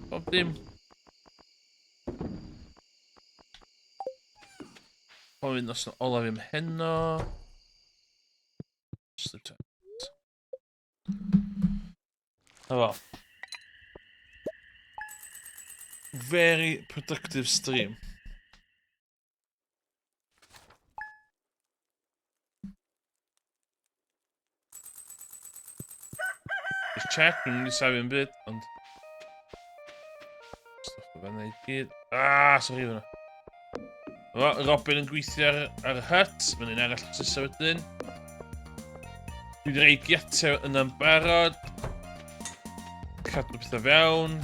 Bob dim. Gofyn os yna olaf i'm heno. Sleep tight. Wel. Very productive stream. Just check, dwi'n mynd i safio yn byd, ond... Stuff o fan neud gyd. Sorry fyna. O, Robin yn gweithio ar y hut, mae'n un arall sy'n wedyn. Dwi wedi rhoi giatau yna'n barod. Cadw pethau fewn.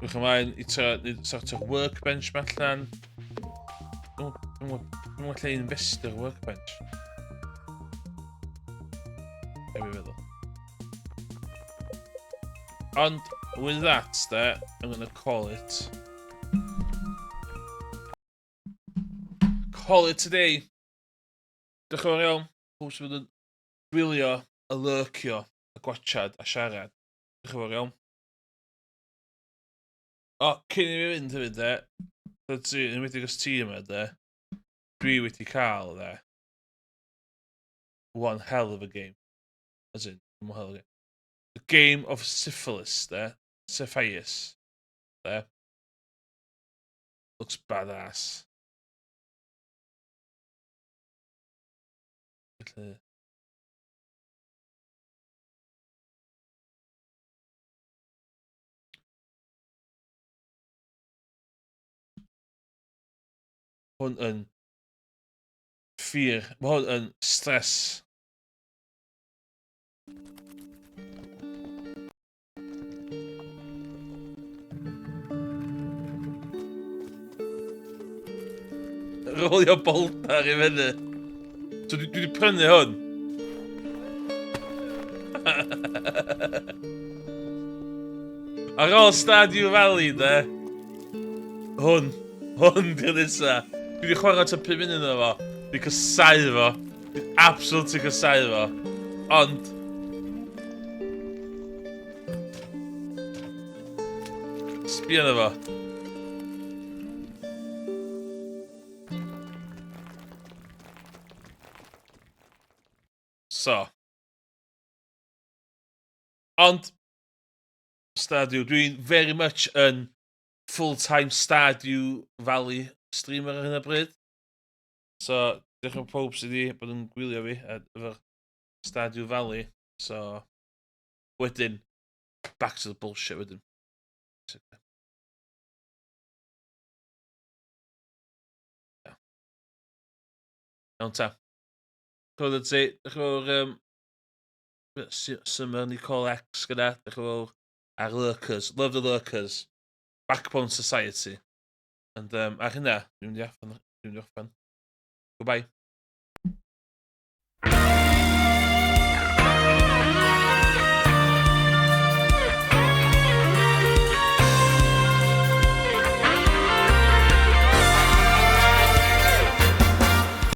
Rwy'ch ymlaen i sort of workbench ma allan. Dwi'n mwyn lle investor workbench. Be fi'n feddwl. Ond, with that, I'm gonna call it. Call it today. Diolch yn fawr iawn. Pwy sydd yn gwylio, y lurcio, y gwachad a siarad. Diolch yn fawr iawn. O, cyn i mi fynd hefyd, yn wedi gos ti yma, dwi wedi cael, one hell of a game. As in, one hell of a game. The game of syphilis, Cephalus, looks badass. Hwn yn fear, mae hwn yn stress. Rolio boltar i fyny. So dwi wedi prynu hwn. Ar ôl Stardew Valley, hwn di'r nesa. Dwi wedi chwarae ta 5 munud yna fo. Dwi'n casau fo. Dwi'n absolutely casau fo. Ond... Sbi yna fo. So. Ond, Stardew, dwi'n very much yn full-time Stardew Valley streamer ar hyn o bryd. So, diolch yn pob sydd wedi bod yn gwylio fi efo'r Stardew Valley. So, wedyn, back to the bullshit wedyn. Iawn ta. Cwrdd ti, dych chi'n Summer Nicole X gyda, dych chi'n ar Lurkers, Love the Lurkers, Backbone Society. And ar hynna, dwi'n mynd i orffen. Goodbye.